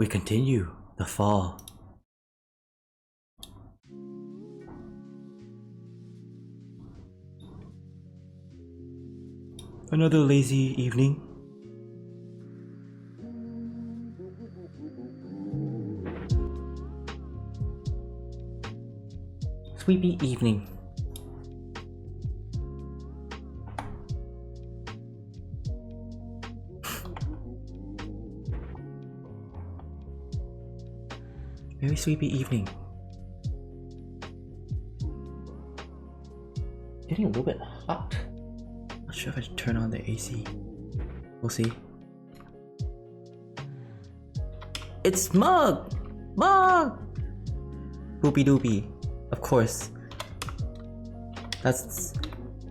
We continue the fall. Another lazy evening. Sleepy evening. Very sleepy evening. Getting a little bit hot. Not sure if I should turn on the AC. We'll see. It's Mug! Mug! Boopy doopy. Of course. That's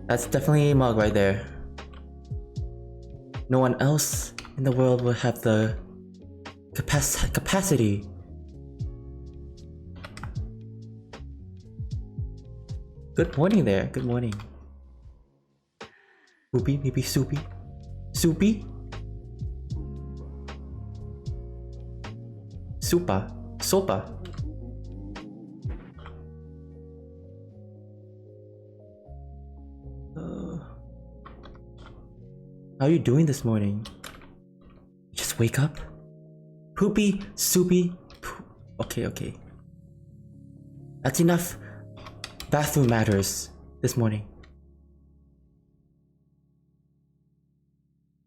definitely a Mug right there. No one else in the world will have the capacity. Good morning there. Good morning. Boopy, maybe Soupy. Soupy? Supa. Sopa. How are you doing this morning? Just wake up? Poopy, Soupy. Okay. That's enough bathroom matters this morning.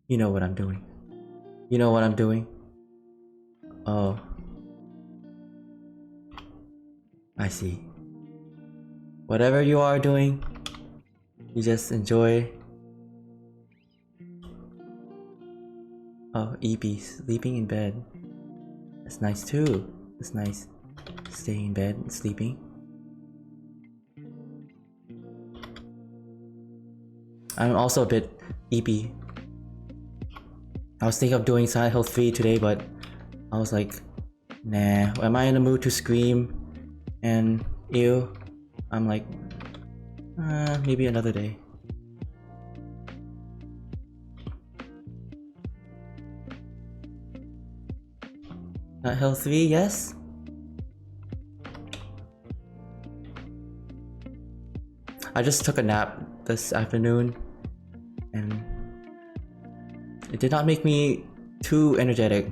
You know what I'm doing. You know what I'm doing? Oh. I see. Whatever you are doing, you just enjoy. Oh, EP, sleeping in bed. That's nice too. That's nice. Staying in bed and sleeping. I'm also a bit EP. I was thinking of doing Silent Hill 3 today, but I was like, nah, am I in the mood to scream and ew? I'm like, maybe another day. Silent Hill 3, yes? I just took a nap this afternoon and it did not make me too energetic.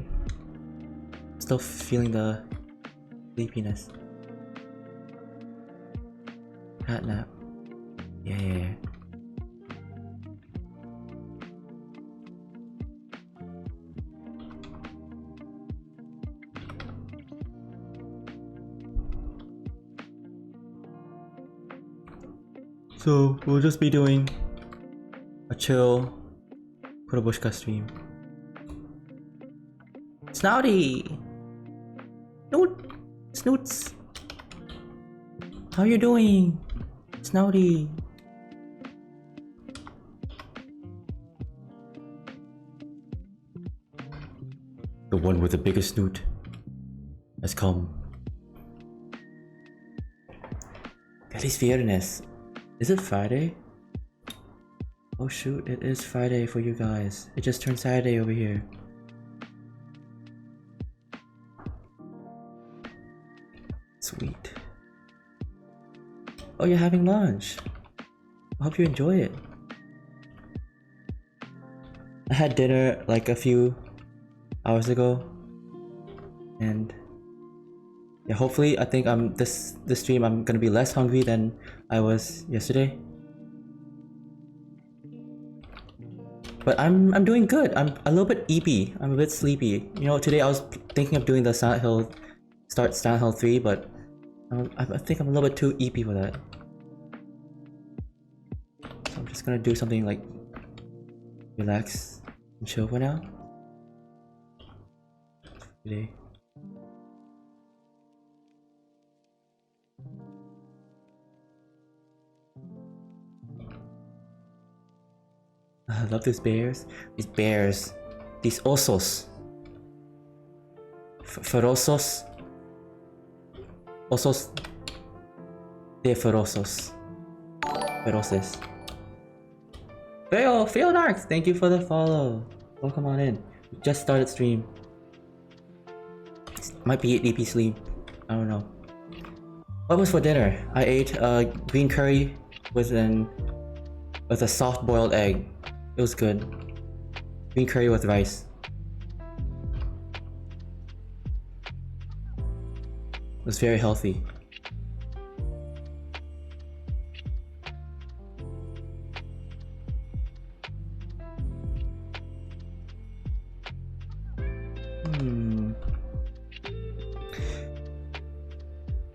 Still feeling the sleepiness. Cat nap. Yeah. So we'll just be doing a chill Korobushka stream. Snouty! Snoots! How you doing? Snouty! The one with the biggest snoot has come. Feliz Viernes. Is it Friday? Oh shoot, it is Friday for you guys. It just turned Saturday over here. Sweet. Oh, you're having lunch. I hope you enjoy it. I had dinner like a few hours ago. And yeah, hopefully I think this stream I'm gonna be less hungry than I was yesterday. But I'm doing good. I'm a little bit eepy. I'm a bit sleepy. You know, today I was thinking of doing the Silent Hill 3, but I think I'm a little bit too eepy for that. So I'm just gonna do something like relax and chill for now. Today. I love these bears. These osos. Ferosos. Osos de ferosos. Feroces. Feonarx, thank you for the follow. Welcome on in. We just started stream. Might be deepy sleep. I don't know. What was for dinner? I ate green curry with a soft boiled egg. It was good. Green curry with rice. It was very healthy.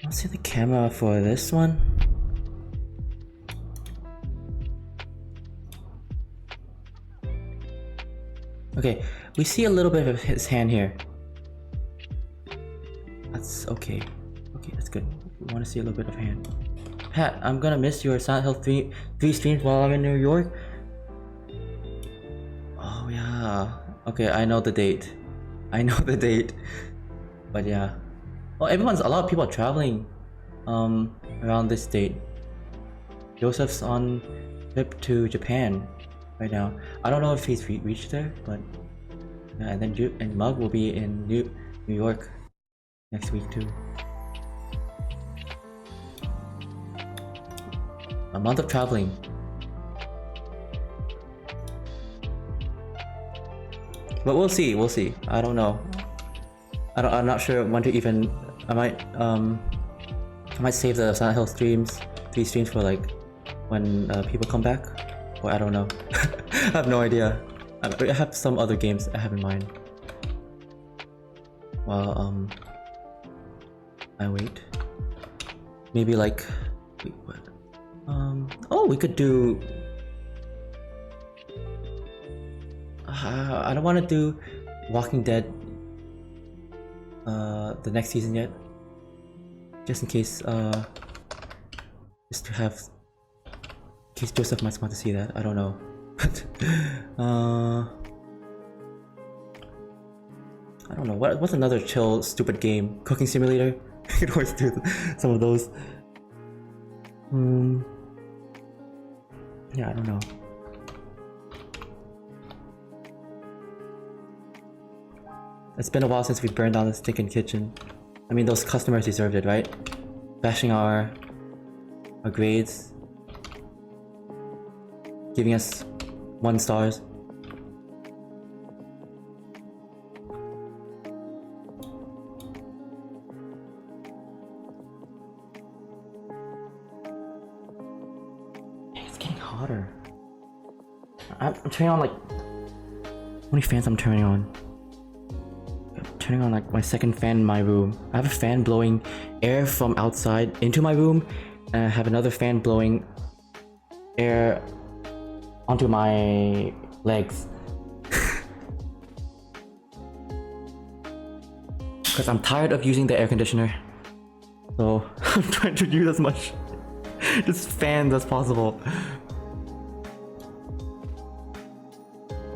I'll see the camera for this one. Okay, we see a little bit of his hand here. That's okay. Okay, that's good. We want to see a little bit of hand. Pat, I'm gonna miss your Silent Hill 3 streams while I'm in New York. Oh yeah. Okay, I know the date. I know the date. But yeah. Well, a lot of people are traveling around this date. Joseph's on trip to Japan right now. I don't know if he's reached there, but yeah, and then Mug will be in New York next week too. A month of traveling. But we'll see. I don't know. I'm not sure when to even. I might save the Silent Hill 3 streams for like when people come back, or I don't know. I have no idea. I have some other games I have in mind. Well, I wait. Maybe like, wait, what? Oh, we could do. I don't want to do Walking Dead. The next season yet. Just in case, just to have, in case Joseph might want to see that. I don't know. I don't know. What's another chill, stupid game? Cooking Simulator? You could always do some of those. Yeah, I don't know. It's been a while since we burned down the stinking kitchen. I mean, those customers deserved it, right? Bashing our grades. Giving us 1 stars. It's getting hotter. I'm turning on like... How many fans I'm turning on? Turning on like my second fan in my room. I have a fan blowing air from outside into my room, and I have another fan blowing air onto my legs. Because I'm tired of using the air conditioner. So I'm trying to use as much just fans as possible.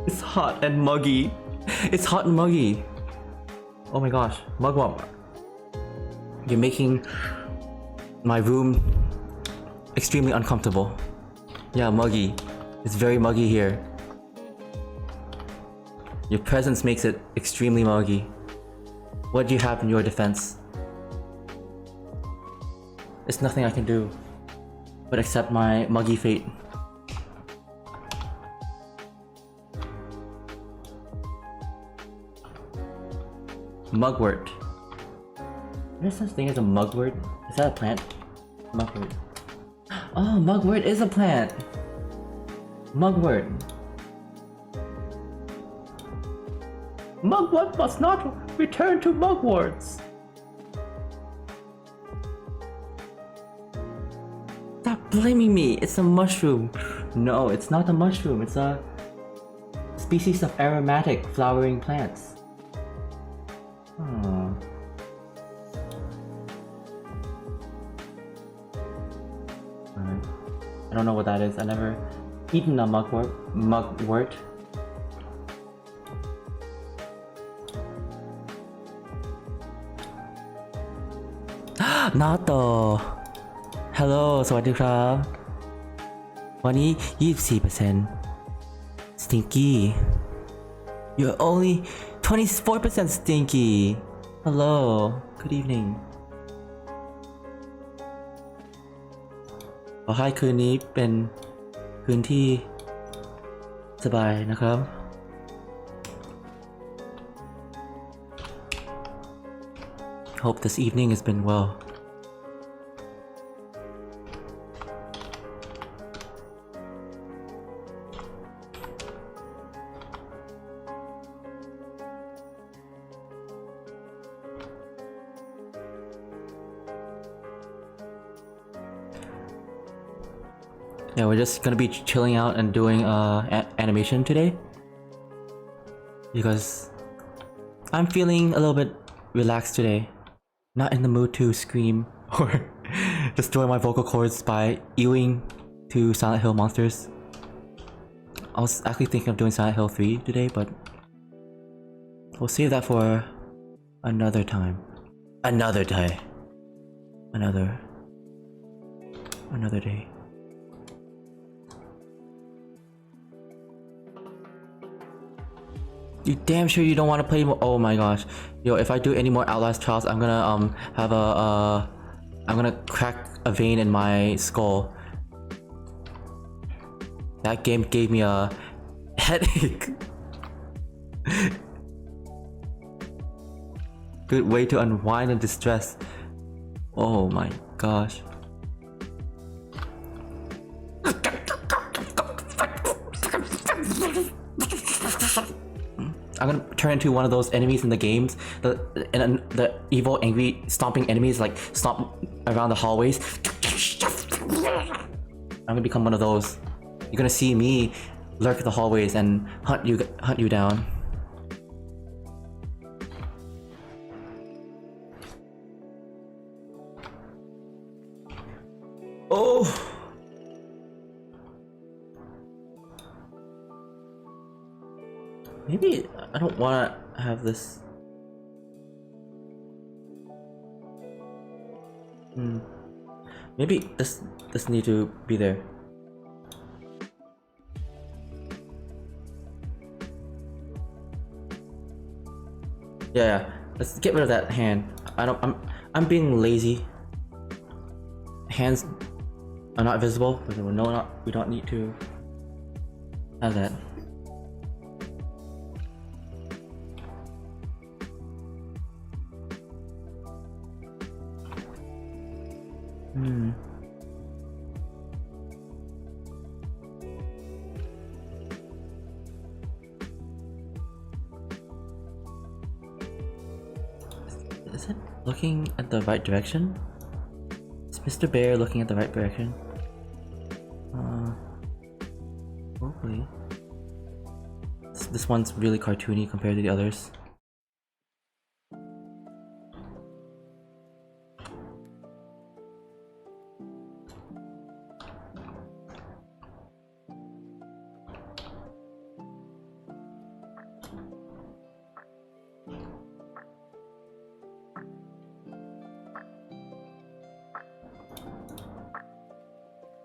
It's hot and muggy. It's hot and muggy. Oh my gosh, Mugwump. You're making my room extremely uncomfortable. Yeah, muggy. It's very muggy here. Your presence makes it extremely muggy. What do you have in your defense? There's nothing I can do but accept my muggy fate. Mugwort. There's such thing as a mugwort? Is that a plant? Mugwort. Oh, mugwort is a plant! Mugwort. Mugwort must not return to mugworts! Stop blaming me! It's a mushroom! No, it's not a mushroom, it's a species of aromatic flowering plants. Oh. Alright. I don't know what that is. I never eaten a mugwort. Nato. Hello สวัสดีครับ วันนี้ 24% Stinky. You're only 24% Stinky. Hello. Good evening. ขอให้คืนนี้เป็นคืนที่สบายนะครับ Hope this evening has been well. Yeah, we're just gonna be chilling out and doing animation today because I'm feeling a little bit relaxed today. Not in the mood to scream or destroy my vocal cords by ewing to Silent Hill monsters. I was actually thinking of doing Silent Hill 3 today, but we'll save that for another time. Another day. Another day. You damn sure you don't want to play more? Oh my gosh. Yo, if I do any more Outlast Trials, I'm gonna have a I'm gonna crack a vein in my skull. That game gave me a headache. Good way to unwind and distress. Oh my gosh. I'm gonna turn into one of those enemies in the games, the evil, angry, stomping enemies like stomp around the hallways. I'm gonna become one of those. You're gonna see me lurk in the hallways and hunt you down. Oh. Maybe I don't want to have this. Maybe this need to be there. Yeah. Let's get rid of that hand. I'm being lazy. Hands are not visible. We don't need to have that. Is it looking at the right direction? Is Mr. Bear looking at the right direction? Hopefully. This one's really cartoony compared to the others.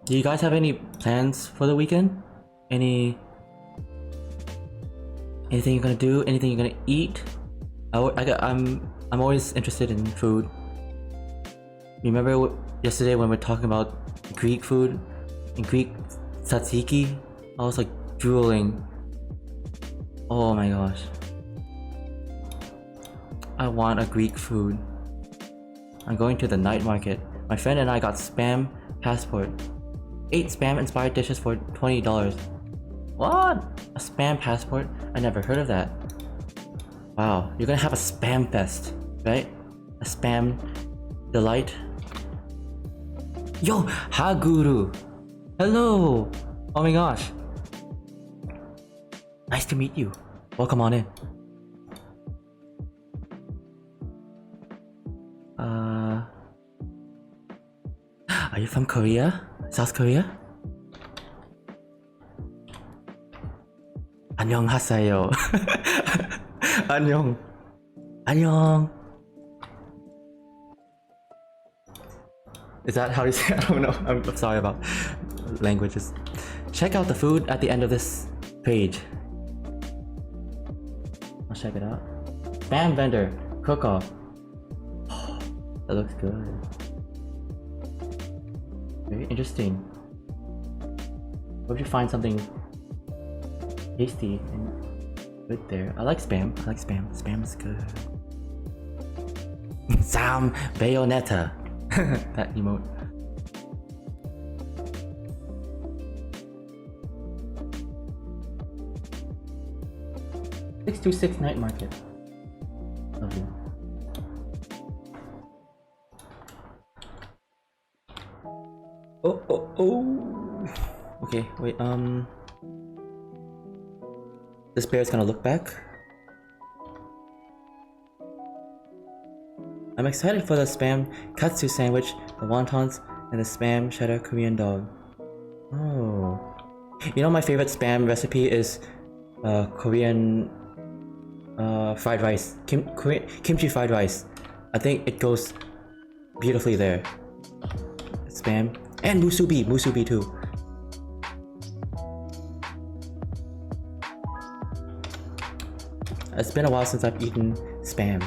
Do you guys have any plans for the weekend? Anything you're gonna do? Anything you're gonna eat? I'm always interested in food. Remember yesterday when we were talking about Greek food and Greek tzatziki? I was like drooling. Oh my gosh. I want a Greek food. I'm going to the night market. My friend and I got spam passport. 8 spam inspired dishes for $20. What? A spam passport? I never heard of that. Wow, you're gonna have a spam fest, right? A spam delight. Yo, Haguru! Hello! Oh my gosh. Nice to meet you. Welcome on in. Are you from Korea? South Korea? 안녕하세요. 안녕. 안녕. Is that how you say it? I don't know. I'm sorry about languages. Check out the food at the end of this page. I'll check it out. Spam vendor. Cook off. That looks good. Very interesting. Hope you find something tasty and good there. I like spam. I like spam. Spam is good. Sam Bayonetta. That emote. $626 night market. Lovely. Oh. Okay, wait, this bear is gonna look back. I'm excited for the spam katsu sandwich, the wontons, and the spam cheddar Korean dog. Oh. You know my favorite spam recipe is Korean fried rice. Kimchi fried rice. I think it goes beautifully there. Spam. And musubi too. It's been a while since I've eaten spam.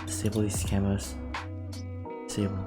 Disable these cameras. Disable.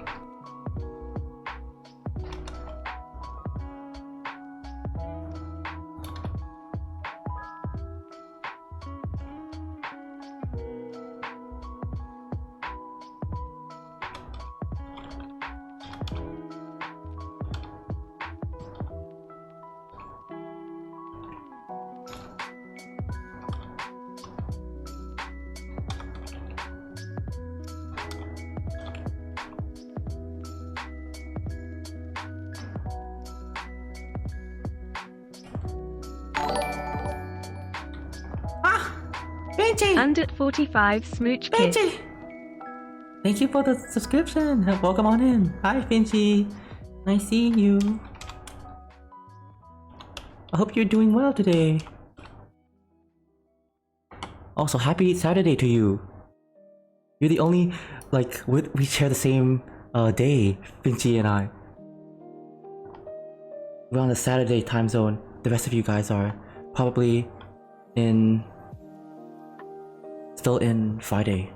And at 45 smooch kiss. Finchy! Thank you for the subscription. Welcome on in. Hi, Finchy. Nice seeing you. I hope you're doing well today. Also, happy Saturday to you. You're the only, like, we share the same day, Finchy and I. We're on the Saturday time zone. The rest of you guys are probably in... still in Friday.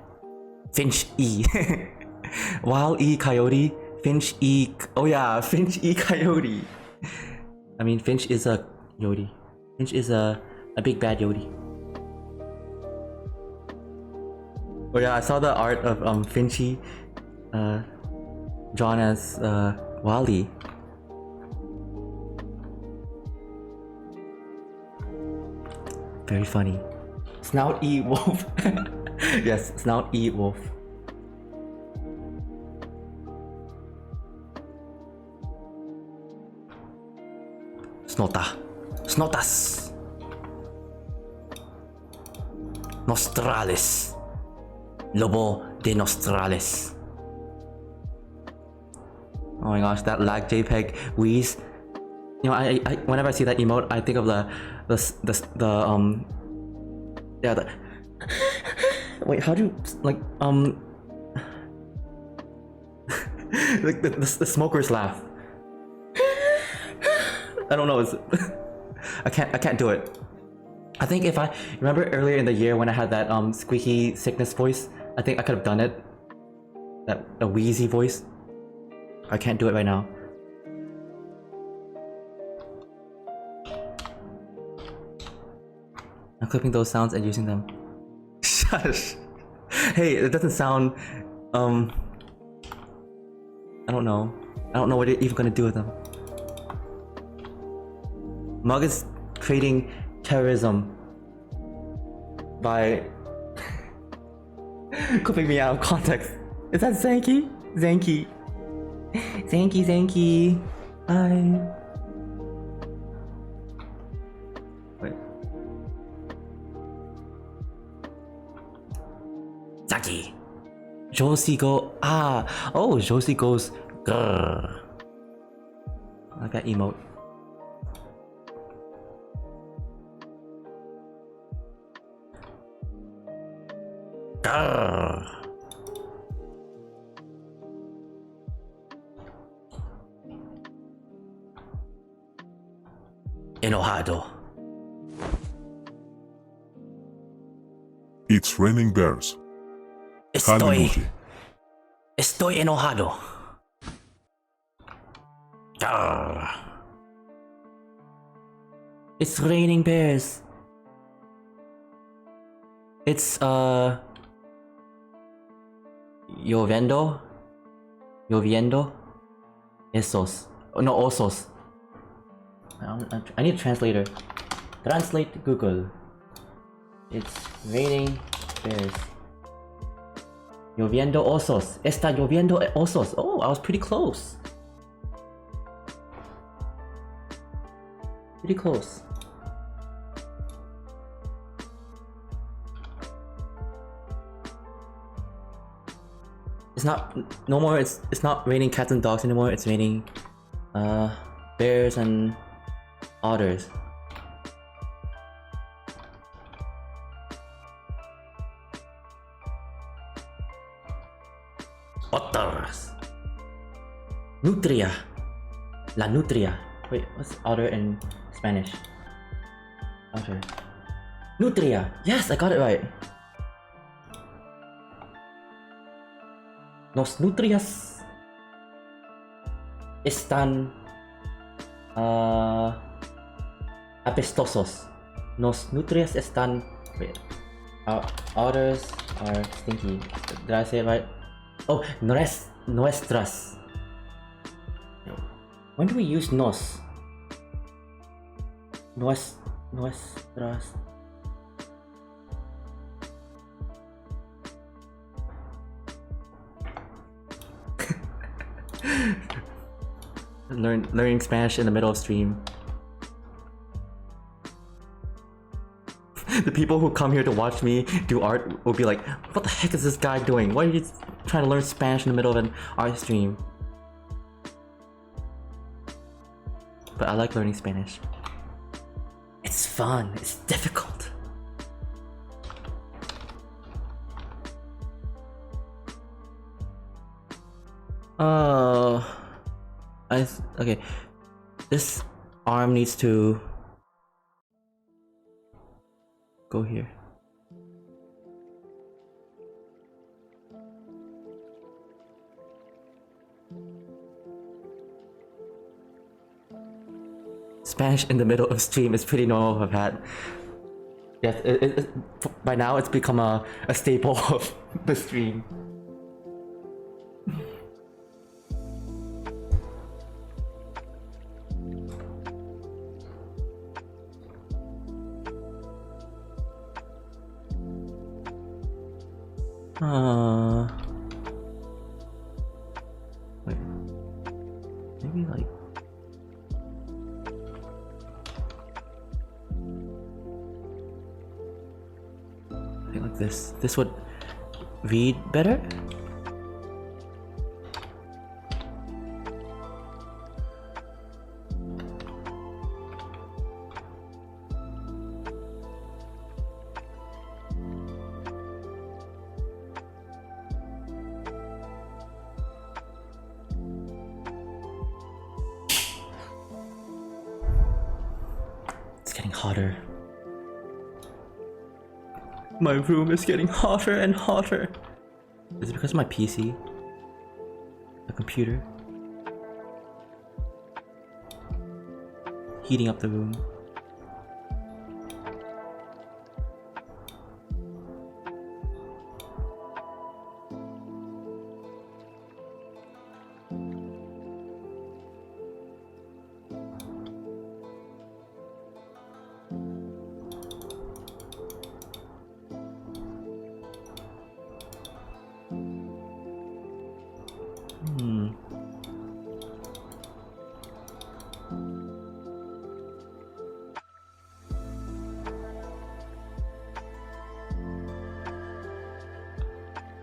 Finch E. Wild E Coyote. Finch E. Oh yeah, Finch E Coyote. I mean, Finch is a Yodi. Finch is a big bad Yodi. Oh yeah, I saw the art of Finchy drawn as Wally. Very funny. Snout E Wolf. Yes, Snout E Wolf. Snota. Snotas. Nostralis. Lobo de Nostralis. Oh my gosh, that lag JPEG wheeze. You know, I whenever I see that emote, I think of yeah, the wait, how do you, like, like the smoker's laugh. I don't know, it's I can't do it. I think if I remember earlier in the year when I had that squeaky sickness voice, I think I could have done it. That a wheezy voice. I can't do it right now. I'm clipping those sounds and using them. Shush! Hey, it doesn't sound... I don't know. I don't know what you're even gonna do with them. Mug is creating terrorism by clipping me out of context. Is that Zanky? Zanky. Zanky. Hi. Wait. Zaki. Josie go oh, Josie goes grrr. I like that emote. Grrr. Enojado. It's raining bears. Estoy enojado. Grrr. It's raining bears. It's lloviendo esos. Oh, no, osos. I need a translator. Translate Google. It's raining bears. Lloviendo osos. Está lloviendo osos. Oh, I was pretty close. Pretty close. It's not no more. It's not raining cats and dogs anymore. It's raining bears and otters. Otters. Nutria. La nutria. Wait, what's otter in Spanish? Otter. Nutria. Yes, I got it right. Los nutrias están apestosos. Los nutrias están. Wait. Otters are stinky. Did I say it right? Oh, nuestras. When do we use nos? Nuestras. Learning Spanish in the middle of stream. The people who come here to watch me do art will be like, what the heck is this guy doing? Why are you trying to learn Spanish in the middle of an art stream? But I like learning Spanish. It's fun. It's difficult. Okay. This arm needs to go here. Spanish in the middle of stream is pretty normal. I've had. Yes, by now it's become a staple of the stream. Wait. Maybe like. I think like this. This would read better? Hotter. My room is getting hotter and hotter. Is it because of my PC? The computer? Heating up the room.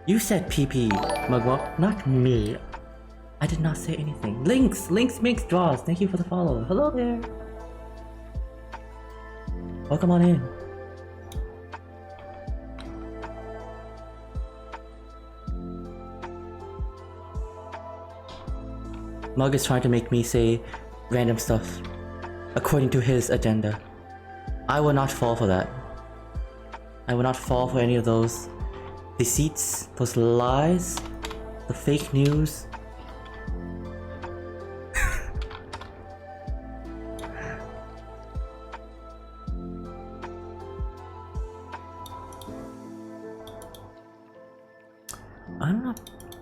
You said PP, Mugwump, not me. I did not say anything. Lynx makes draws. Thank you for the follow. Hello there. Welcome on in. Mug is trying to make me say random stuff according to his agenda. I will not fall for that. I will not fall for any of those deceits, those lies, the fake news.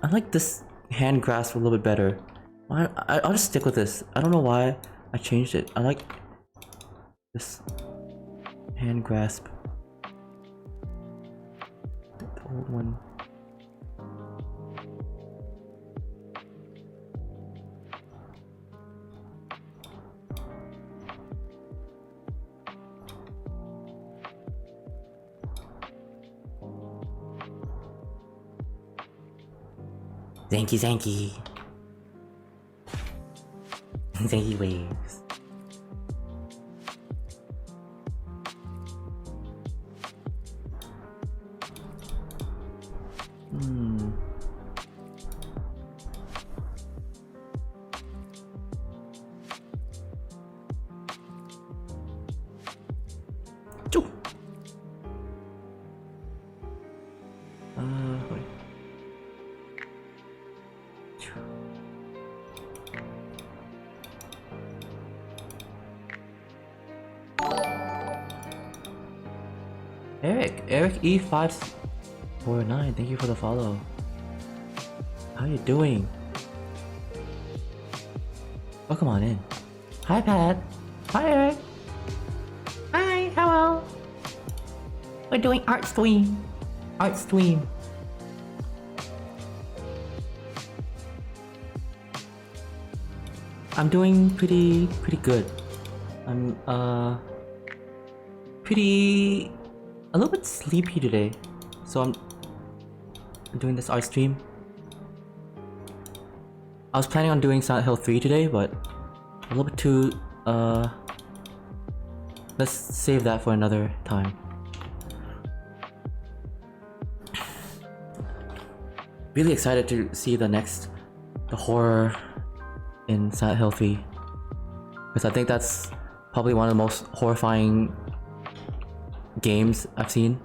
I like this hand grasp a little bit better. I'll just stick with this. I don't know why I changed it. I like this hand grasp. The old one. Zanky. Zanky waves. Choo. Wait. Eric E549, thank you for the follow. How you doing? Welcome on in. Hi Pat. Hi Eric. Hi, hello. We're doing art stream. I'm doing pretty good. I'm a little bit sleepy today, so I'm doing this art stream. I was planning on doing Silent Hill 3 today, but a little bit too let's save that for another time. Really excited to see the horror in Silent Hill 3, because I think that's probably one of the most horrifying games I've seen.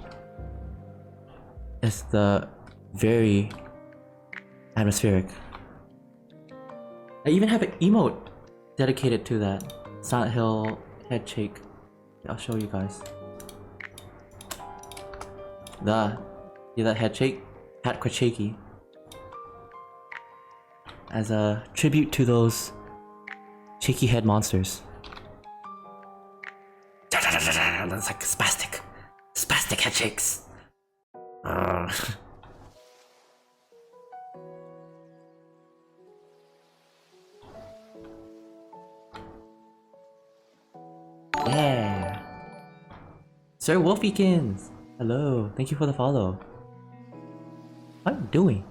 It's the very atmospheric. I even have an emote dedicated to that Silent Hill head shake. I'll show you guys. See that head shake? Hat quite shaky. As a tribute to those shaky head monsters. That's like spastic head shakes. Yeah. Sir Wolfiekins, hello. Thank you for the follow. How are you doing?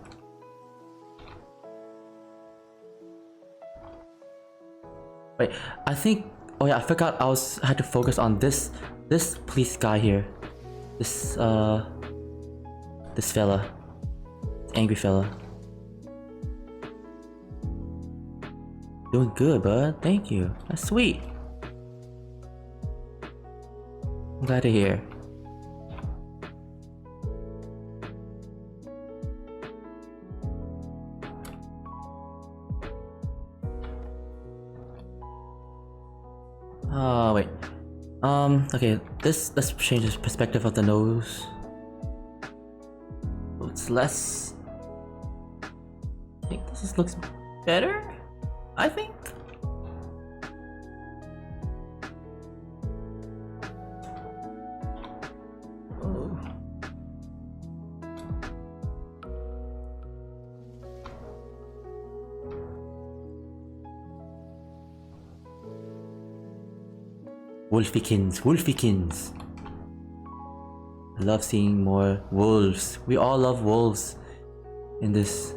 Wait, I think. Oh yeah, I forgot. I had to focus on this police guy here. This fella, angry fella. Doing good, bud. Thank you. That's sweet. I'm glad to hear. Wait. Okay, let's change the perspective of the nose. It's less. I think this looks better. I think. Oh. Wolfiekins. I love seeing more wolves. We all love wolves in this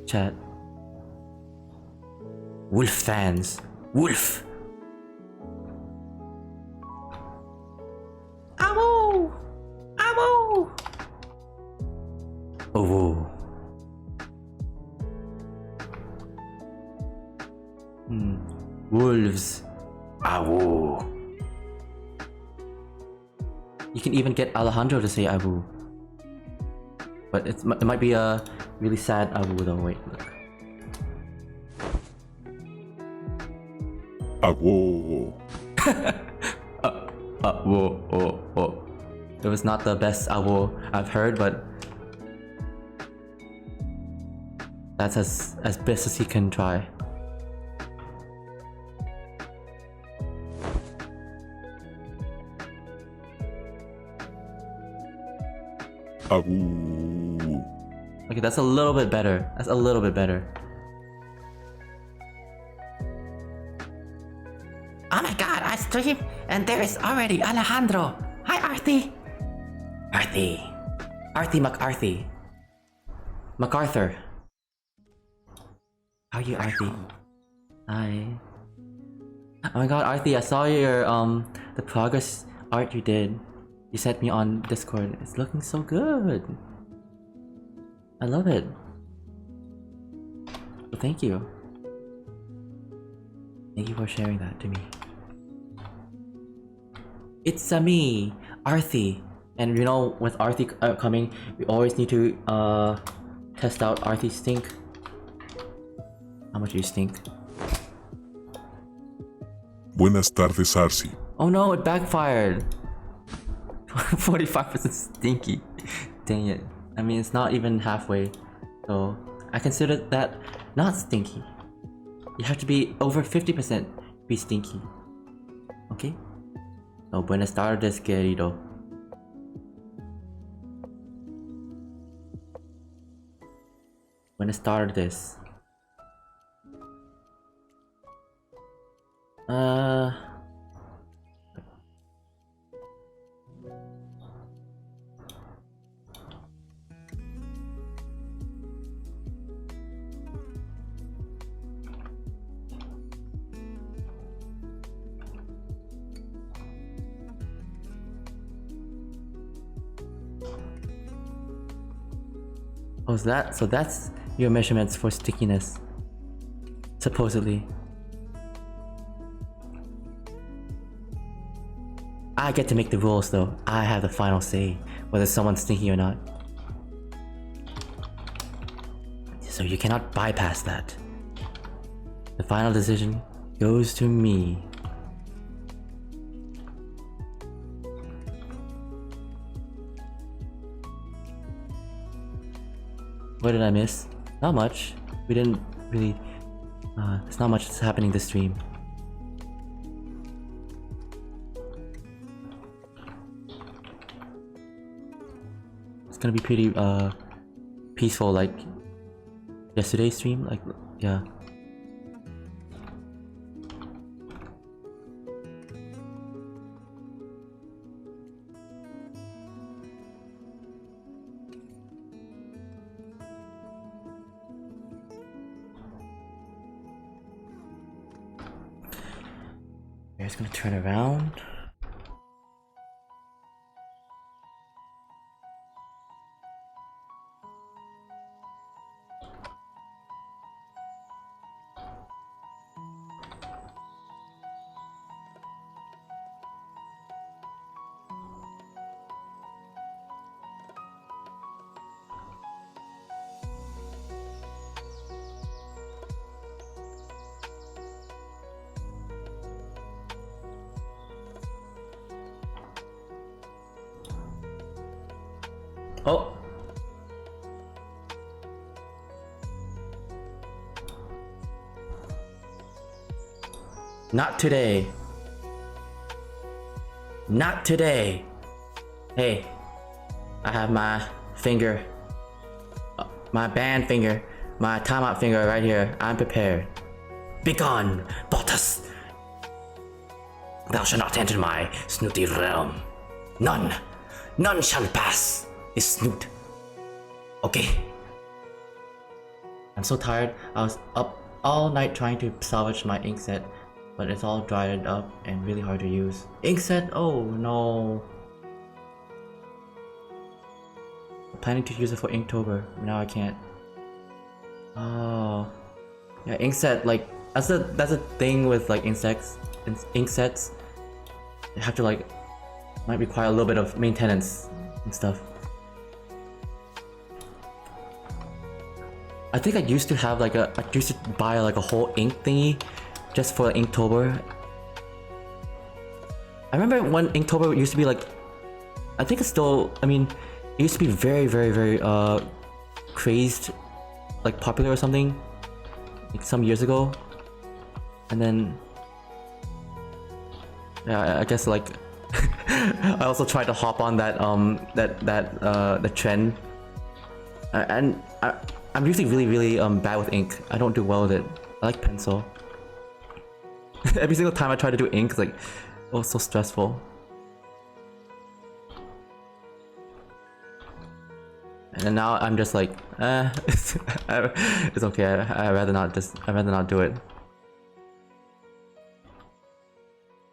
chat. Wolf fans. Wolf! Ow! Ow! Oh. Wolves. Ow. You can even get Alejandro to say Abu. But it might be a really sad Abu though. Wait, look. Awo. Whoa. It was not the best Abu I've heard, but that's as best as he can try. Awo. Okay, that's a little bit better. That's a little bit better. Oh my god, I stream and there is already Alejandro. Hi, Arthi. Arthi McArthy. MacArthur. How are you, Arthi? Hi. Oh my god, Arthi, I saw your the progress art you did. You sent me on Discord. It's looking so good. I love it. So thank you. Thank you for sharing that to me. It's me, Arthi. And you know, with Arthi coming, we always need to test out Arthi's stink. How much do you stink? Buenas tardes, Arsi. Oh no, it backfired. 45% stinky. Dang it. I mean, it's not even halfway. So I consider that not stinky. You have to be over 50% be stinky. Okay? So buenas tardes, querido. Buenas tardes. Oh, so that's your measurements for stickiness. Supposedly. I get to make the rules though. I have the final say whether someone's stinky or not. So you cannot bypass that. The final decision goes to me. What did I miss? Not much. We didn't really... there's not much that's happening this stream. It's gonna be pretty peaceful like yesterday's stream. Like, yeah. It's gonna turn around. Oh! Not today. Not today. Hey, I have my finger, my band finger, my timeout finger right here. I'm prepared. Begone, Bottas! Thou shalt not enter my snooty realm. None shall pass this snoot. Okay? I'm so tired. I was up all night trying to salvage my ink set, but it's all dried up and really hard to use. Ink set? Oh no. I'm planning to use it for Inktober. Now I can't. Oh. Yeah, ink set, like, that's a thing with like ink sets. You have to like, might require a little bit of maintenance and stuff. I think I used to have like I used to buy like a whole ink thingy just for Inktober. I remember when Inktober used to be like, I think it's still, I mean, it used to be very crazed, like popular or something, like some years ago. And then, yeah, I guess like, I also tried to hop on that the trend. And I'm usually really bad with ink. I don't do well with it. I like pencil. Every single time I try to do ink, it's like, oh, it's so stressful. And then now I'm just like, it's okay. I'd rather not do it.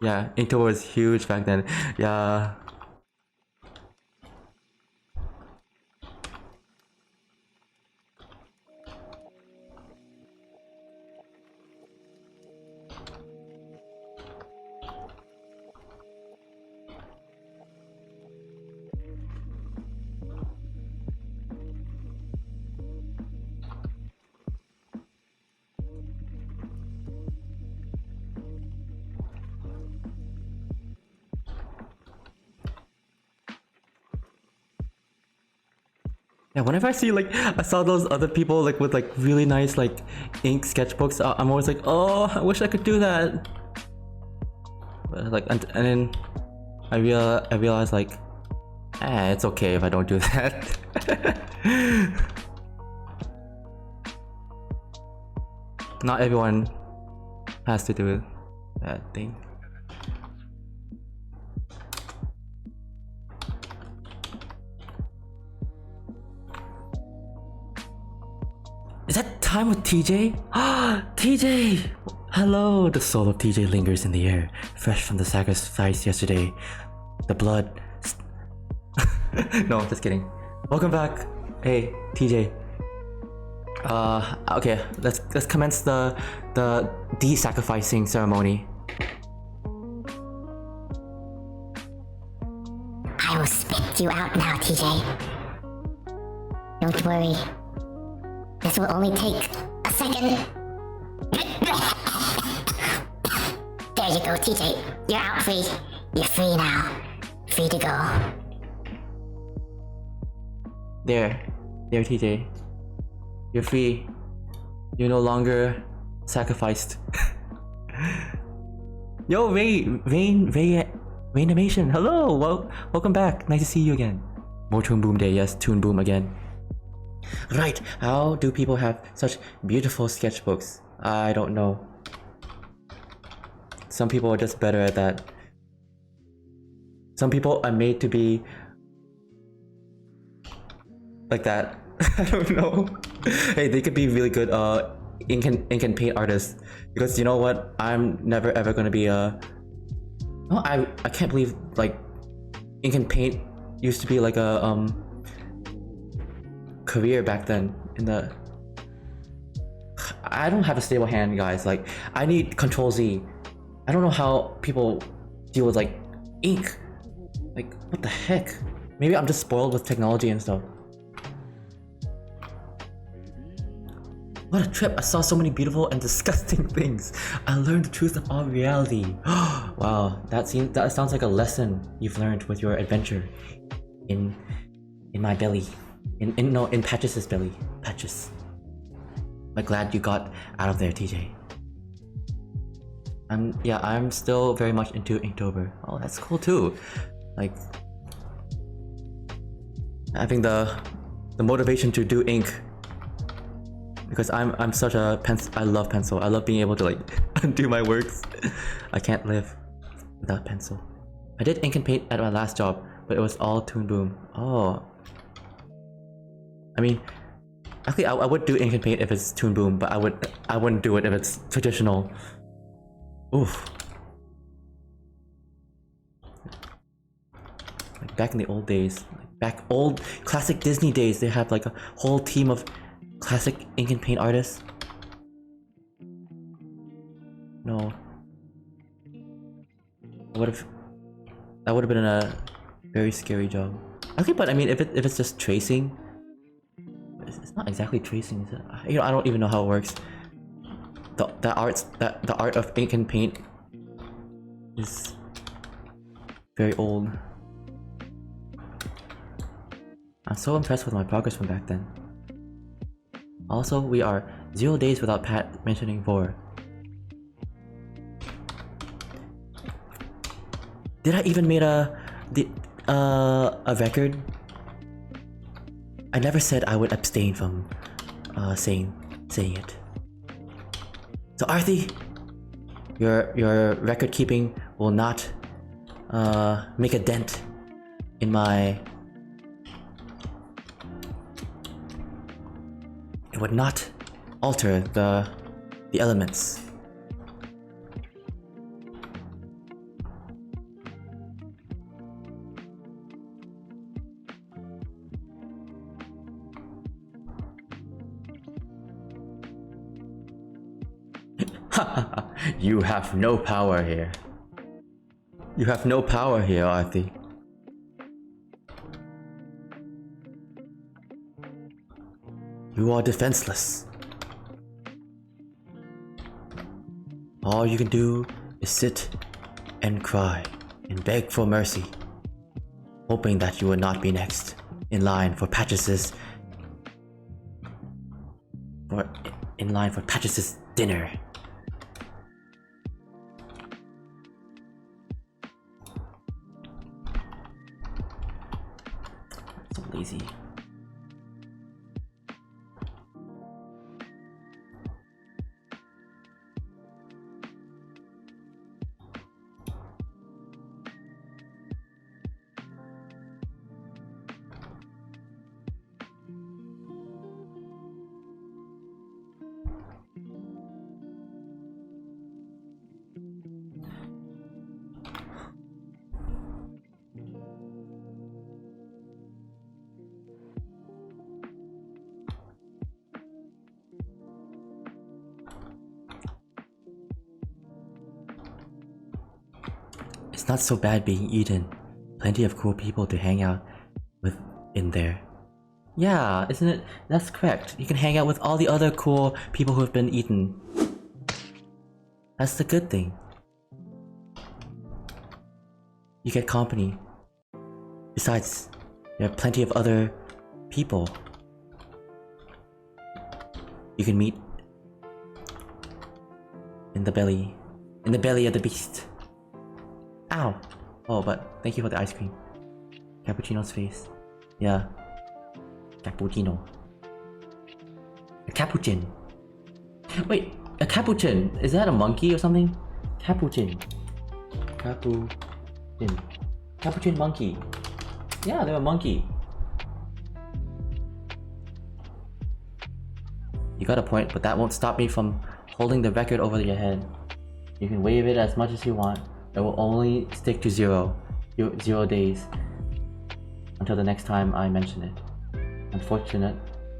Yeah, Inktober was huge back then. Yeah. Yeah, whenever I see like, I saw those other people like with like really nice like ink sketchbooks, I'm always like, oh, I wish I could do that. But, like, and then I realized like, it's okay if I don't do that. Not everyone has to do that thing. Is that time with TJ? TJ! Hello! The soul of TJ lingers in the air, fresh from the sacrifice yesterday. The blood... No, just kidding. Welcome back. Hey, TJ. Okay, let's commence the de-sacrificing ceremony. I will spit you out now, TJ. Don't worry. This will only take a second. There you go, TJ. You're out free. You're free now. Free to go. There, TJ. You're free. You're no longer sacrificed. Yo, Rainimation. Hello. Welcome back. Nice to see you again. More Toon Boom Day. Yes, Toon Boom again. Right, how do people have such beautiful sketchbooks? I don't know. Some people are just better at that. Some people are made to be like that. I don't know. Hey, they could be really good ink and paint artists. Because you know what? I'm never ever gonna be a... Oh, I can't believe like ink and paint used to be like a career back then in the... I don't have a stable hand, guys. Like, I need Control Z. I don't know how people deal with like ink. Like, what the heck? Maybe I'm just spoiled with technology and stuff. What a trip! I saw so many beautiful and disgusting things. I learned the truth of all reality. Wow, that sounds like a lesson you've learned with your adventure in my belly. In Patches' belly. Patches. I'm glad you got out of there, TJ. I'm still very much into Inktober. Oh, that's cool too. Like, having the motivation to do ink. Because I'm such a I love pencil. I love being able to like do my works. I can't live without pencil. I did ink and paint at my last job, but it was all Toon Boom. Oh. I mean, Actually, I would do ink and paint if it's Toon Boom, but I wouldn't do it if it's traditional. Oof. Like back in the old days, back old classic Disney days, they have like a whole team of classic ink and paint artists. No. That would have been a very scary job. Okay, but I mean, if it's just tracing, it's not exactly tracing, is it? You know, I don't even know how it works. The art of ink and paint is very old. I'm so impressed with my progress from back then. Also, we are 0 days without Pat mentioning Vor. Did I even made a record? I never said I would abstain from saying it. So Arthi, your record keeping will not make a dent in my. It would not alter the elements. You have no power here. You have no power here, Arthi. You are defenseless. All you can do is sit and cry and beg for mercy, hoping that you will not be next in line for Patches's dinner. So lazy. It's not so bad being eaten. Plenty of cool people to hang out with in there. Yeah, isn't it? That's correct. You can hang out with all the other cool people who have been eaten. That's the good thing. You get company. Besides, there are plenty of other people you can meet in the belly of the beast. Ow! Oh, but thank you for the ice cream. Cappuccino's face. Yeah. Cappuccino. A capuchin. Wait, a capuchin. Is that a monkey or something? Capuchin. Capuchin. Capuchin monkey. Yeah, they're a monkey. You got a point, but that won't stop me from holding the record over your head. You can wave it as much as you want. It will only stick to 0 days until the next time I mention it.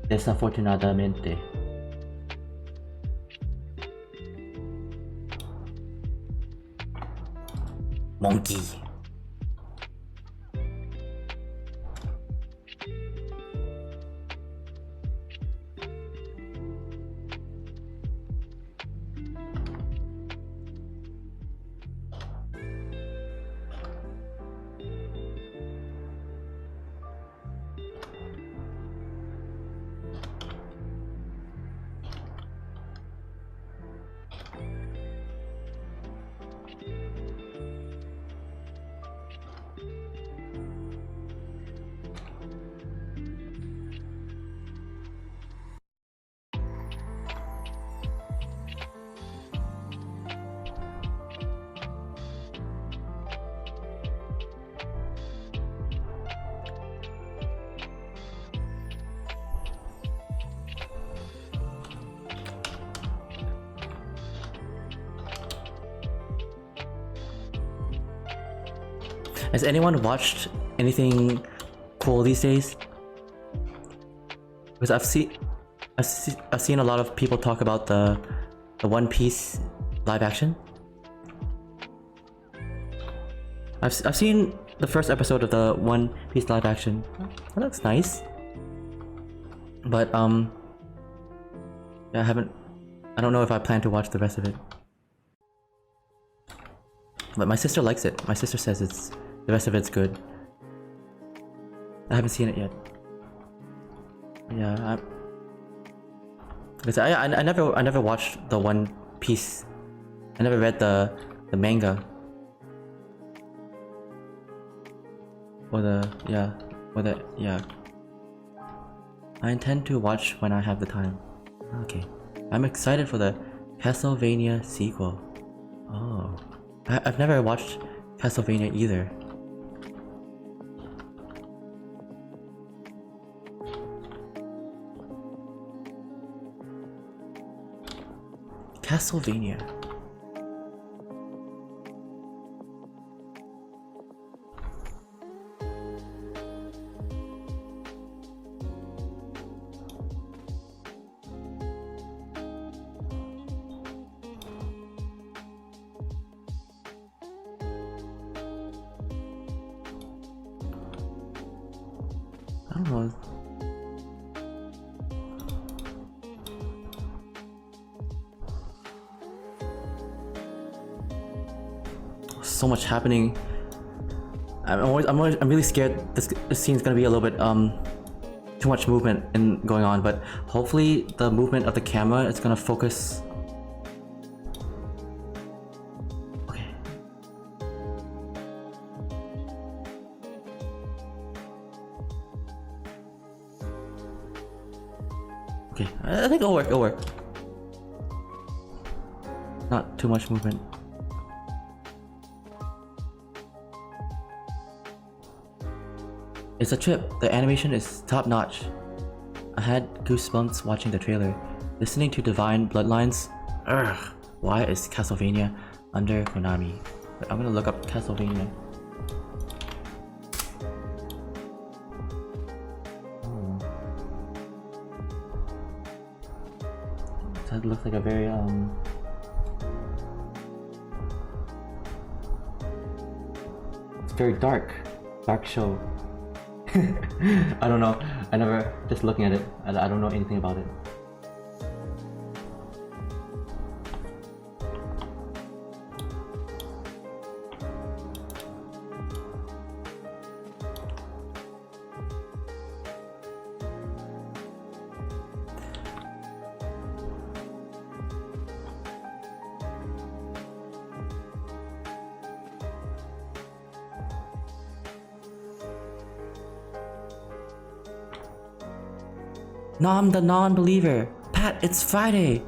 Desafortunadamente. Monkey. Has anyone watched anything cool these days? Because I've seen a lot of people talk about the One Piece live action. I've seen the first episode of the One Piece live action. That looks nice. But yeah, I don't know if I plan to watch the rest of it. But my sister likes it. My sister says the rest of it's good. I haven't seen it yet. Yeah, because I never watched the One Piece. I never read the manga. I intend to watch when I have the time. Okay. I'm excited for the Castlevania sequel. Oh. I've never watched Castlevania either. Castlevania. I don't know. So much happening. I'm really scared this scene's gonna be a little bit too much movement going on, but hopefully the movement of the camera is gonna focus. Okay. Okay, I think it'll work. Not too much movement. It's a trip. The animation is top notch. I had goosebumps watching the trailer. Listening to Divine Bloodlines. Ugh. Why is Castlevania under Konami? I'm gonna look up Castlevania. Oh. That looks like a very it's very dark show. I don't know. I never, just looking at it, I don't know anything about it. Nom the non-believer. Pat, it's Friday.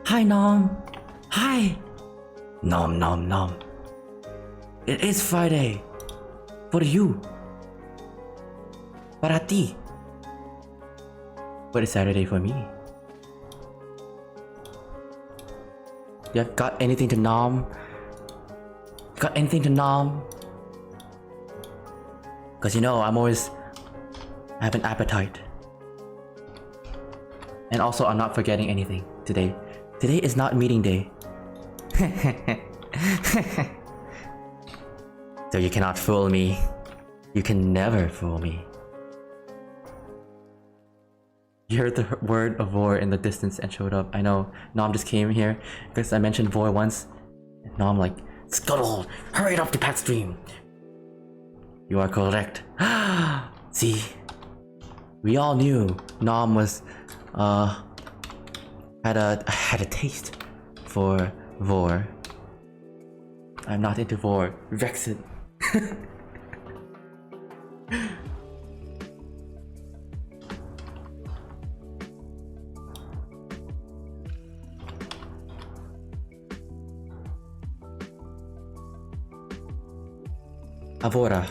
Hi, Nom. Hi. Nom, nom, nom. It is Friday. For you. Para ti. But it's Saturday for me. You got anything to nom? Got anything to nom? Cause you know, I have an appetite. And also, I'm not forgetting anything today. Today is not meeting day. So you cannot fool me. You can never fool me. You heard the word of war in the distance and showed up. I know. Nom just came here because I mentioned war once. And Nom like, Scuttle, hurry it up to Pat's stream. You are correct. See? We all knew Nom was had a taste for vor. I'm not into vor. Vex it. Avora.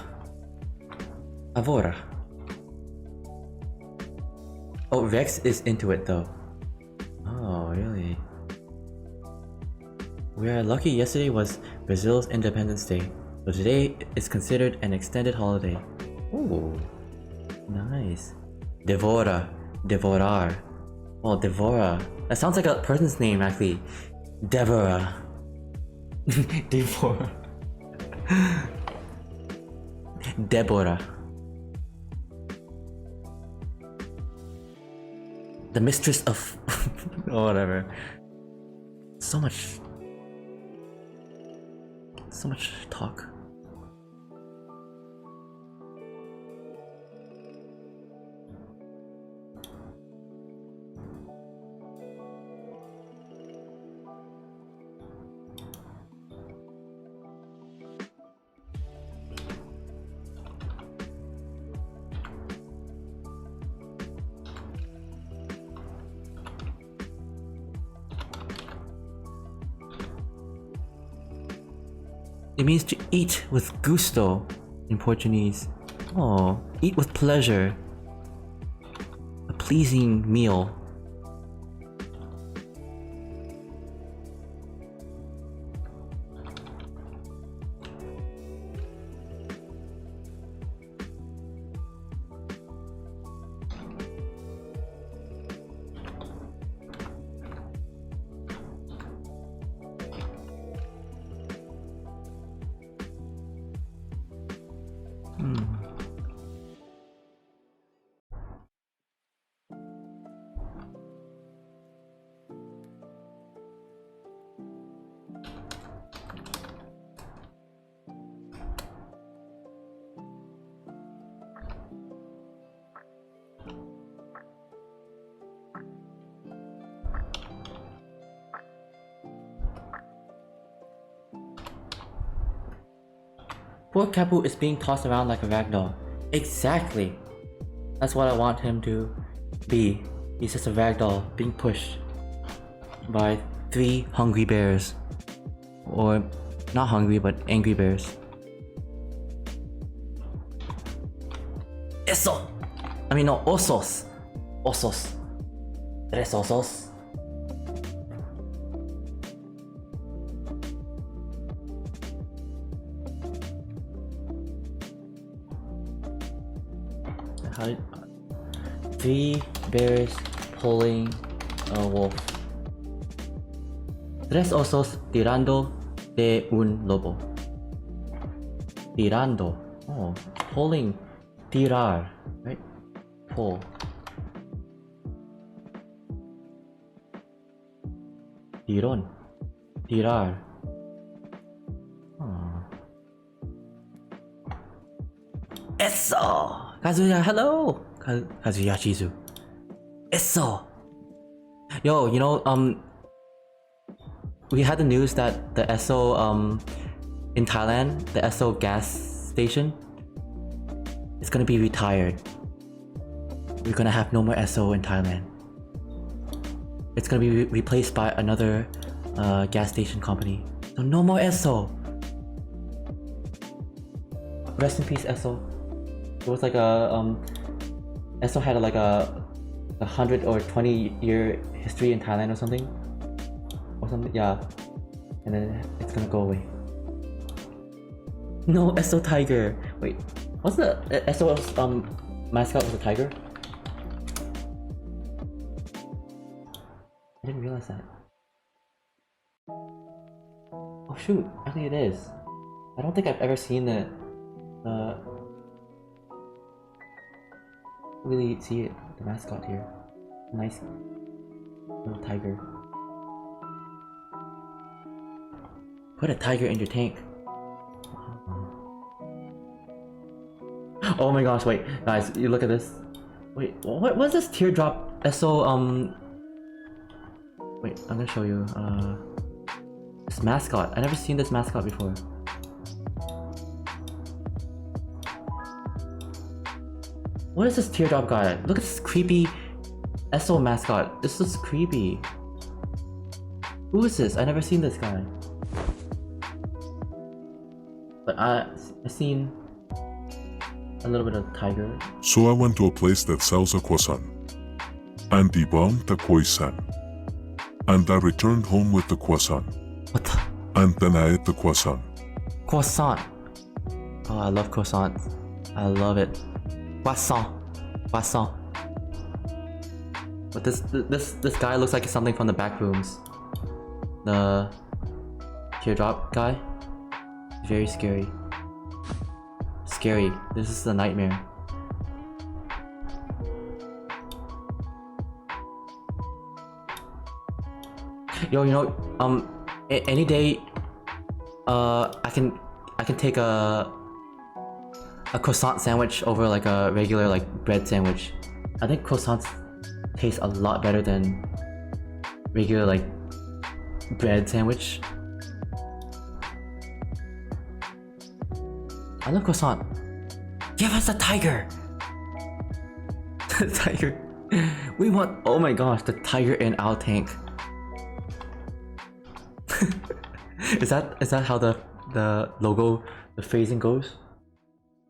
Oh, Vex is into it though. Oh, really? We are lucky yesterday was Brazil's Independence Day. So today is considered an extended holiday. Ooh, nice. Devora, devorar. Oh, Devora. That sounds like a person's name actually. Devora. Devora. Deborah. The mistress of oh, whatever. So much talk. It means to eat with gusto in Portuguese. Oh, eat with pleasure. A pleasing meal. Poor Kapu is being tossed around like a ragdoll. Exactly. That's what I want him to be. He's just a ragdoll being pushed by 3 hungry bears. Or not hungry, but angry bears. Eso! I mean, no, osos. Osos. 3 osos. How did 3 bears pulling a wolf. 3 osos tirando de un lobo. Tirando. Oh, pulling. Tirar. Right? Pull. Tiron. Tirar. Oh. Eso! Kazuya, hello! Kazuya Shizu. Eso! Yo, you know, we had the news that the Esso, in Thailand, the Esso gas station is gonna be retired. We're gonna have no more Esso in Thailand. It's gonna be replaced by another gas station company. So no more Esso! Rest in peace, Esso. It was like a Esso had like a 100 or 20-year history in Thailand or something, yeah, and then it's gonna go away. No, Esso tiger. Wait, what's the Esso's mascot was a tiger? I didn't realize that. Oh shoot, I think it is. I don't think I've ever seen it. Really see it, the mascot here. Nice little tiger. Put a tiger in your tank. Oh my gosh, wait, guys, you look at this. Wait, what was this teardrop Esso, wait, I'm gonna show you, this mascot. I never seen this mascot before. What is this teardrop guy? Look at this creepy Esso mascot. This is creepy. Who is this? I never seen this guy. But I seen a little bit of tiger. So I went to a place that sells a croissant. And debunked the croissant. And I returned home with the croissant. What the? And then I ate the croissant. Croissant. Oh, I love croissant. I love it. Croissant. Croissant. But this guy looks like something from the back rooms. The teardrop guy. Very scary. Scary. This is a nightmare. Yo, you know, any day, I can take a croissant sandwich over like a regular like bread sandwich. I think croissants taste a lot better than regular like bread sandwich. I love croissant. Give us a tiger! The tiger. We want, oh my gosh, the tiger in our tank. Is that how the logo, the phrasing goes?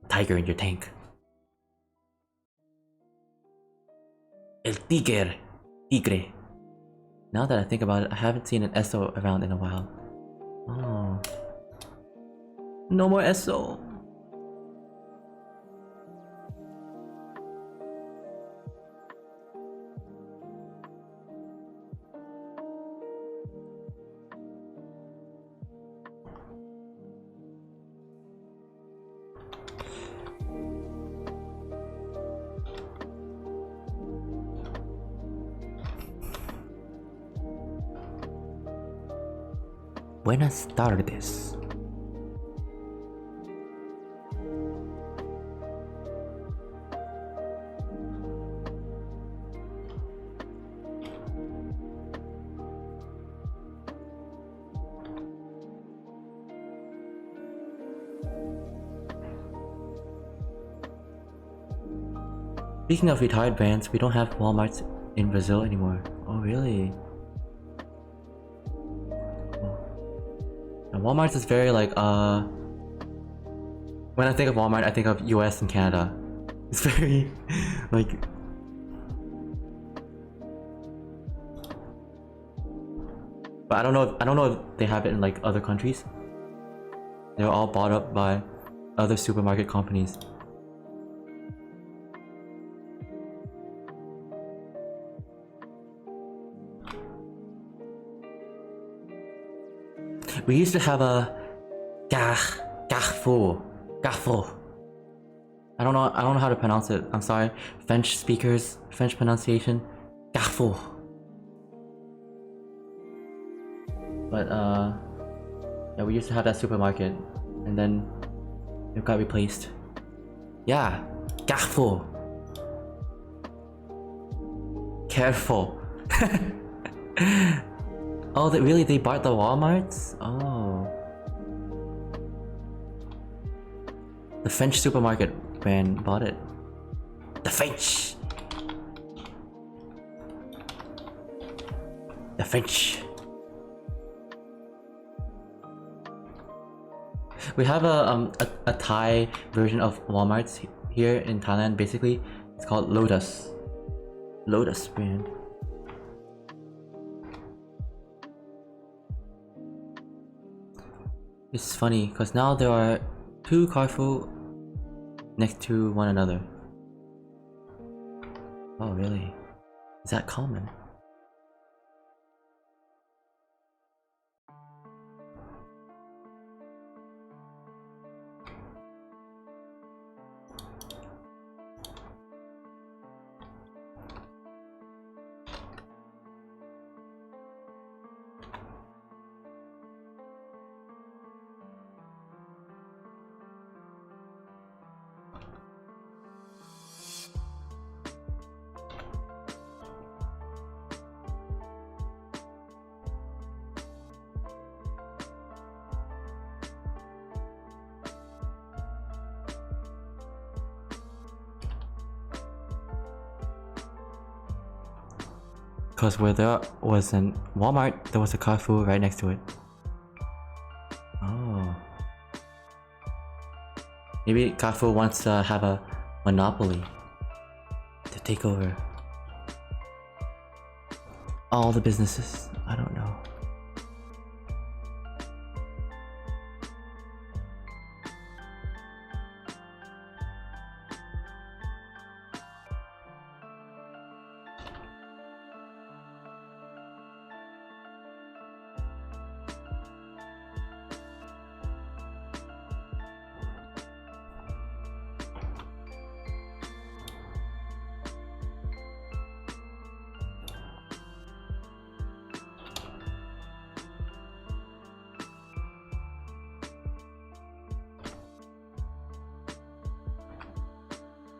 Tiger in your tank. El tigre. Tigre. Now that I think about it, I haven't seen an Esso around in a while. Oh. No more Esso. Buenas tardes. Speaking of retired brands, we don't have Walmarts in Brazil anymore. Oh really? Walmart is very like when I think of Walmart I think of US and Canada. It's very like but I don't know if they have it in like other countries. They're all bought up by other supermarket companies. We used to have a Carrefour. I don't know how to pronounce it. I'm sorry. French speakers, French pronunciation. Carrefour. But yeah, we used to have that supermarket and then it got replaced. Yeah, Carrefour. Careful. Oh, they bought the Walmarts? Oh. The French supermarket brand bought it. The French! The French! We have a Thai version of Walmarts here in Thailand, basically. It's called Lotus. Lotus brand. It's funny because now there are two Carrefour next to one another. Oh really? Is that common? Because where there was an Walmart, there was a Carrefour right next to it. Oh. Maybe Carrefour wants to have a monopoly to take over all the businesses. I don't know.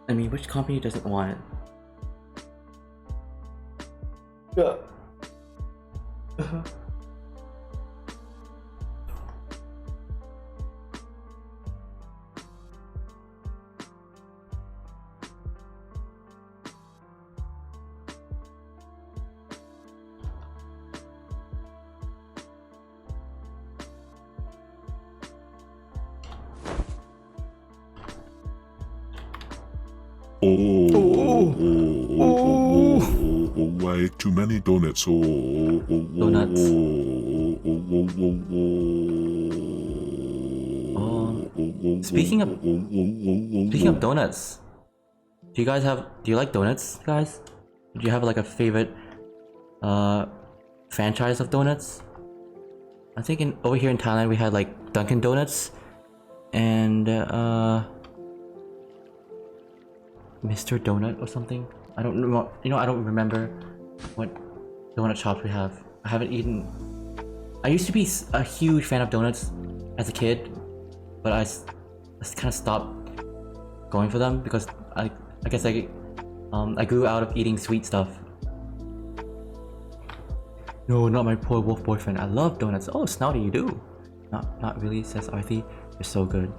I mean, which company doesn't want it? Yeah. Way too many donuts. Donuts. Speaking of donuts, do you like donuts, guys? Do you have like a favorite franchise of donuts? I think over here in Thailand we had like Dunkin' Donuts and Mr. Donut or something. I don't know. I don't remember what donut shops we have. I haven't eaten. I used to be a huge fan of donuts as a kid, but I kind of stopped going for them because I guess I grew out of eating sweet stuff. No, not my poor wolf boyfriend. I love donuts. Oh, Snouty, you do. Not really, says Arthi. They're so good.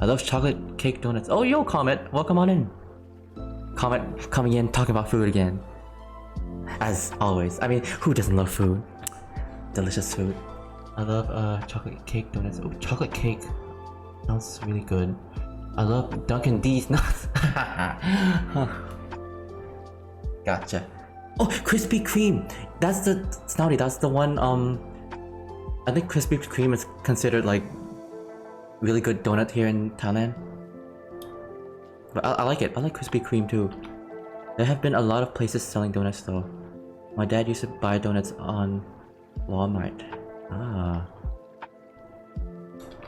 I love chocolate cake donuts. Oh, yo, Comet, welcome on in. Comet coming in, talking about food again. As always. I mean, who doesn't love food? Delicious food. I love chocolate cake donuts. Oh, chocolate cake. Sounds really good. I love Dunkin' D's nuts. Gotcha. Oh, Krispy Kreme. That's the Snouty. That's the one. I think Krispy Kreme is considered like really good donut here in Thailand. But I like it. I like Krispy Kreme too. There have been a lot of places selling donuts though. My dad used to buy donuts on Walmart. Ah.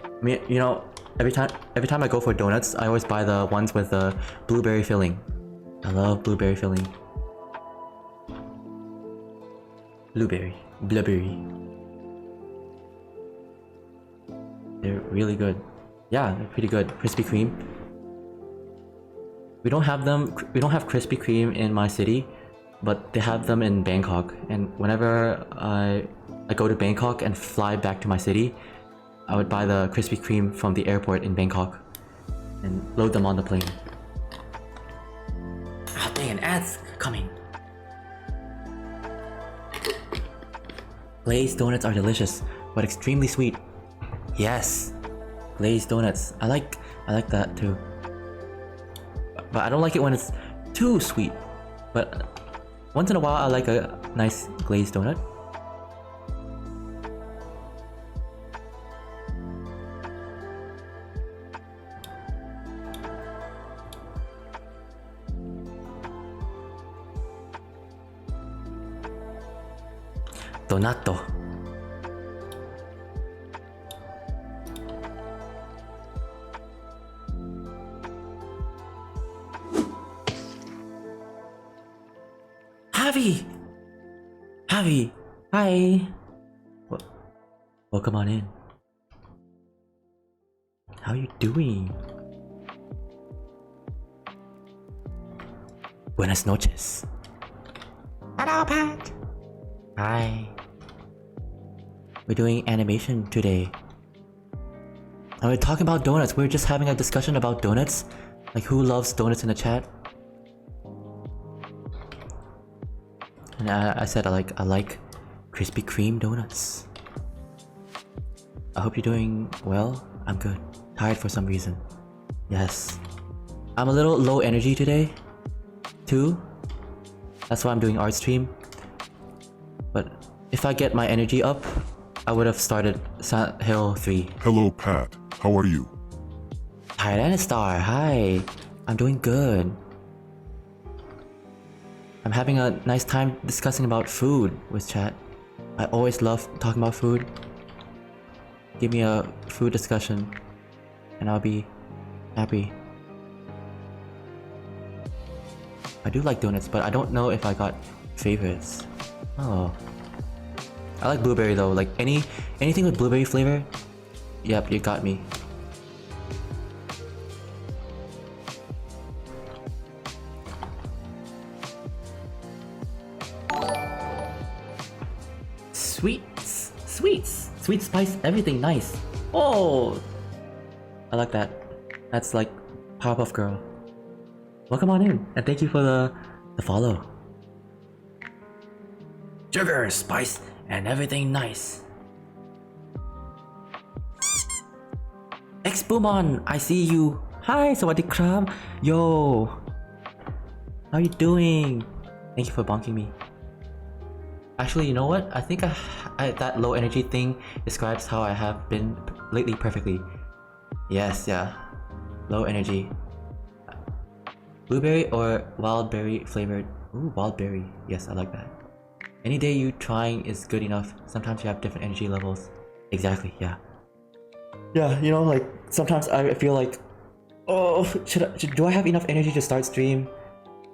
I mean, every time I go for donuts, I always buy the ones with the blueberry filling. I love blueberry filling. Blueberry. They're really good. Yeah, they're pretty good. Krispy Kreme. We don't have Krispy Kreme in my city, but they have them in Bangkok. And whenever I go to Bangkok and fly back to my city, I would buy the Krispy Kreme from the airport in Bangkok and load them on the plane. Ah, dang, an ad's coming. Glazed donuts are delicious, but extremely sweet. Yes, glazed donuts. I like that too. But I don't like it when it's too sweet. But once in a while, I like a nice glazed donut. Donato. Javi! Hi! Welcome on in. How are you doing? Buenas noches. Hello, Pat! Hi. We're doing animation today. And we're talking about donuts. We're just having a discussion about donuts. Like, who loves donuts in the chat? And I said I like Krispy Kreme donuts. I hope you're doing well. I'm good. Tired for some reason. Yes. I'm a little low energy today, too. That's why I'm doing art stream. But if I get my energy up, I would have started Silent Hill 3. Hello, Pat. How are you? Tyrannostar, hi. I'm doing good. I'm having a nice time discussing about food with chat. I always love talking about food. Give me a food discussion and I'll be happy. I do like donuts, but I don't know if I got favorites. Oh. I like blueberry though, like anything with blueberry flavor. Yep, you got me. Sweet spice, everything nice. Oh, I like that. That's like Powerpuff Girl. Welcome on in, and thank you for the follow. Sugar, spice, and everything nice. X-Boomon, I see you. Hi, sawadee krab. Yo, how you doing? Thank you for bonking me. Actually, you know what? I think that low energy thing describes how I have been lately perfectly. Yes, yeah. Low energy. Blueberry or wild berry flavored? Ooh, wild berry. Yes, I like that. Any day you trying is good enough. Sometimes you have different energy levels. Exactly, yeah. Yeah, you know, like sometimes I feel like, oh, do I have enough energy to start stream?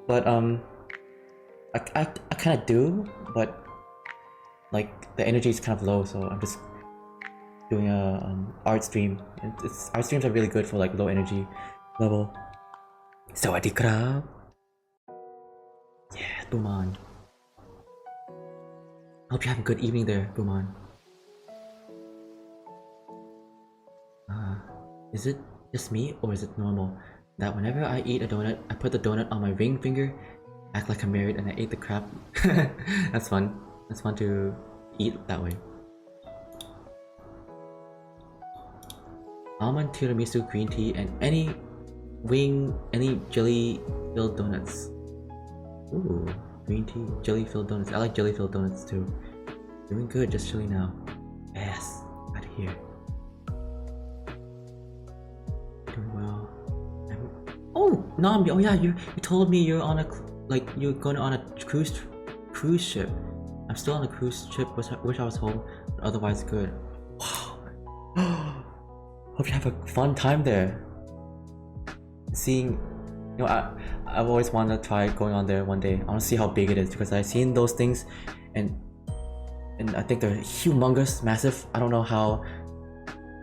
But I kind of do, but like the energy is kind of low, so I'm just doing a art stream. Art streams are really good for like low energy level. Sawadee krab. Yeah, Buman. Hope you have a good evening there, Buman. Is it just me or is it normal that whenever I eat a donut, I put the donut on my ring finger, act like I'm married, and I ate the crap? That's fun. That's fun to eat that way. Almond tiramisu green tea and any jelly filled donuts. Ooh, green tea, jelly filled donuts. I like jelly filled donuts too. Doing good, just chilling now. Yes, glad to hear. Doing well. Oh, Nam. Oh yeah, you told me you're on you're going on a cruise ship. I'm still on a cruise ship. Wish I was home, but otherwise good. Wow. Hope you have a fun time there. Seeing, you know, I've always wanted to try going on there one day. I want to see how big it is because I've seen those things, and I think they're humongous, massive. I don't know how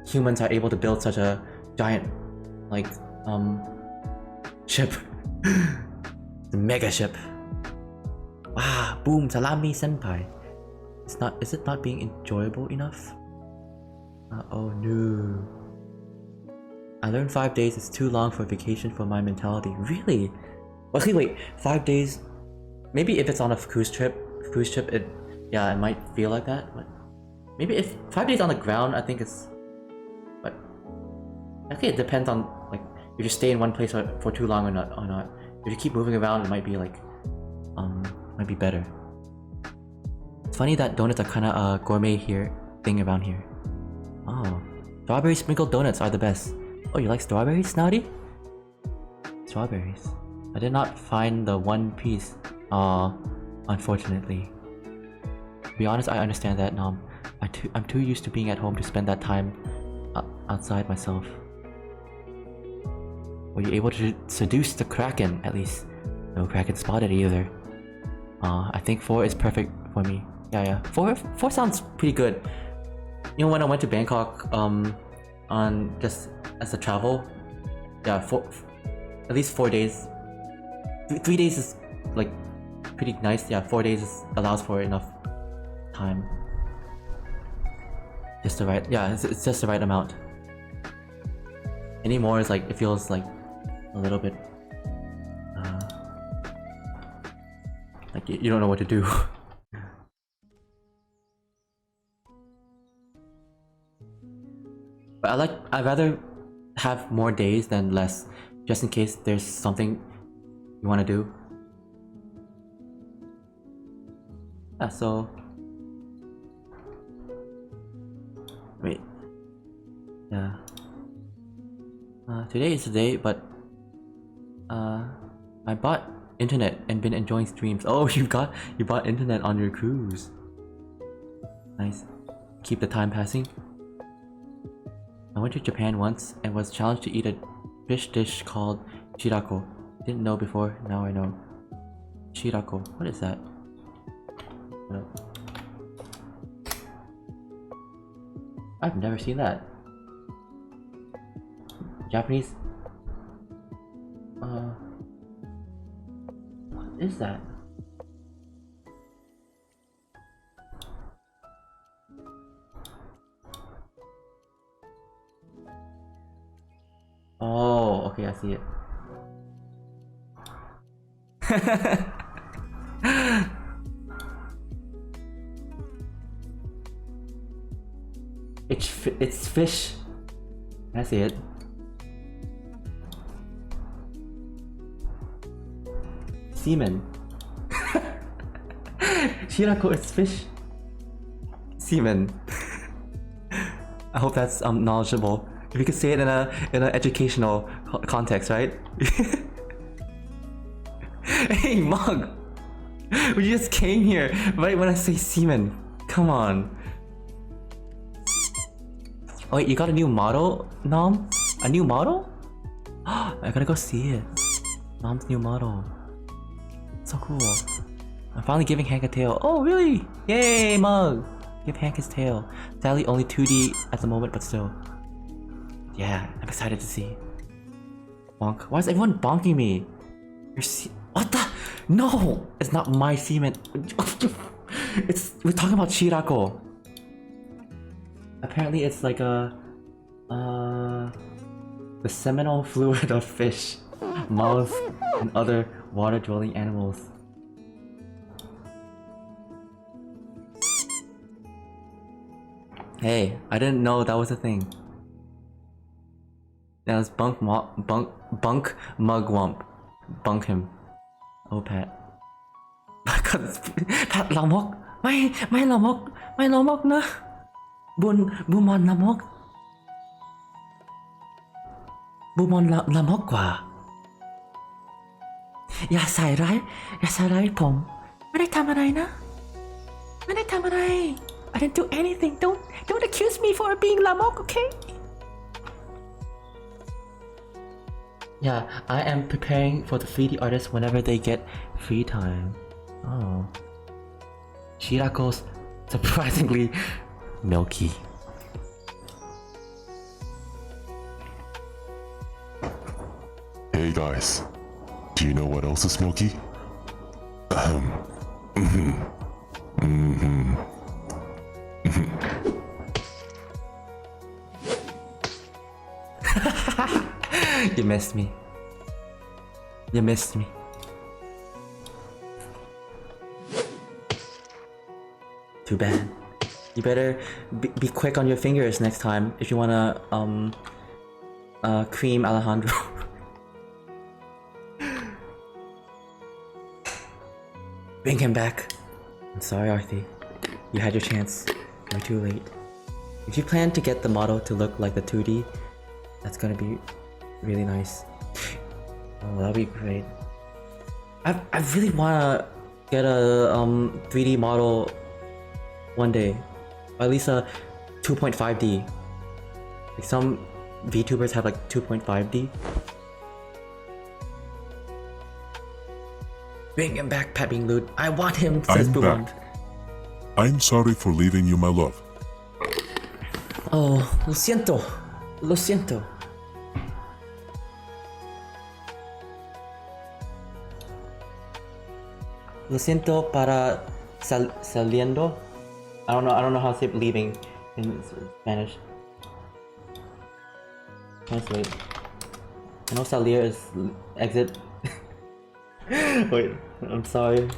humans are able to build such a giant, like, ship. The mega ship. Wow, boom, salami senpai. Is it not being enjoyable enough? Oh no. I learned 5 days is too long for vacation for my mentality. Really? Okay, wait, 5 days? Maybe if it's on a cruise ship, it might feel like that. But maybe if 5 days on the ground, I think it's. But okay, it depends on like if you stay in one place for too long or not. If you keep moving around, it might be like might be better. It's funny that donuts are kind of a gourmet thing around here. Oh, strawberry sprinkled donuts are the best. Oh, you like strawberries, Snouty? Strawberries. I did not find the one piece. Unfortunately. To be honest, I understand that, Nom. I'm too used to being at home to spend that time outside myself. Were you able to seduce the Kraken, at least? No Kraken spotted either. I think 4 is perfect for me. Yeah. 4 sounds pretty good. You know, when I went to Bangkok, on just as a travel, yeah, at least 4 days. 3 days is like pretty nice. Yeah, 4 days allows for enough time. Just the right, yeah, it's just the right amount. Any more is like, it feels like a little bit like you don't know what to do. But I'd rather have more days than less, just in case there's something you want to do. Yeah, so wait. Yeah. Today is the day, but I bought internet and been enjoying streams. Oh, you bought internet on your cruise. Nice. Keep the time passing. I went to Japan once and was challenged to eat a fish dish called shirako. Didn't know before, now I know. Shirako, what is that? I've never seen that. Japanese. What is that? see it. It's fish. I see it. Semen. Shirako is fish. Semen. I hope that's knowledgeable. If you could say it in an educational context, right? Hey, Mug! We just came here right when I say semen. Come on. Oh wait, you got a new model, Nom? A new model? I gotta go see it. Nom's new model. So cool. I'm finally giving Hank a tail. Oh, really? Yay, Mug! Give Hank his tail. Sadly, only 2D at the moment, but still. Yeah, I'm excited to see. Bonk. Why is everyone bonking me? What the? No! It's not my semen. We're talking about Shirako. Apparently, it's like the seminal fluid of fish, mollusks, and other water-dwelling animals. Hey, I didn't know that was a thing. That was bunk mugwump. Bunk him. Oh, Pat. Pat lamok. My lamok. My lamok na. Bumon lamok. Bumon lamok gwa.อย่าใส่ร้ายผม ไม่ได้ทำอะไรนะ ไม่ได้ทำอะไร I didn't do anything. Don't accuse me for being lamok, okay? Yeah, I am preparing for the 3D artists whenever they get free time. Oh. Shirako's surprisingly milky. Hey guys, do you know what else is milky? You missed me. You missed me. Too bad. You better be quick on your fingers next time if you wanna cream Alejandro. Bring him back. I'm sorry, Arthi. You had your chance. You're too late. If you plan to get the model to look like the 2D, that's gonna be really nice. Oh, that'd be great. I really wanna get a 3D model one day. Or at least a 2.5D. Like some VTubers have like 2.5D. Bring him back, Pat being lewd. I want him, says I'm Boomond. back. I'm sorry for leaving you, my love. Oh, lo siento. Lo siento. Lo siento para saliendo. I don't know how to say leaving in Spanish. Translate. I know salir is exit. Wait, I'm sorry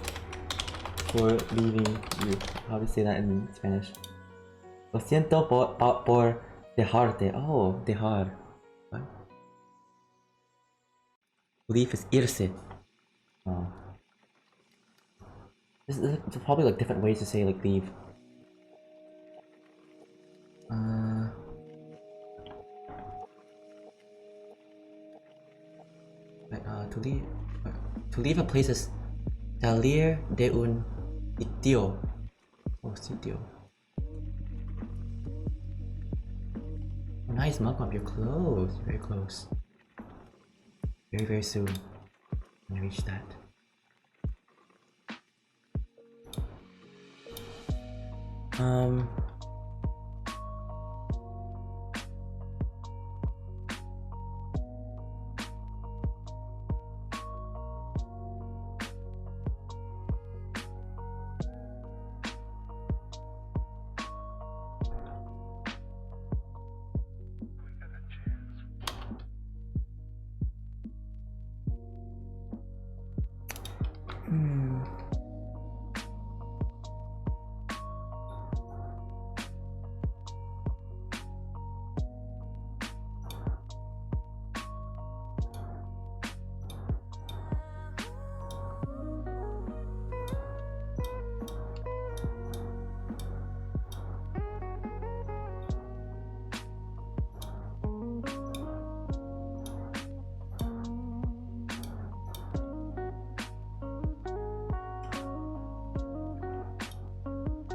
for leaving you. How do you say that in Spanish? Lo siento por dejarte. Oh, dejar. What? Leave is irse. Oh. There's probably like different ways to say like leave. To leave a place is salir de un sitio. Oh, sitio. Oh, nice, Mugwump, you're close. Very close. Very, very soon. I'm gonna reach that.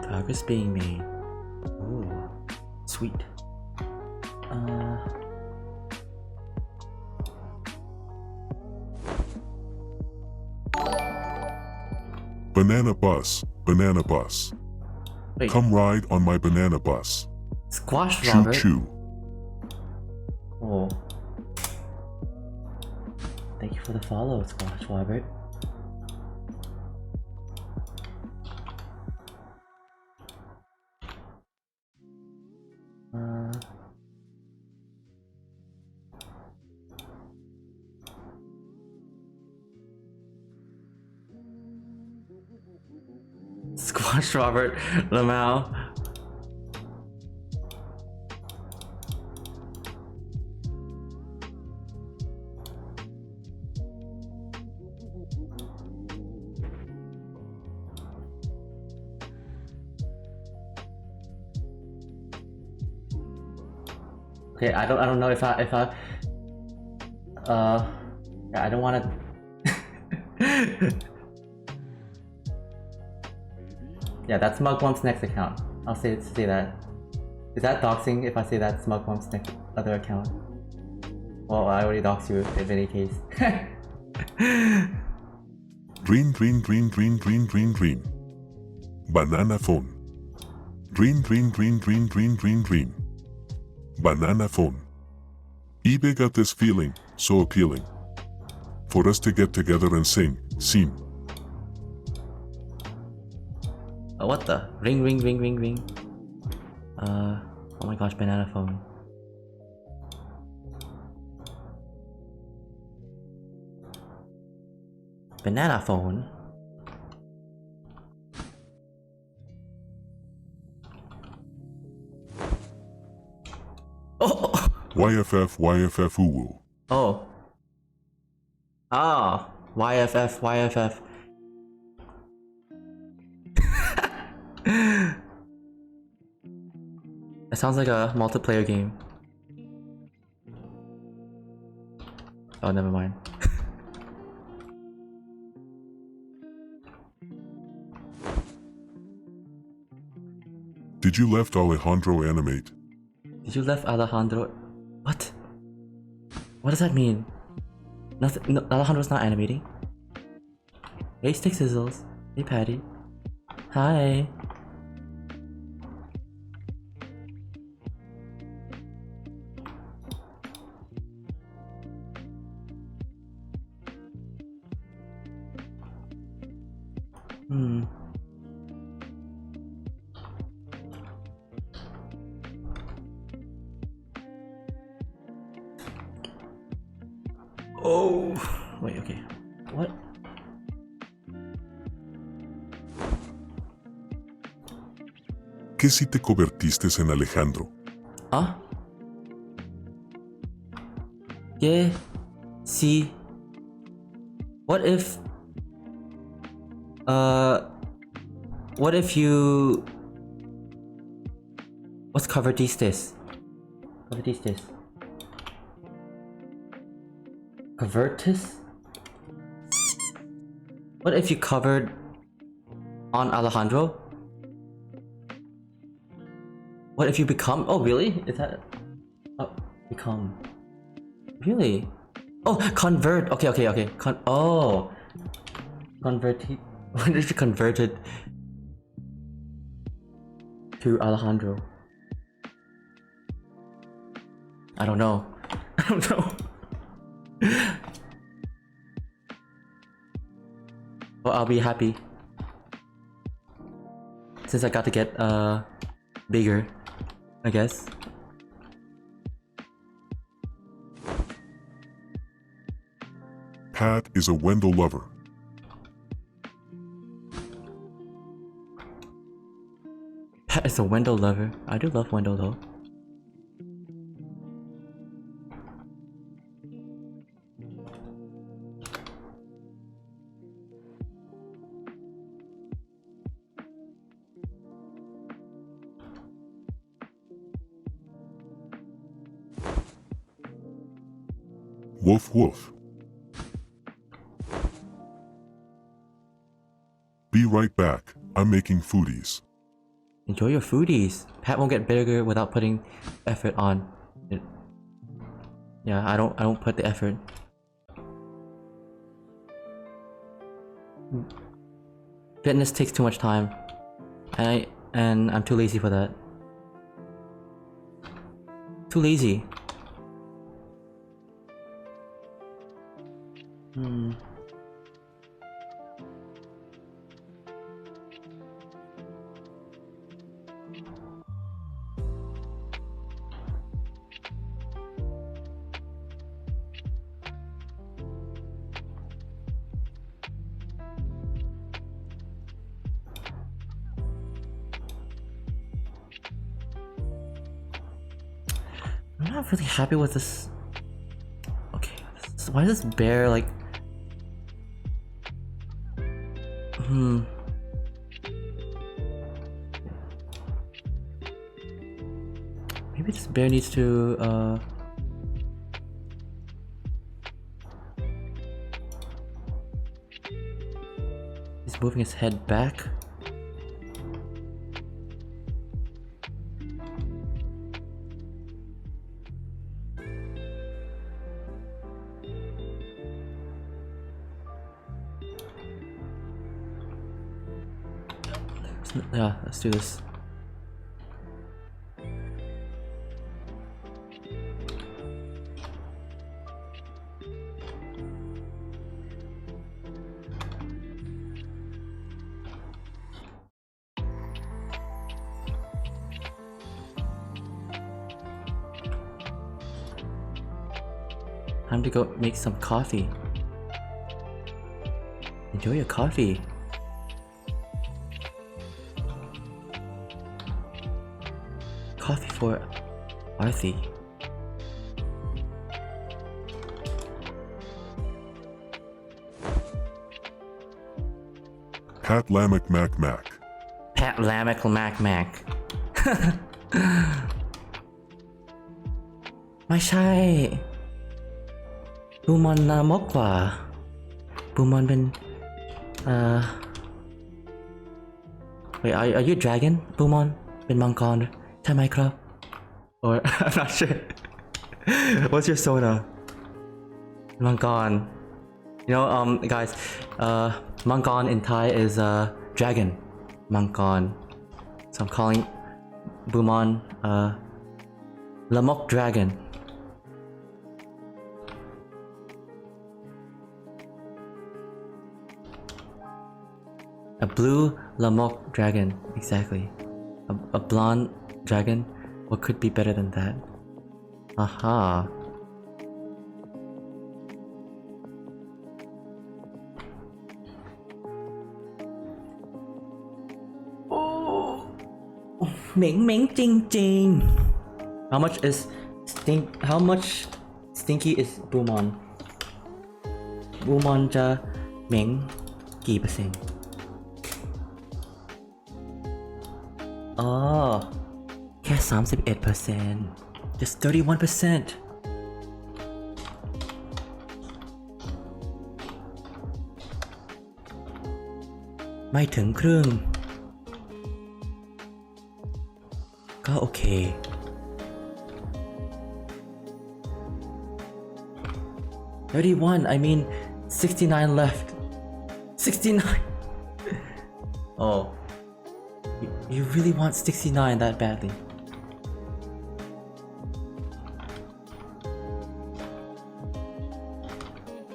Progress being made. Ooh, sweet. Banana bus, banana bus. Wait, Come ride on my banana bus. Squash Choo Robert. choo. Oh. Thank you for the follow, Squash Robert. Squash Robert Lamau. Okay, I don't know if I yeah, I don't want to. Yeah, that's Mugwump's next account. I'll say that. Is that doxing if I say that's Mugwump's next other account? Well, I already doxed you in any case. Green, green, green, green, green, green, green. Banana phone. Green, green, green, green, green, green, green. Banana phone. eBay got this feeling, so appealing. For us to get together and sing, scene. What the? Ring, ring, ring, ring, ring. Oh my gosh, banana phone. Banana phone? Oh! YFF, YFF, woo. Oh. Ah, YFF, YFF. It sounds like a multiplayer game. Oh, never mind. Did you left Alejandro animate? Did you left Alejandro? What? What does that mean? Nothing. No, Alejandro's not animating. Hey, Stick Sizzles. Hey, Patty. Hi. Oh. Wait, okay. What? ¿Qué si te convertiste en Alejandro? Huh? Yeah. See. What if... What if you... What's convertistes? Convertistes. Convertis? What if you covered on Alejandro? What if you become? Oh, really? Is that? Oh, become. Really? Oh, convert. Okay, okay, okay. Oh, converted. When did you converted to Alejandro? I don't know. I don't know. Well, I'll be happy since I got to get bigger, I guess. Pat is a Wendell lover. It's a window lover. I do love window though. Woof woof. Be right back. I'm making foodies. Enjoy your foodies. Pat won't get bigger without putting effort on it. Yeah, I don't put the effort. Fitness takes too much time. And I'm too lazy for that. Too lazy. I'm not really happy with this. Okay, why is this bear like? Maybe this bear needs to he's moving his head back. Yeah, let's do this. Time to go make some coffee. Enjoy your coffee. Coffee for Arthi. Pat Lamak Mac Mac. Pat Lamak Mac Mac. ไม่ใช่บูมอนนามกกว่าบูมอนเป็นWait, are you dragon? Boomon? เป็นมังกรใช่ไหมครับ Or I'm not sure. What's your soda? มังกร You know, guys, Mangon in Thai is dragon. Mangon. So I'm calling Boomon Lamok Dragon. A blue Lamok Dragon, exactly. A blonde dragon. What could be better than that? Aha. Ming Ming Jing Jing. How much stinky is Boomon? Boomon จะเหม็งกี่เปอร์เซ็นต์อ๋อแค่31% just 31% ไม่ถึงครึ่งก็โอเค 31 I mean 69 left 69 Oh you really want 69 that badly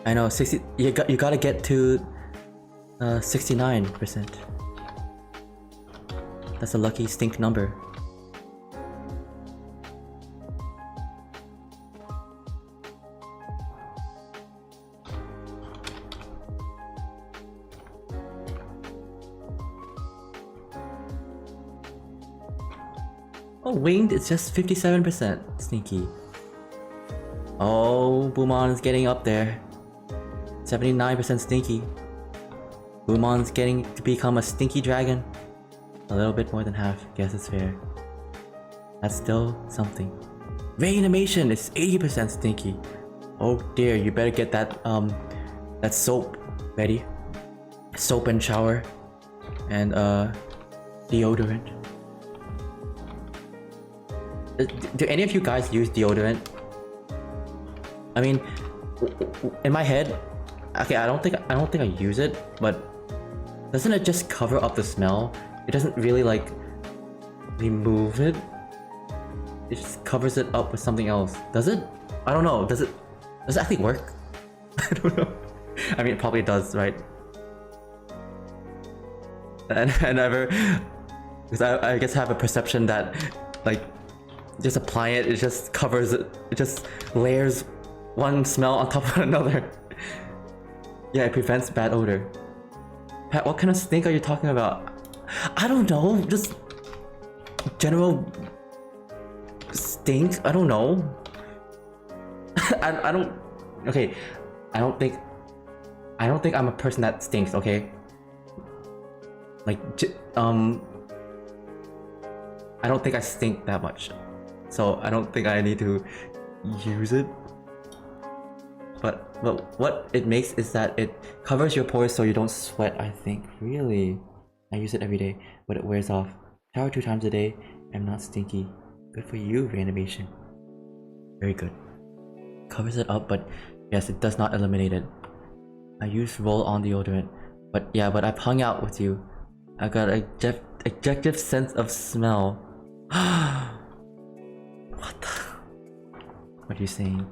I know 60 you gotta get to 69%. That's a lucky stink number. Oh, winged, it's just 57% stinky. Oh, Boomon is getting up there. 79% stinky. Boomon's getting to become a stinky dragon. A little bit more than half, guess it's fair. That's still something. Reanimation is 80% stinky. Oh dear, you better get that that soap ready. Soap and shower. And deodorant. Do any of you guys use deodorant? I mean, in my head, okay, I don't think I use it, but doesn't it just cover up the smell? It doesn't really like remove it. It just covers it up with something else. Does it? I don't know. Does it actually work? I don't know. I mean, it probably does, right? And I never, because I guess I have a perception that like just applying it, it just covers it. It just layers one smell on top of another. Yeah, it prevents bad odor. Pat, what kind of stink are you talking about? I don't know, just general stink. I don't know. I don't. Okay, I don't think I'm a person that stinks. Okay. Like I don't think I stink that much, so I don't think I need to use it. But what it makes is that it covers your pores so you don't sweat, I think. Really? I use it every day, but it wears off. Shower 2 times a day. I'm not stinky. Good for you, reanimation. Very good. Covers it up, but yes, it does not eliminate it. I use roll-on deodorant, but yeah, but I've hung out with you. I got a objective sense of smell. What the? What are you saying?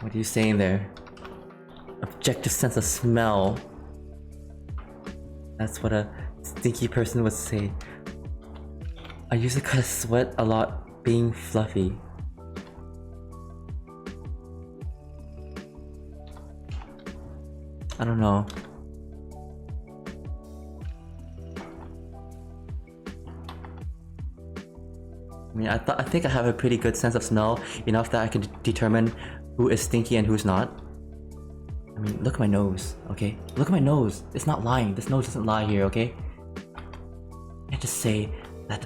What are you saying there? Objective sense of smell. That's what a stinky person would say. I usually kind of sweat a lot being fluffy. I don't know. I mean, I think I have a pretty good sense of smell, enough that I can determine who is stinky and who's not. I mean, look at my nose, okay? Look at my nose. It's not lying. This nose doesn't lie here, okay? I can't just say that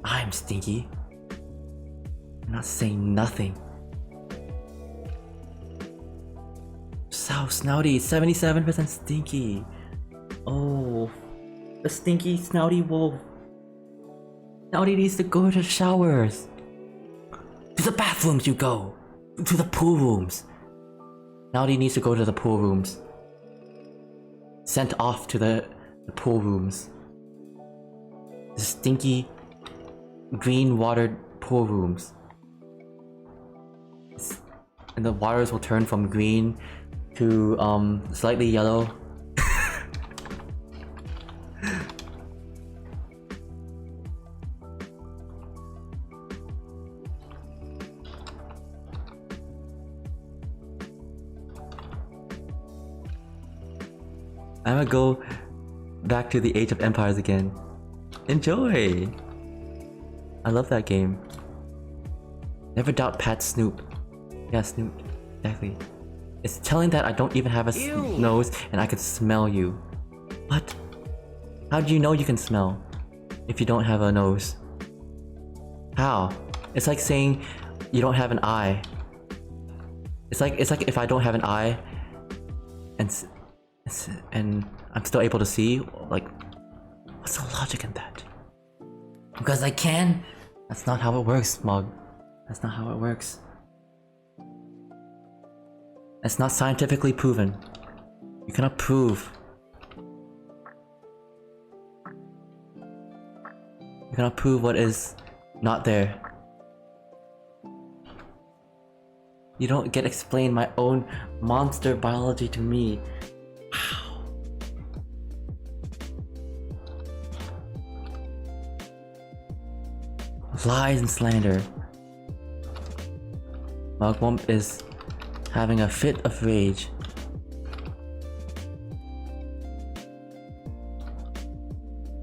I'm stinky. I'm not saying nothing. So snouty, 77% stinky. Oh, the stinky snouty wolf. Snouty needs to go to showers. To the bathrooms you go. To the pool rooms. Snouty needs to go to the pool rooms. Sent off to the pool rooms. The stinky green watered pool rooms. And the waters will turn from green to slightly yellow. I'm gonna go back to the Age of Empires again. Enjoy! I love that game. Never doubt Pat Snoop. Yeah, Snoop. Exactly. It's telling that I don't even have a nose and I can smell you. What? How do you know you can smell if you don't have a nose? How? It's like saying you don't have an eye. It's like if I don't have an eye and I'm still able to see, like, what's the logic in that? Because I can? That's not how it works, Smug. That's not how it works. It's not scientifically proven. You cannot prove. You cannot prove what is not there. You don't get to explain my own monster biology to me. Wow. Lies and slander. Mugwump is having a fit of rage.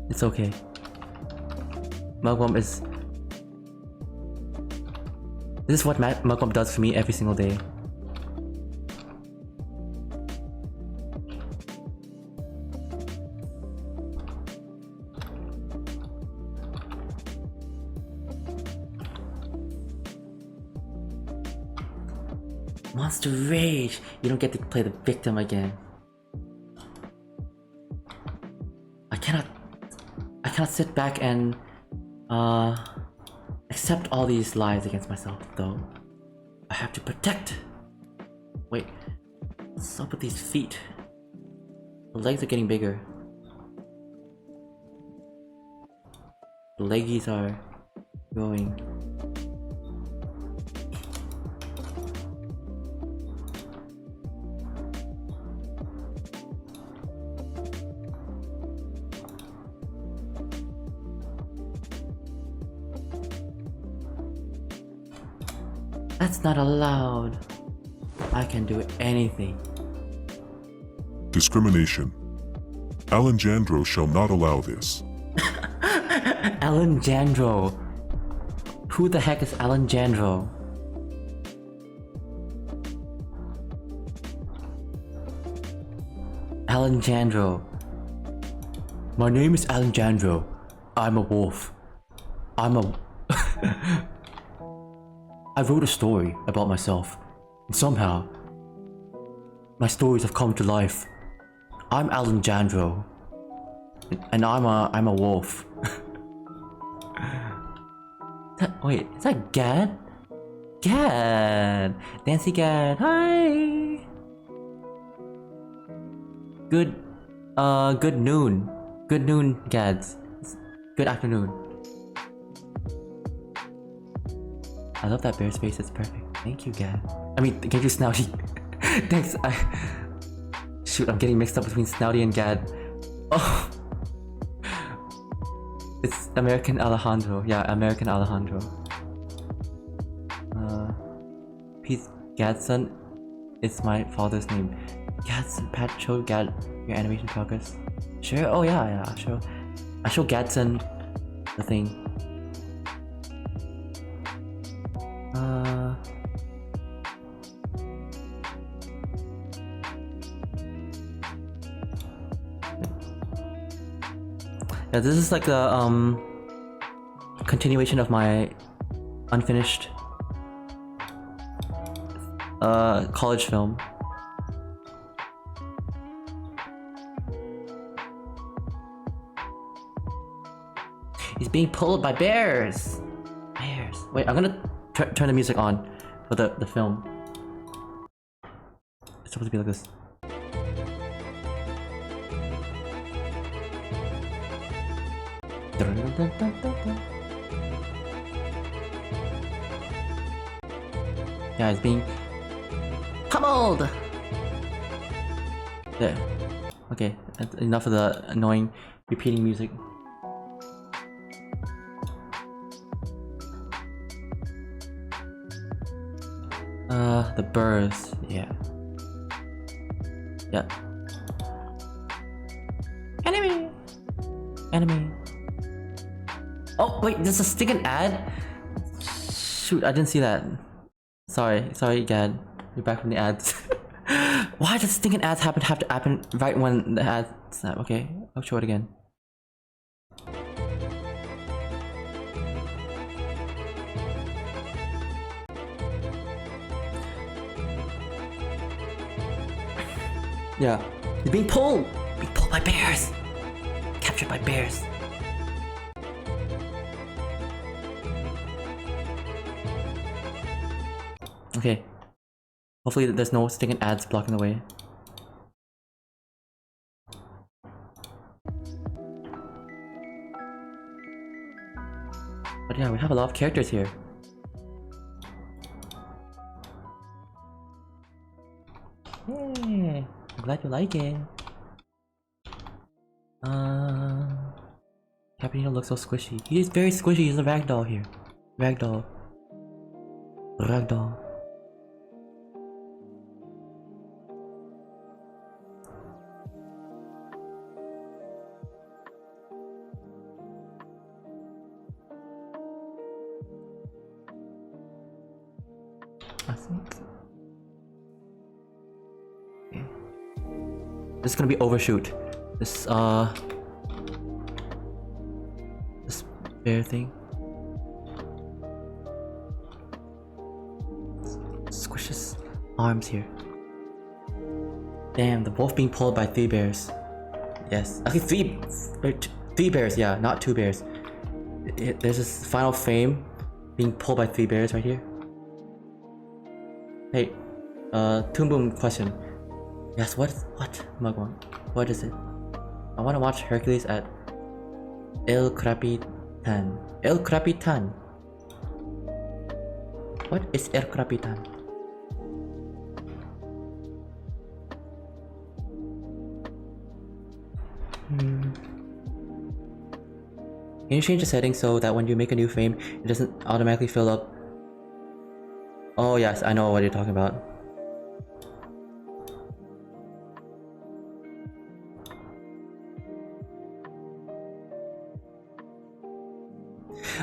It's okay. Mugwump is This is what Malcolm does for me every single day. Monster Rage! You don't get to play the victim again. I cannot sit back and accept all these lies against myself, though. I have to protect. Wait, what's up with these feet? The legs are getting bigger. The leggies are growing. That's not allowed. I can do anything. Discrimination. Alejandro shall not allow this. Alejandro. Who the heck is Alejandro? Alejandro. My name is Alejandro. I'm a wolf. I wrote a story about myself, and somehow, my stories have come to life. I'm Alejandro, and I'm a wolf. Wait, is that Gad? Gad! Nancy Gad, hi! Good noon. Good noon, Gads. Good afternoon. I love that bear space, it's perfect. Thank you, Gad. I mean, thank you, Snouty. Thanks, Shoot, I'm getting mixed up between Snouty and Gad. Oh! It's American Alejandro. Yeah, American Alejandro. Peace, Gadson. It's my father's name. Gadson, Pat, show Gad your animation progress. Sure? Oh yeah, sure. I show Gadson the thing. Yeah, this is like a continuation of my unfinished college film. He's being pulled by bears. Bears. Wait, I'm gonna turn the music on for the film. It's supposed to be like this. Yeah, it's being pummeled. There. Okay, enough of the annoying repeating music. The birds. Yeah. Yeah. Enemy. Enemy. Oh wait, there's a stinking ad. Shoot, I didn't see that. Sorry, Gad. You're back from the ads. Why does stinking ads have to happen right when the ads snap? Okay, I'll show it again. Yeah, he's being pulled by bears. Captured by bears. Okay. Hopefully there's no stinking ads blocking the way. But yeah, we have a lot of characters here. Yay! I'm glad you like it. Cappuccino looks so squishy. He is very squishy. He's a ragdoll here. Ragdoll. Ragdoll. I think. Okay. This is gonna be overshoot. This bear thing. Squish his arms here. Damn, the wolf being pulled by 3 bears. Yes, actually three bears. Yeah, not 2 bears. There's this final frame being pulled by 3 bears right here. Hey, Toon Boom question. Yes, what, Mugwump? What is it? I want to watch Hercules at El Capitan. El Capitan. What is El Capitan? Can you change the settings so that when you make a new frame, it doesn't automatically fill up? Oh yes, I know what you're talking about.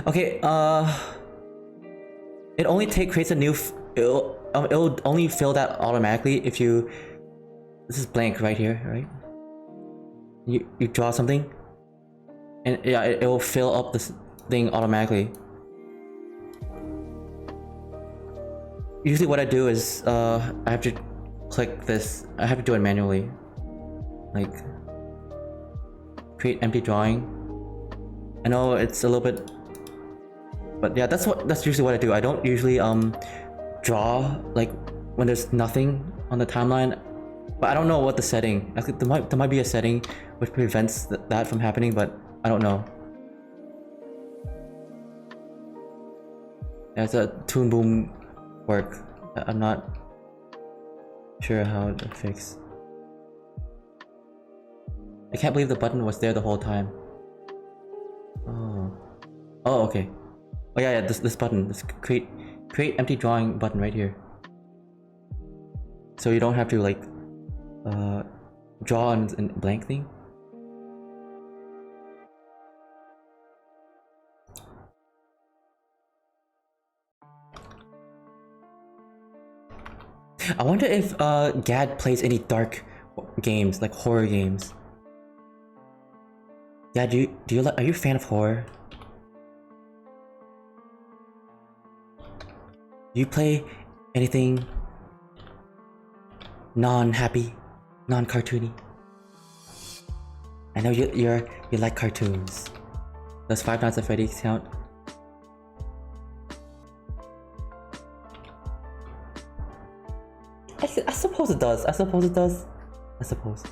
Okay, it only creates a new. It'll only fill that automatically if you. This is blank right here, right? You draw something, and yeah, it will fill up this thing automatically. Usually, what I do is I have to click this. I have to do it manually, like create empty drawing. I know it's a little bit. But yeah, that's usually what I do. I don't usually draw like when there's nothing on the timeline. But I don't know what the setting. Actually, there might be a setting which prevents that from happening, but I don't know. Yeah, it's a Toon Boom work. I'm not sure how to fix. I can't believe the button was there the whole time. Oh, okay. Oh yeah, this button, this create empty drawing button right here. So you don't have to like draw on a blank thing. I wonder if Gad plays any dark games, like horror games. Gad, are you a fan of horror? Do you play anything non-happy, non-cartoony? I know you like cartoons. Does Five Nights at Freddy's count? I suppose it does. I suppose it does. I suppose.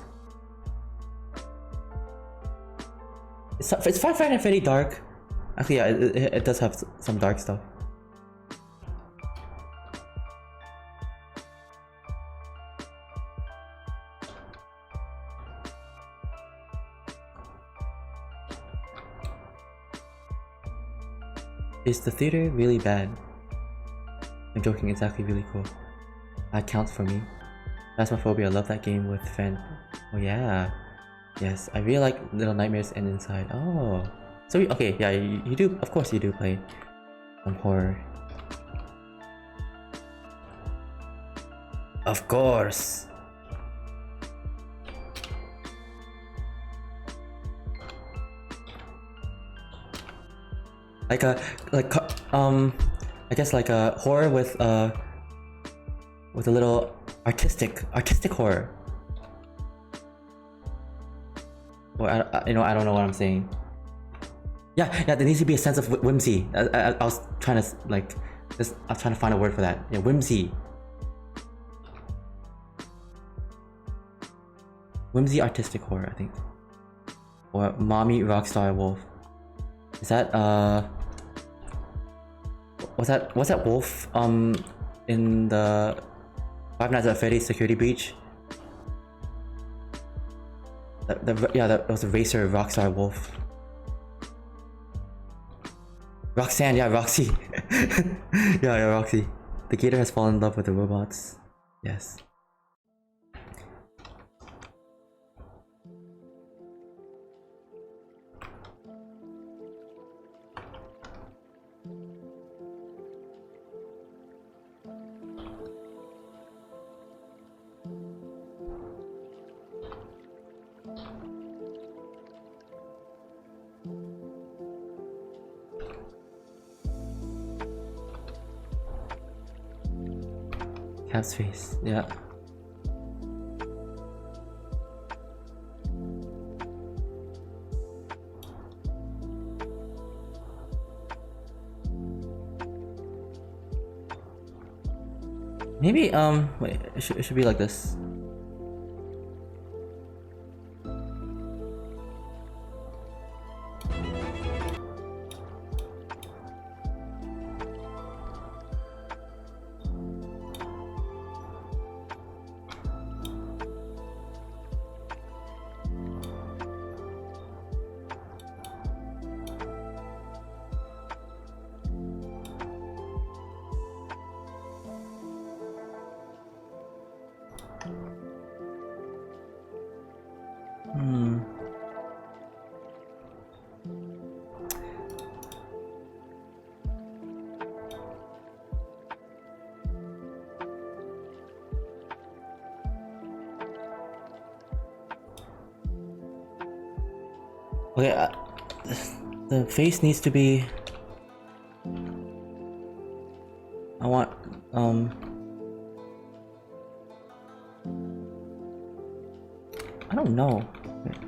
It's Five Nights at Freddy's dark. Actually, yeah, it does have some dark stuff. Is the theater really bad? I'm joking, it's actually really cool. That counts for me. Phasmophobia, I love that game with Fan. Oh yeah. Yes, I really like Little Nightmares and Inside. Oh. So, okay, yeah, you do, of course you do play horror. Of course! I guess like a horror with a little artistic horror. Or I don't know what I'm saying. Yeah, there needs to be a sense of whimsy. I was trying to like, I was trying to find a word for that. Yeah, whimsy. Whimsy artistic horror, I think. Or Mommy Rockstar Wolf. Is that was that wolf in the Five Nights at Freddy's security breach? That was a racer Rockstar Wolf. Roxanne, yeah, Roxy. yeah, Roxy. The gator has fallen in love with the robots. Yes. Cap's face, yeah. Maybe, wait, it should be like this. Okay, the face needs to be... I want, I don't know. Wait.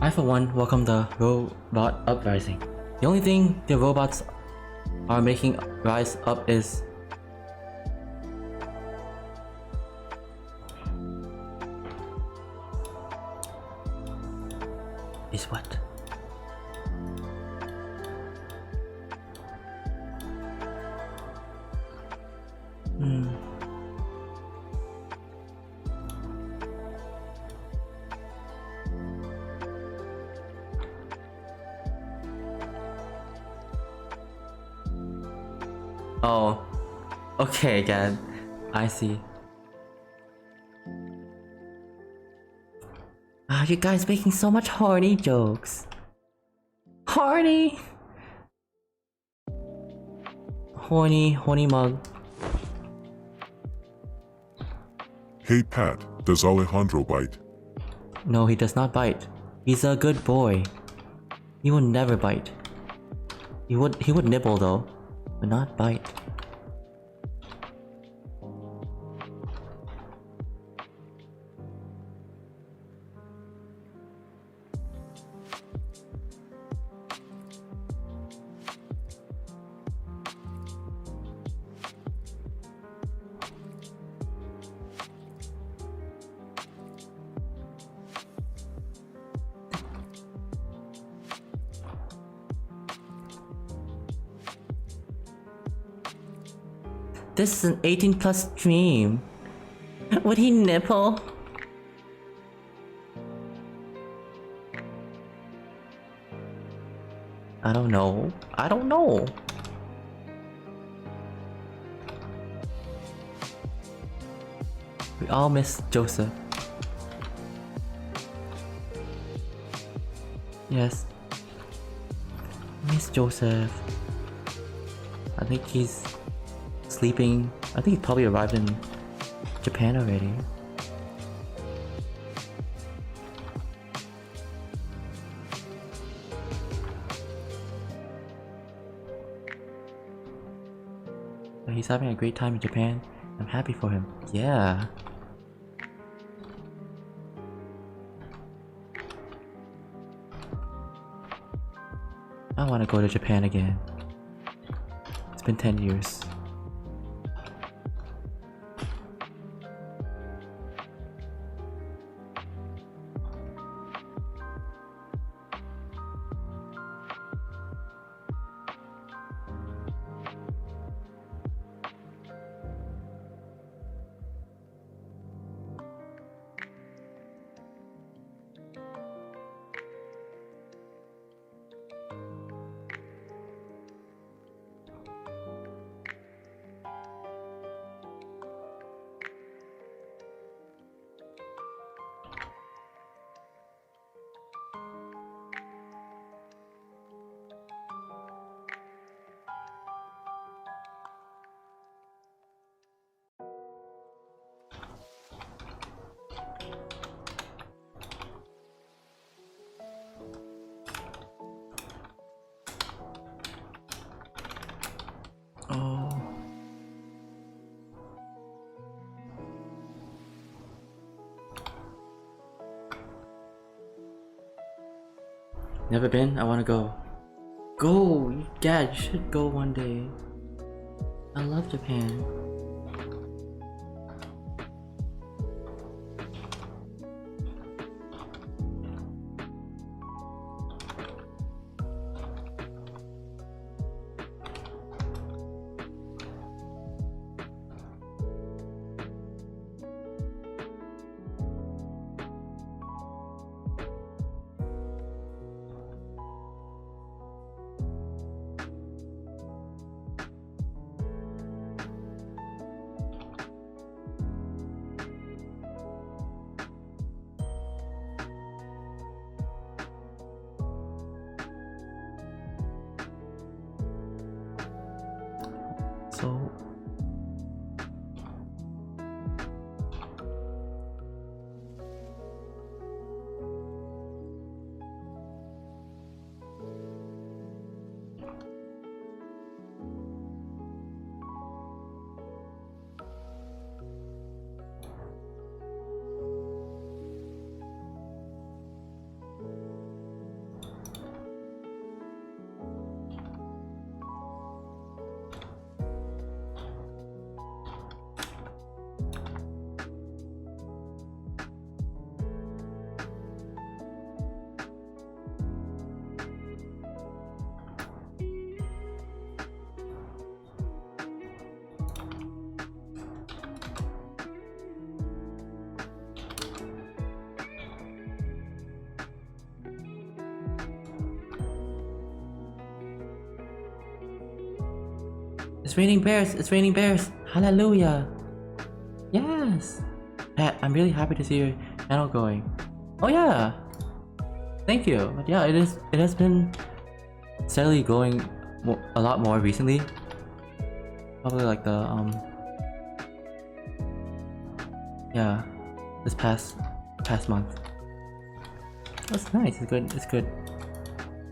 I for one welcome the robot uprising. The only thing the robots are making rise up is what? Oh, okay again. I see. Ah, you guys making so much horny jokes. Horny! Horny mug. Hey Pat, does Alejandro bite? No, he does not bite. He's a good boy. He will never bite. He would nibble though, but not bite. This is an 18+ stream. Would he nipple? I don't know. I don't know. We all miss Joseph. Yes. Miss Joseph. I think he's sleeping. I think he probably arrived in Japan already. But he's having a great time in Japan. I'm happy for him. Yeah. I want to go to Japan again. It's been 10 years. Never been? I wanna go. Go! Dad, you should go one day. I love Japan. So it's raining bears! It's raining bears! Hallelujah! Yes! Pat, I'm really happy to see your channel going. Oh yeah! Thank you! But yeah, it has been steadily going a lot more recently. Probably like the yeah, this past month. That's nice, it's good, it's good.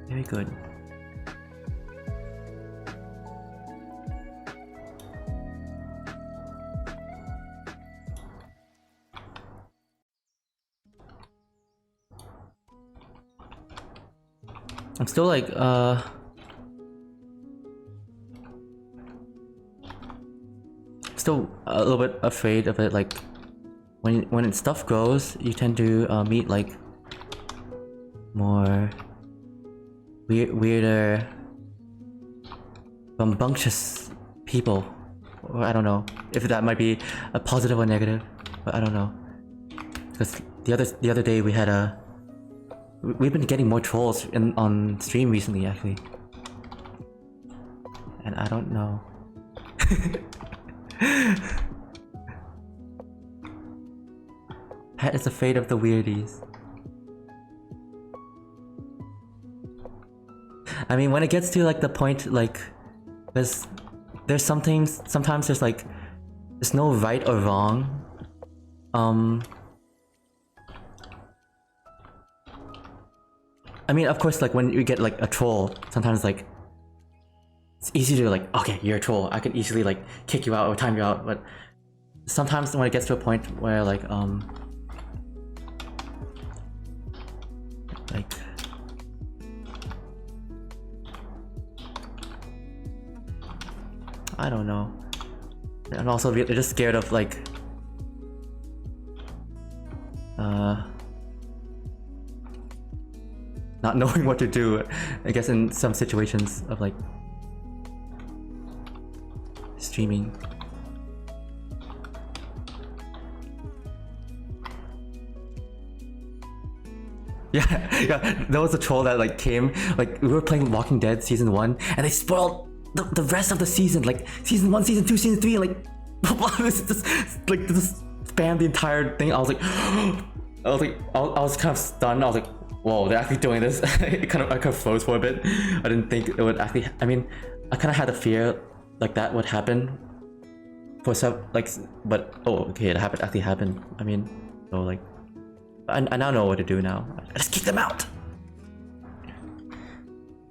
Very good. I'm still like still a little bit afraid of it. Like when stuff grows, you tend to meet like more weirder, rambunctious people, or I don't know if that might be a positive or negative, but I don't know. Because the other day we've been getting more trolls on stream recently, actually, and I don't know. Pat is afraid of the weirdies. I mean, when it gets to like the point, like there's sometimes there's like there's no right or wrong. I mean, of course, like when you get like a troll, sometimes like it's easy to like, okay, you're a troll, I can easily like kick you out or time you out. But sometimes when it gets to a point where like I don't know. I'm also really just scared of like not knowing what to do, I guess, in some situations of like streaming. Yeah, there was a troll that like came, like we were playing Walking Dead season 1 and they spoiled the rest of the season, like season 1, season 2, season 3, like just spam the entire thing. I was kind of stunned. I was like, whoa, they're actually doing this. I kind of froze for a bit. I didn't think it would actually. I mean, I kind of had a fear like that would happen for some but oh, okay, it actually happened. I mean, so like, I now know what to do now. I just kick them out.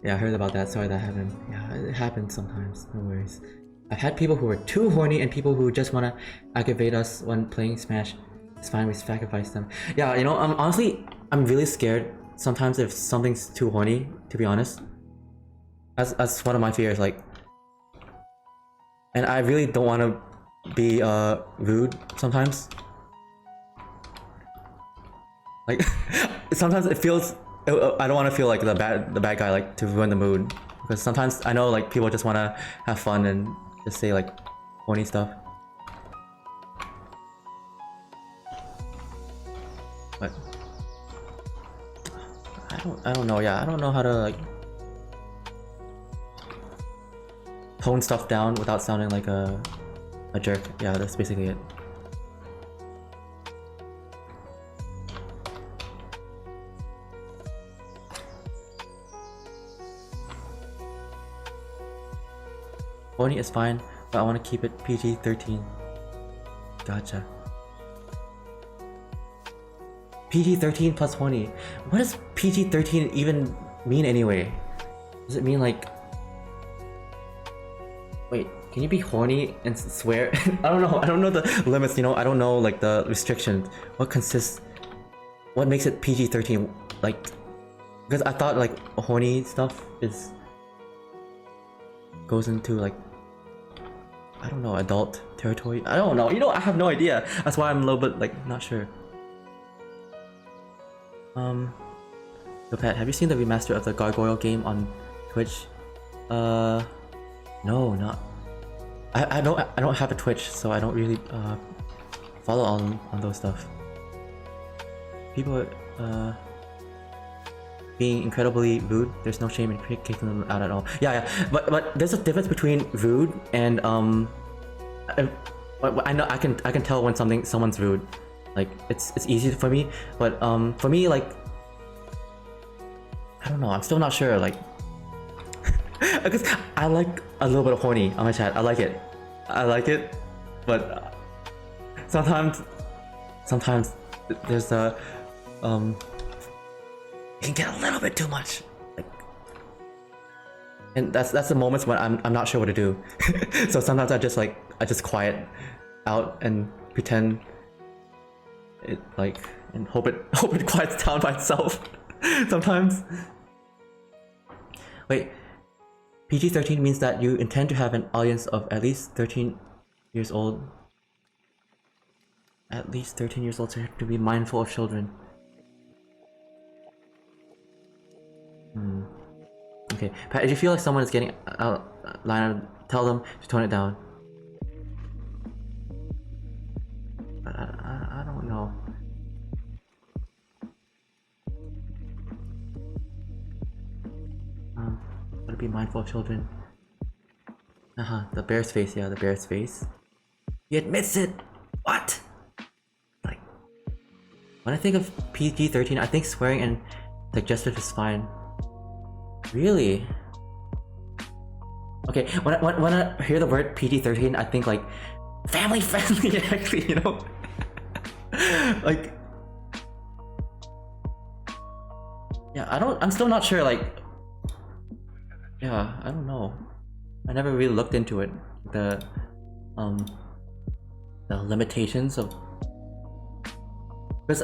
Yeah, I heard about that. Sorry that happened. Yeah, it happens sometimes. No worries. I've had people who are too horny and people who just want to aggravate us when playing Smash. It's fine, we sacrifice them. Yeah, you know, honestly, I'm really scared sometimes if something's too horny, to be honest. That's one of my fears, like. And I really don't want to be rude sometimes. Like sometimes it feels I don't want to feel like the bad guy, like to ruin the mood, because sometimes I know like people just want to have fun and just say like horny stuff. But I don't know. Yeah, I don't know how to like tone stuff down without sounding like a jerk. Yeah, that's basically it. Horny is fine, but I want to keep it PG-13. Gotcha. PG-13 plus horny. What does PG-13 even mean anyway? Does it mean like... Wait, can you be horny and swear? I don't know. I don't know the limits, you know? I don't know like the restrictions. What makes it PG-13? Like... Because I thought like horny stuff goes into like... I don't know, adult territory? I don't know. You know, I have no idea. That's why I'm a little bit like not sure. So Pat, have you seen the remaster of the Gargoyle game on Twitch? No, not. I don't have a Twitch, so I don't really follow on those stuff. People are being incredibly rude. There's no shame in kicking them out at all. Yeah, but there's a difference between rude and I know I can tell when someone's rude. Like it's easy for me, but for me, like I don't know, I'm still not sure, like because I like a little bit of horny on my chat. I like it, but sometimes there's a it can get a little bit too much, like, and that's the moments when I'm not sure what to do. So sometimes I just quiet out and pretend it, like, and hope it quiets down by itself. Sometimes. Wait, PG-13 means that you intend to have an audience of at least 13 years old. At least 13 years old, so you have to be mindful of children. Okay, Pat, if you feel like someone is getting out of line, tell them to tone it down. But I don't know. Gotta be mindful of children. The bear's face, yeah, the bear's face. He admits it! What? Like, when I think of PG-13, I think swearing and suggestive is fine. Really? Okay, when I hear the word PG-13, I think like family friendly actually, you know? Like, yeah, I'm still not sure, like, yeah, I don't know. I never really looked into it. The limitations of, because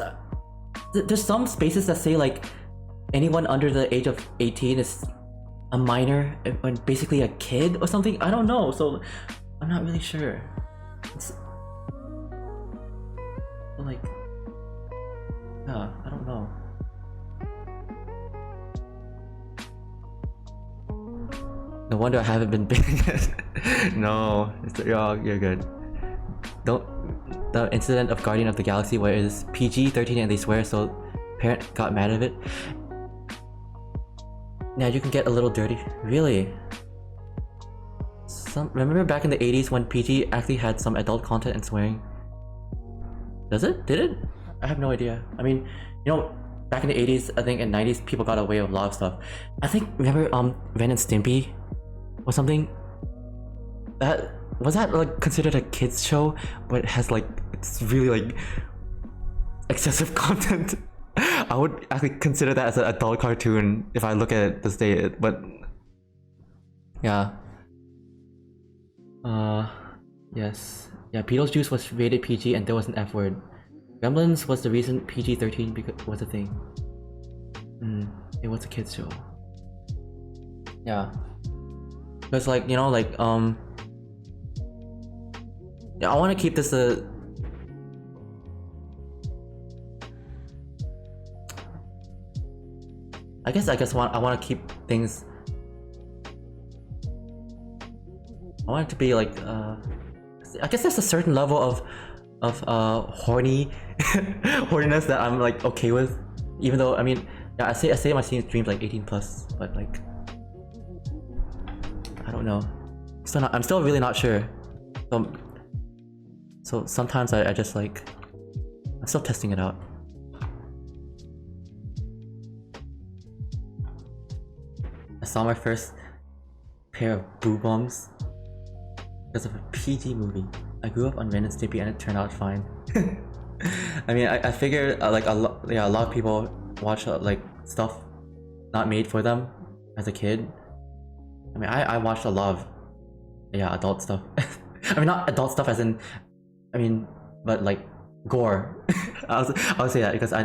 there's some spaces that say like anyone under the age of 18 is a minor and basically a kid or something. I don't know, so I'm not really sure. It's like, yeah, I don't know. No wonder I haven't been bitten yet. No, you're good. The incident of Guardian of the Galaxy where it is PG-13 and they swear, so parent got mad at it. Now you can get a little dirty. Really? Remember back in the 80s when PG actually had some adult content and swearing? Does it? Did it? I have no idea. I mean, you know, back in the 80s, I think in 90s, people got away with a lot of stuff. I think, remember Ren and Stimpy? Or something? Was that like considered a kids show? But it has like, it's really like excessive content. I would actually consider that as an adult cartoon if I look at it this day, but yeah. Yes. Yeah, Beetlejuice was rated PG and there was an F word. Gremlins was the reason PG-13 was a thing. it was a kids show. Yeah. Because like, you know, like yeah, I want to keep this I guess I want to keep things. I want it to be like I guess there's a certain level of horniness that I'm like okay with, even though I mean yeah I say my streams like 18 plus, but like I don't know. I'm still really not sure. So sometimes I just like I'm still testing it out. I saw my first pair of boo bumps because of a PG movie. I grew up on Ren and Stimpy and it turned out fine. I mean, I figure like a lot of people watch like stuff not made for them as a kid. I mean, I watched a lot of adult stuff. I mean, not adult stuff as in, I mean, but like gore. I would say that because I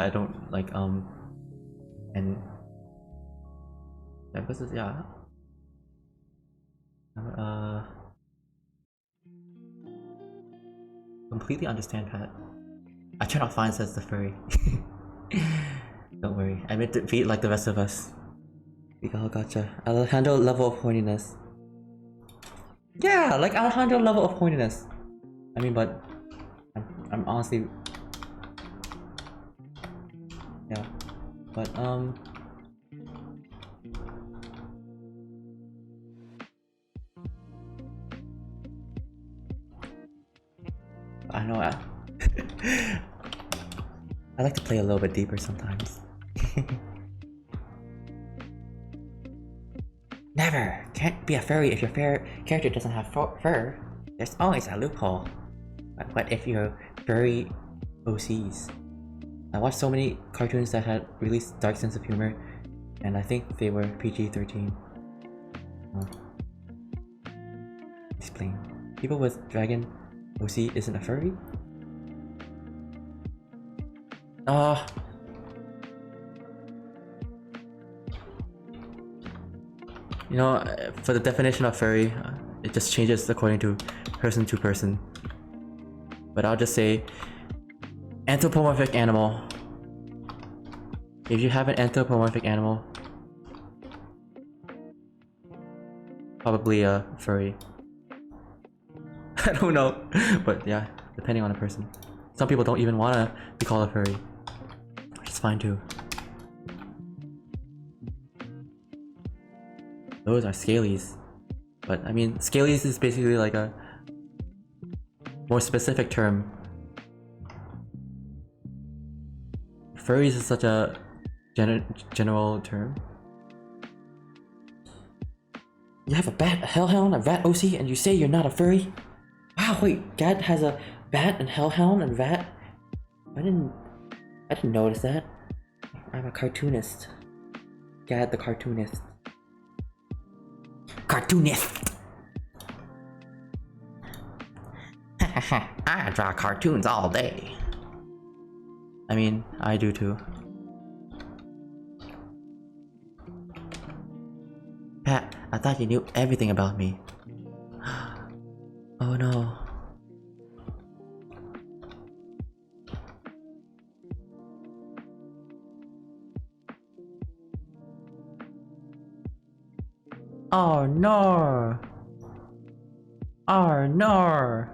don't like and yeah, because it's, completely understand that. I turn off fine, says the furry. Don't worry, I meant to beat like the rest of us. We all gotcha. I'll handle level of horniness. Yeah, like I'll handle level of horniness. I mean, but I'm honestly, yeah, but I know I like to play a little bit deeper sometimes. Never! Can't be a furry if your character doesn't have fur. There's always a loophole. But what if you're furry OCs? I watched so many cartoons that had really dark sense of humor, and I think they were PG-13. Explain. People with dragon OC isn't a furry? You know, for the definition of furry, it just changes according to person. But I'll just say anthropomorphic animal. If you have an anthropomorphic animal, probably a furry. I don't know, but yeah, depending on the person. Some people don't even want to be called a furry, which is fine too. Those are scalies, but I mean, scalies is basically like a more specific term. Furries is such a general term. You have a bat, a hellhound, a rat OC, and you say you're not a furry? Wow, wait, Gad has a bat and hellhound and rat? I didn't notice that. I'm a cartoonist. Gad the cartoonist. Cartoonist! I draw cartoons all day. I mean, I do too. Pat, I thought you knew everything about me. Oh no. Oh no. Oh no.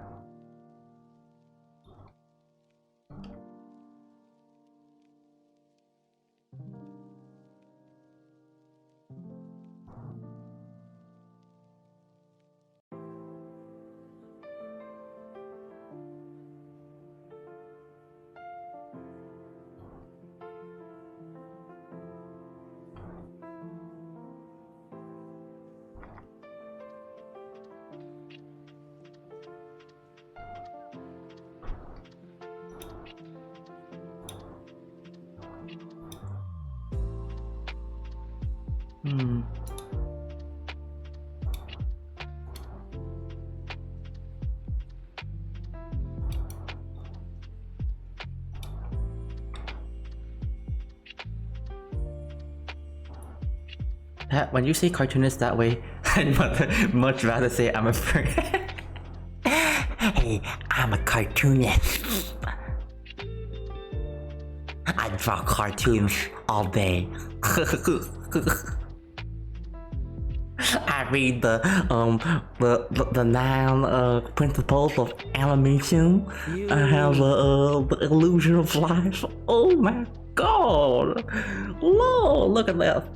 Hmm. Pat, when you say cartoonist that way, I'd much rather say I'm a friend. Hey, I'm a cartoonist. I draw cartoons all day. I read the 9 principles of animation. I have the illusion of life. Oh my god! Whoa! Look at that.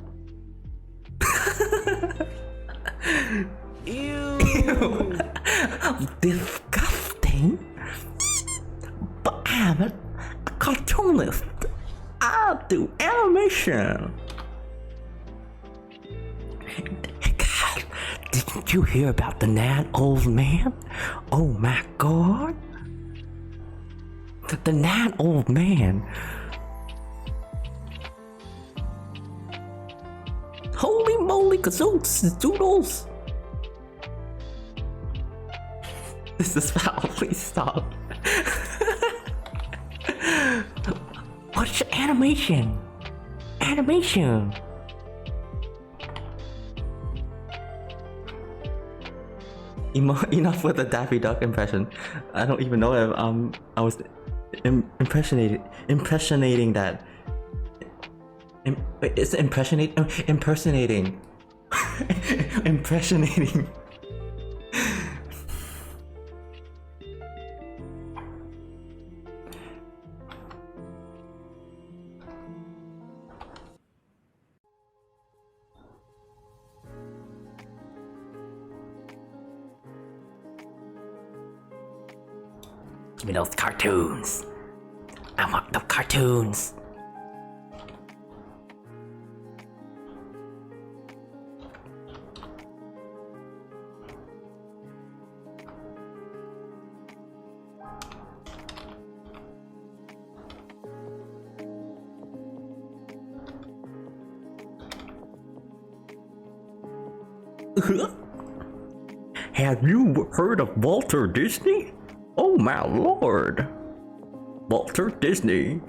Ew. Disgusting. But I'm a cartoonist. I do animation. God, didn't you hear about the Nan old man? Oh my god. The Nan old man. Holy moly kazooks, doodles. This is foul, please stop. What's your animation? Animation. Enough with the Daffy Duck impression. I don't even know if I was impressionating that. It's impersonating. Impressionating. Give me those cartoons. I want the cartoons. Have you heard of Walter Disney? Oh my lord! Walter Disney.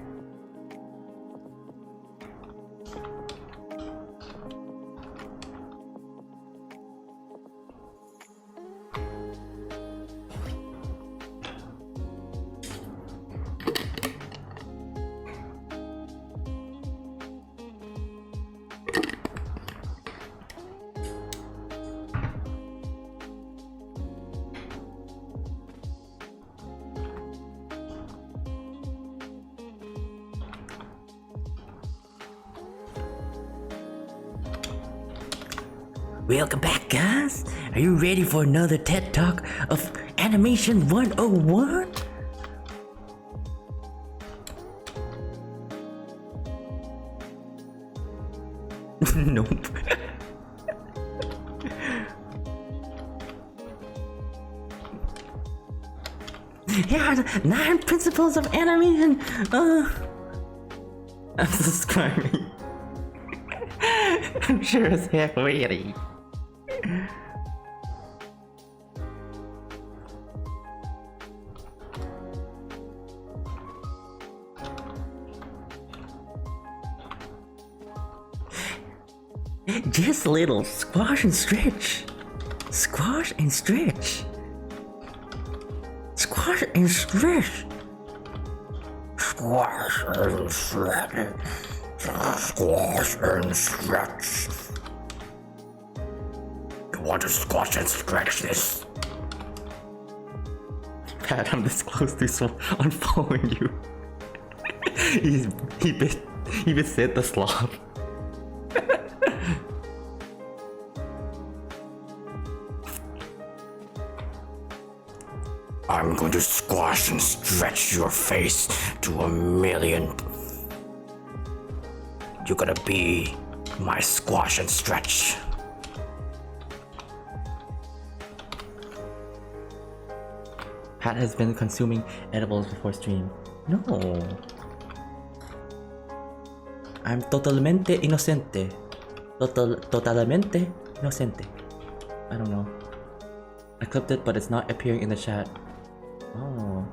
Welcome back, guys. Are you ready for another TED Talk of Animation 101? Nope. Yeah, the 9 principles of animation. I'm subscribing. I'm sure as heck ready. Just a little squash and stretch. Squash and stretch. Squash and stretch. Squash and stretch. Squash and stretch. You want to squash and stretch this? Pat, I'm this close to unfollowing you. he bit said the slob. I'm going to squash and stretch your face to 1,000,000. You're gonna be my squash and stretch. Pat has been consuming edibles before stream. No. I'm totalmente inocente. Totalmente inocente. I don't know. I clipped it, but it's not appearing in the chat. Oh.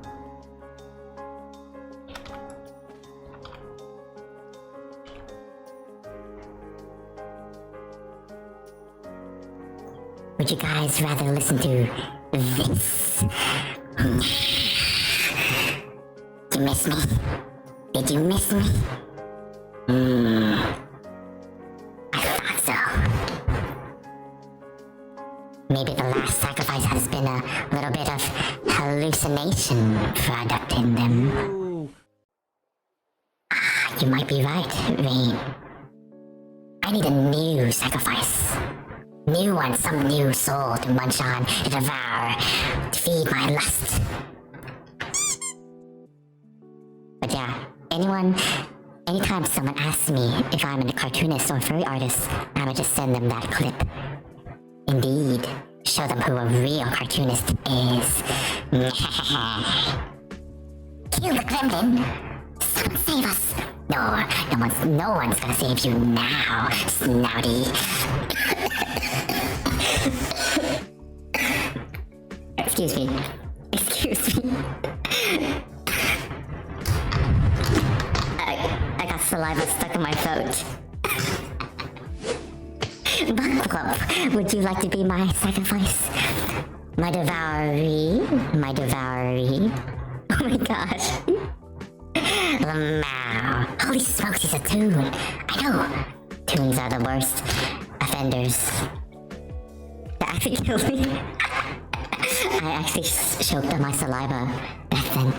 would you guys rather listen to this? You miss me? Did you miss me? I thought so. Maybe the last sacrifice has been a little bit of hallucination product in them. You might be right, Rain. I need a new sacrifice. New one, some new soul to munch on, to devour, to feed my lust. But yeah, anytime someone asks me if I'm a cartoonist or furry artist, I would just send them that clip. Indeed, show them who a real cartoonist is. Kill the gremlin! Someone save us! No one's gonna save you now, Snouty. Excuse me. I got saliva stuck in my throat. Bucklump, would you like to be my sacrifice? My devourer? Oh my gosh. Lamau. Holy smokes, he's a toon. I know. Toons are the worst offenders. That actually killed me. I actually choked on my saliva back then.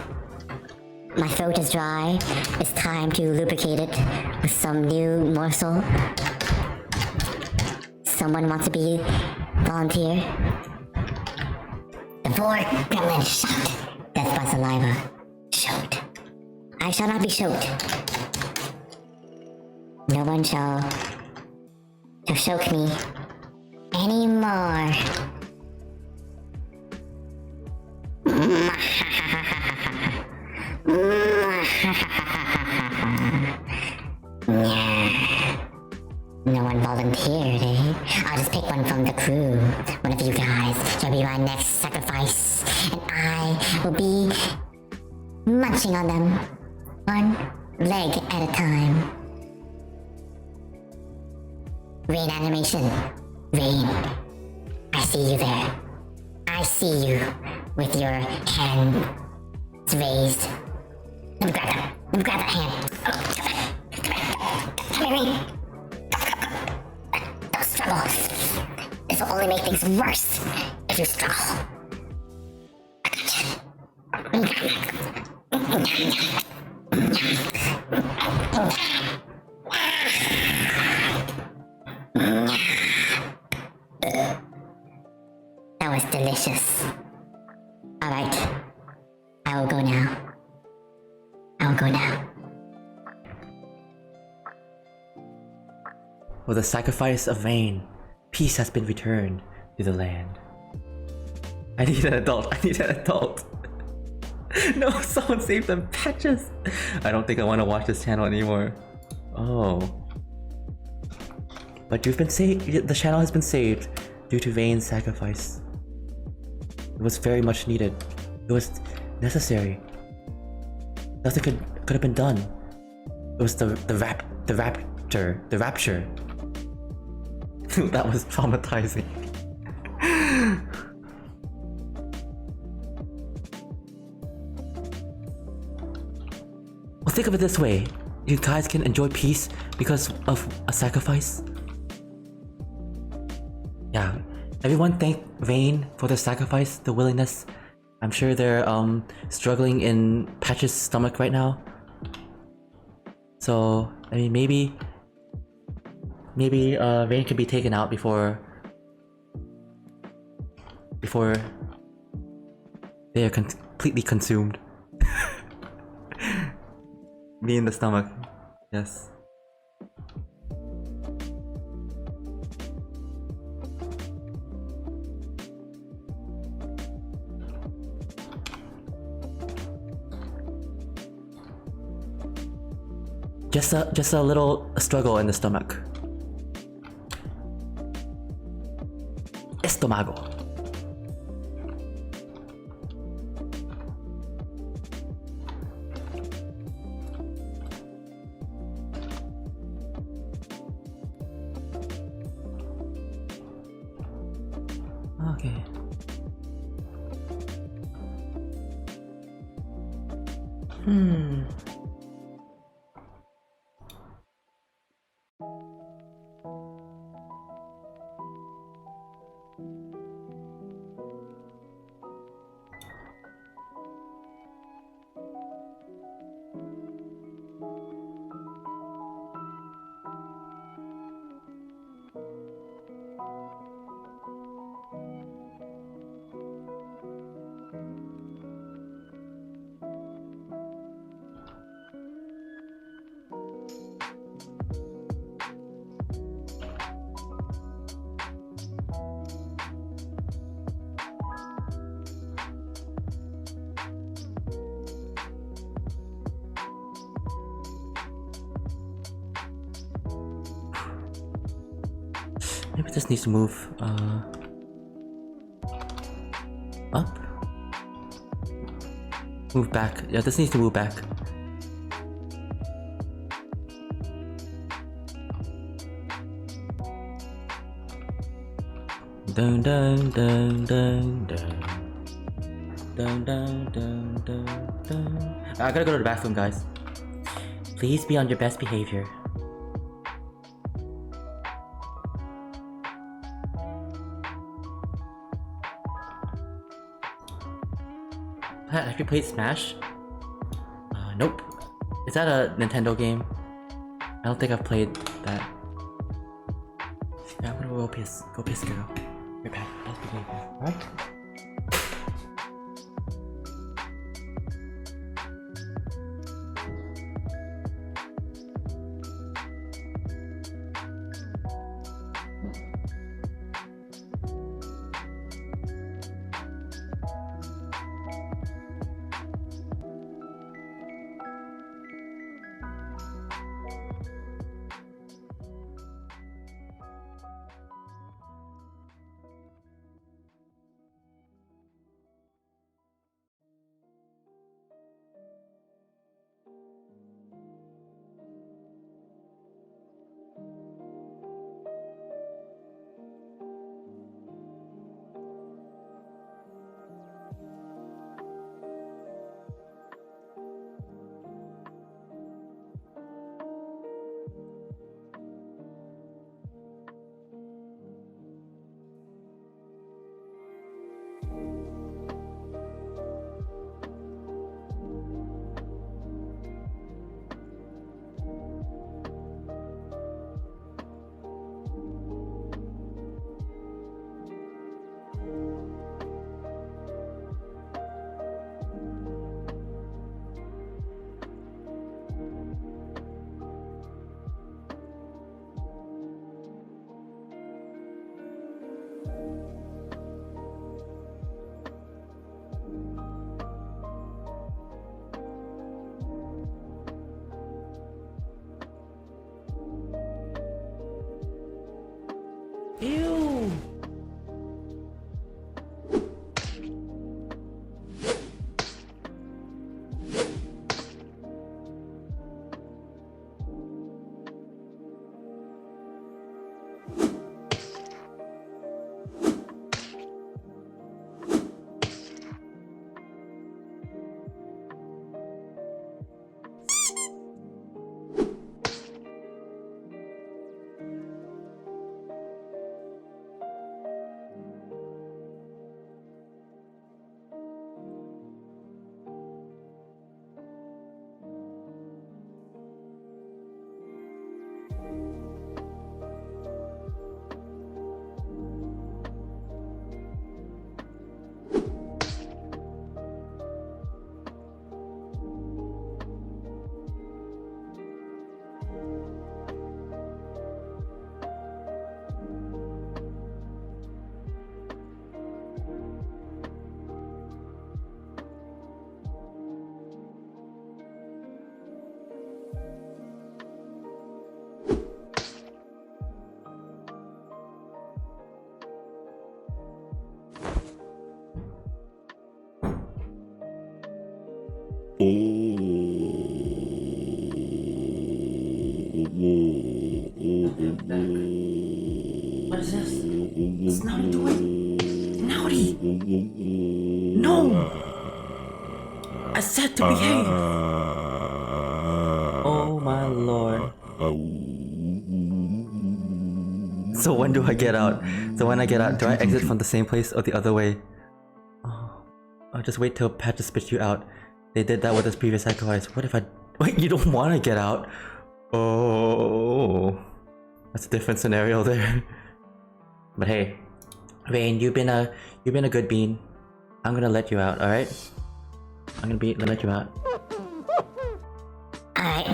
My throat is dry. It's time to lubricate it with some new morsel. Someone wants to be volunteer? The boar gremlin shot. Death by saliva. Choked. I shall not be choked. No one shall choke me anymore. No one volunteered, eh? I'll just pick one from the crew. One of you guys shall be my next sacrifice, and I will be munching on them, one leg at a time. Rain animation. Rain. I see you there. I see you with your hands raised. Let me grab them. Let me grab that hand. Oh, come here, Rain. Don't struggle. This will only make things worse if you struggle. I That was delicious. Alright. I will go now. With the sacrifice of Vayne, peace has been returned to the land. I need an adult. No, someone save them patches. I don't think I want to watch this channel anymore. Oh. But you've been saved. The channel has been saved due to Vayne's sacrifice. It was very much needed. It was necessary. Nothing could have been done. It was the rapture. That was traumatizing. Well, think of it this way. You guys can enjoy peace because of a sacrifice. Yeah. Everyone thank Vayne for their sacrifice, the willingness. I'm sure they're struggling in Patch's stomach right now. So, I mean, maybe Vayne could be taken out before they are completely consumed. Me in the stomach. Yes. Just a little struggle in the stomach. Estomago. Maybe this needs to move up? Move back. Yeah, this needs to move back. Dun dun dun dun dun. Dun dun dun dun dun. I gotta go to the bathroom, guys. Please be on your best behavior. Have you played Smash? Nope. Is that a Nintendo game? I don't think I've played that. Yeah, I'm gonna go piss. Go piss, girl. You're back. Best behavior. Alright? Ew! What is this? Snouty, do it! Snouty! No! I said to behave! Oh my lord. So when do I get out? So when I get out, do I exit from the same place or the other way? Oh, I'll just wait till Pat to spit you out. They did that with his previous sacrifice. What if I... Wait, you don't want to get out? Oh... That's a different scenario there. But hey, Rain, you've been a good bean. I'm gonna let you out, alright? I'm gonna let you out. Alright.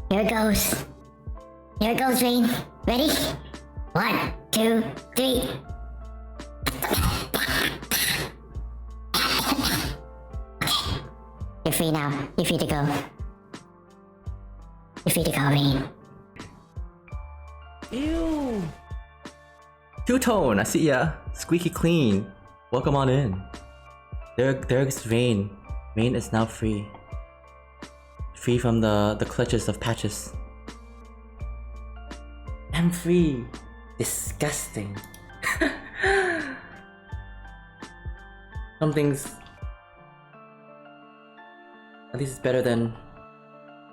Here it goes. Here it goes, Rain. Ready? 1, 2, 3. You're free now. You're free to go. You're free to go, Rain. Ew! Two-tone, I see ya. Squeaky clean. Welcome on in. There's Rain. Rain is now free. Free from the clutches of Patches. I'm free. Disgusting. Some things... At least it's better than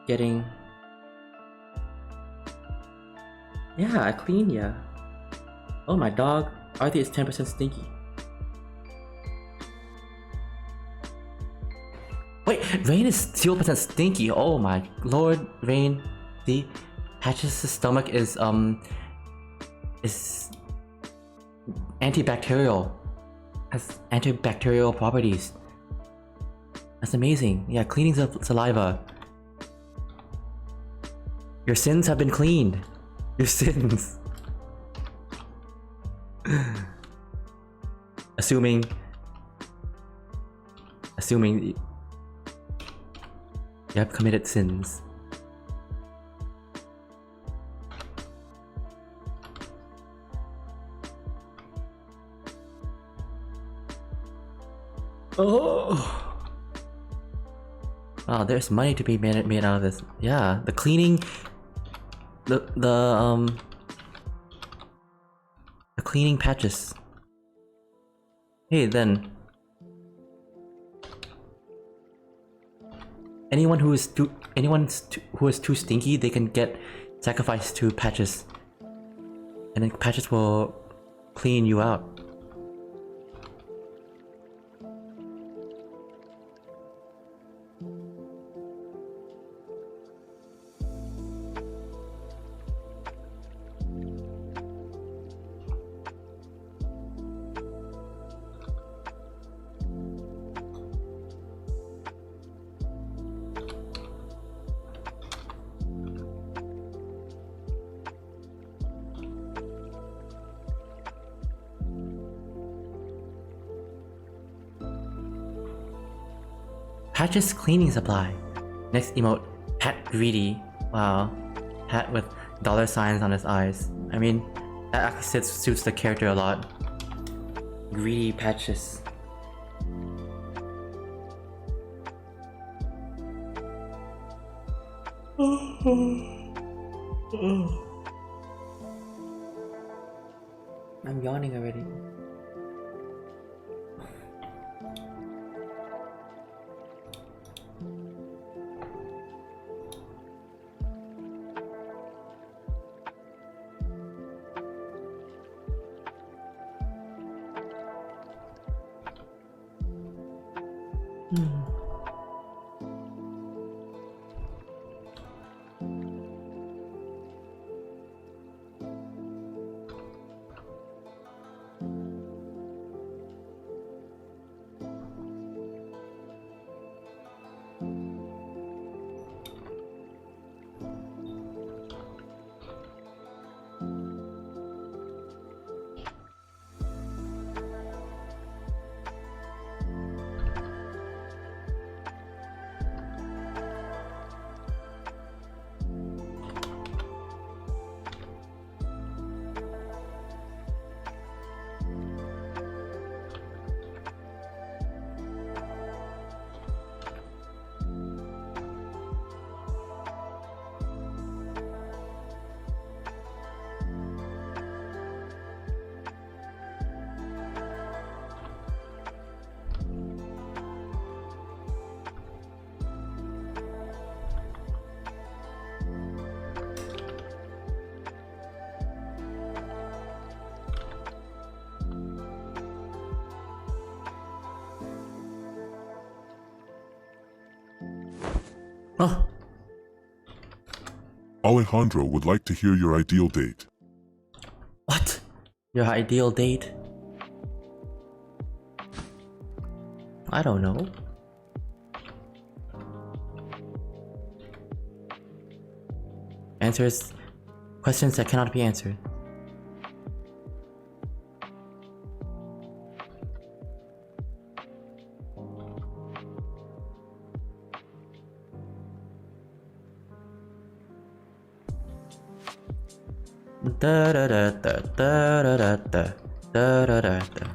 getting... Yeah, I clean ya. Oh, my dog. Artie is 10% stinky. Wait, Rain is 0% stinky. Oh my lord, Rain. See, Patches' stomach is antibacterial. Has antibacterial properties. That's amazing. Yeah, cleaning saliva. Your sins have been cleaned. Your sins. Assuming you have committed sins. Oh, there's money to be made out of this. Yeah, the cleaning, the cleaning Patches. Hey, then. Anyone who is too stinky, they can get sacrificed to Patches, and then Patches will clean you out. Patches cleaning supply. Next emote, Pat Greedy. Wow. Pat with dollar signs on his eyes. I mean, that actually suits the character a lot. Greedy Patches. I'm yawning already. Oh, Alejandro would like to hear your ideal date. what? Your ideal date? I don't know. Answers questions that cannot be answered. Da da da da da da da da da da da da.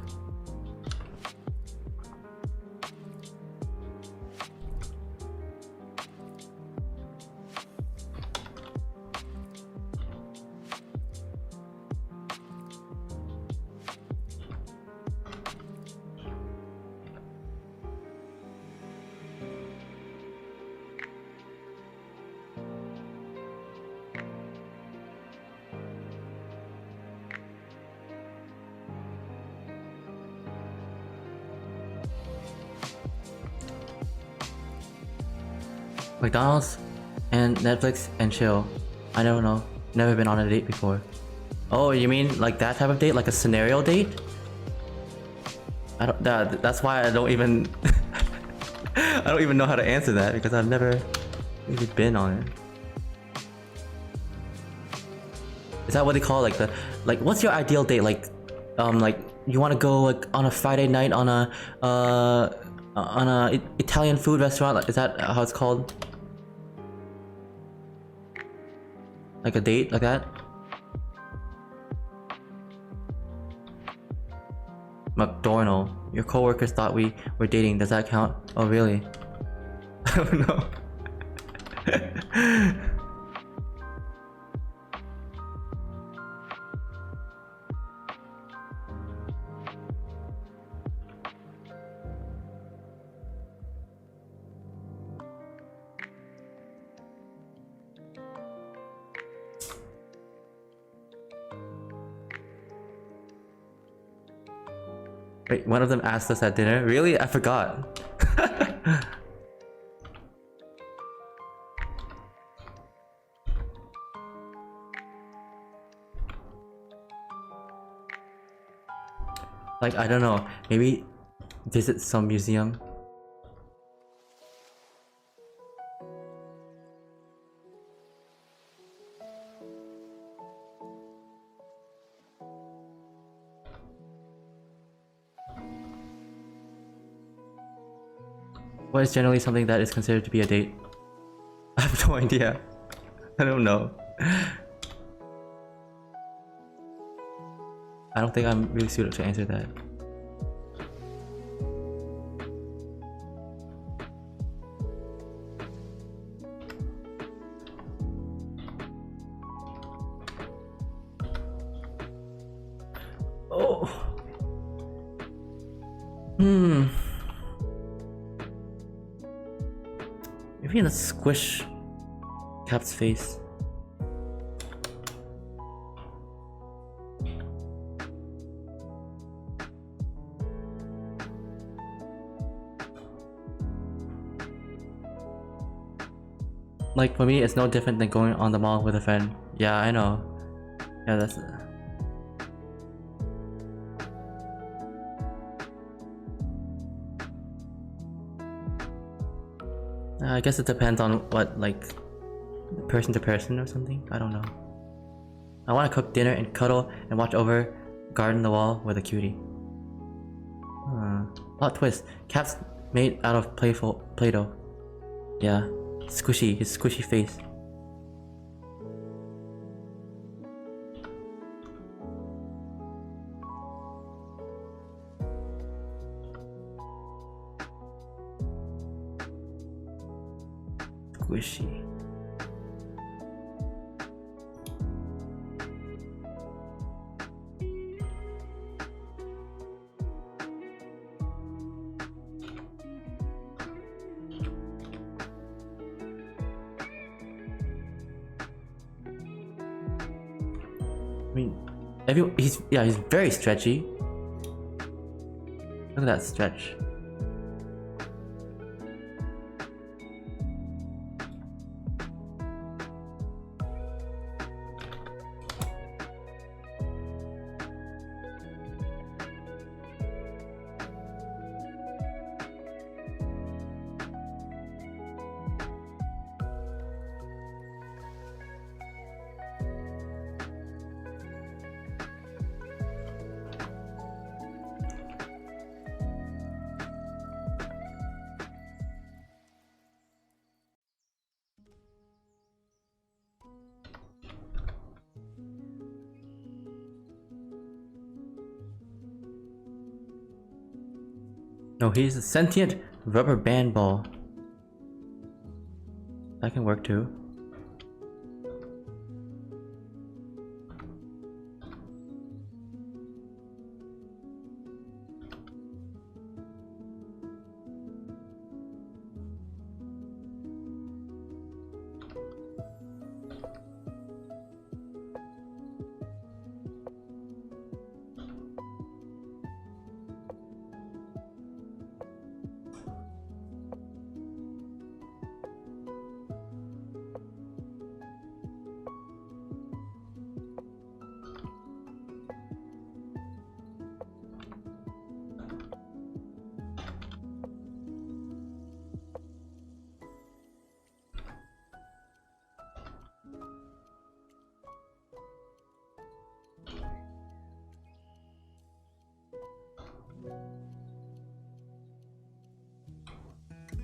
McDonald's and Netflix and chill. I don't know. Never been on a date before. Oh, you mean like that type of date? Like a scenario date? I don't. That's why I don't even. I don't even know how to answer that because I've never really been on it. Is that what they call like the what's your ideal date like you want to go like on a Friday night on a Italian food restaurant, like, is that how it's called? Like a date like that? McDonald, your coworkers thought we were dating, does that count? Oh really? I don't know. Wait, one of them asked us at dinner? Really? I forgot. Like, I don't know. Maybe visit some museum. What is generally something that is considered to be a date? I have no idea. I don't know. I don't think I'm really suited to answer that. Oh. Maybe in a squish Cap's face. Like for me, it's no different than going on the mall with a friend. Yeah, I know. Yeah, that's. I guess it depends on what, like, person to person or something. I don't know. I want to cook dinner and cuddle and watch over, garden the wall with a cutie. Plot twist. Cap's made out of Play-Doh. Yeah. Squishy. His squishy face. Squishy. I mean, he's very stretchy. Look at that stretch. No, he's a sentient rubber band ball. That can work too.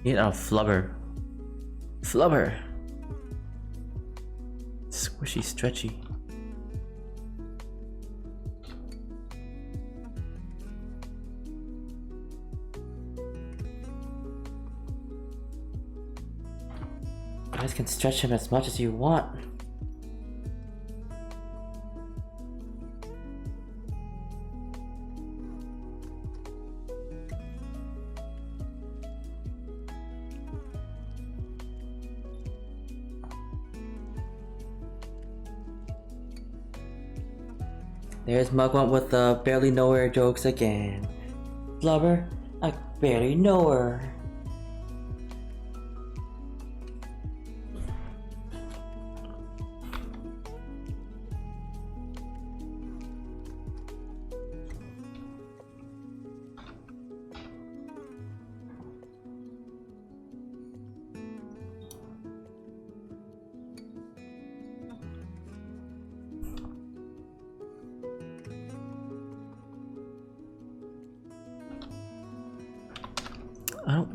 Need a flubber. Flubber! Squishy, stretchy. You guys can stretch him as much as you want. There's Mugwump with the barely nowhere jokes again. Flubber, I barely know her.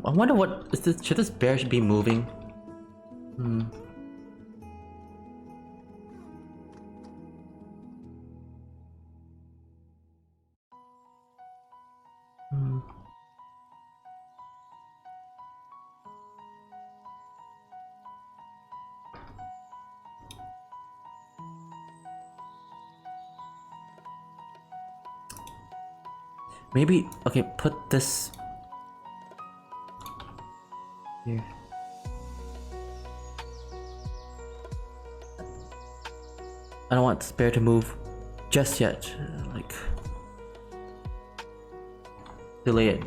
I wonder what is this? Should this bear be moving? Hmm. Maybe okay. Put this here. I don't want this bear to move just yet. Like, delay it.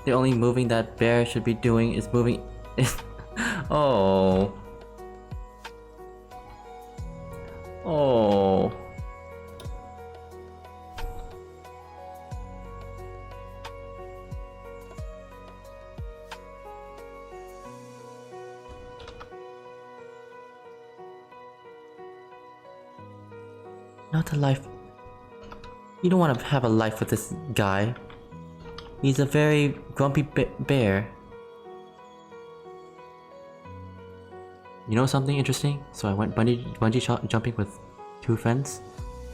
The only moving that bear should be doing is moving. Oh. Oh. Not a life. You don't want to have a life with this guy. He's a very grumpy bear. You know something interesting? So I went bungee jumping with two friends.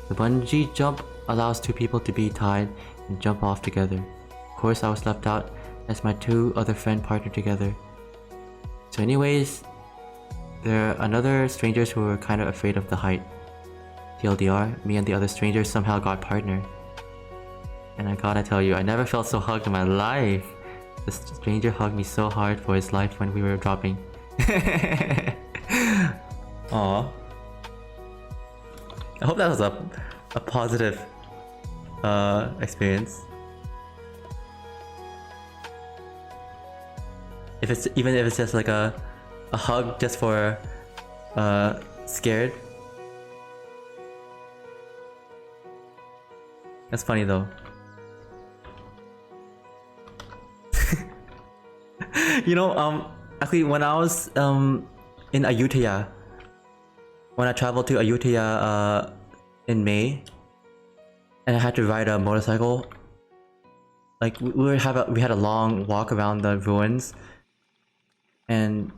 The bungee jump allows two people to be tied and jump off together. Of course, I was left out as my two other friends partnered together. So anyways, there are another strangers who were kind of afraid of the height. TLDR, me and the other strangers somehow got partnered. And I gotta tell you, I never felt so hugged in my life. The stranger hugged me so hard for his life when we were dropping. Aww. I hope that was a positive experience. If it's even if it's just like a hug just for scared. That's funny though. You know, actually when I was in Ayutthaya, when I traveled to Ayutthaya in May, and I had to ride a motorcycle, like we had a long walk around the ruins, and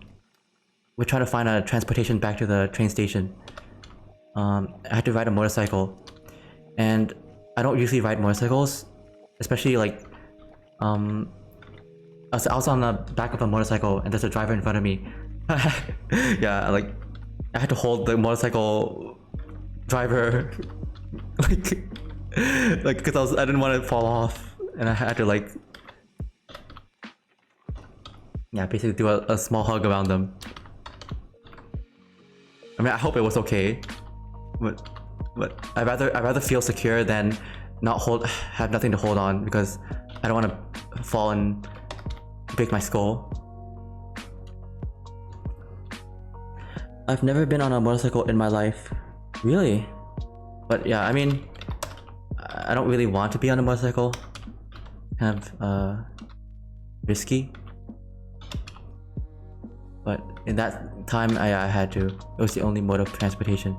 we're trying to find a transportation back to the train station. I had to ride a motorcycle, and I don't usually ride motorcycles, especially like I was on the back of a motorcycle and there's a driver in front of me. Yeah, like I had to hold the motorcycle driver like because I didn't want to fall off, and I had to like basically do a small hug around them. I mean, I hope it was okay, but I'd rather feel secure than have nothing to hold on, because I don't want to fall and break my skull. I've never been on a motorcycle in my life. Really? But yeah, I mean, I don't really want to be on a motorcycle. Kind of risky. But in that time, I had to. It was the only mode of transportation.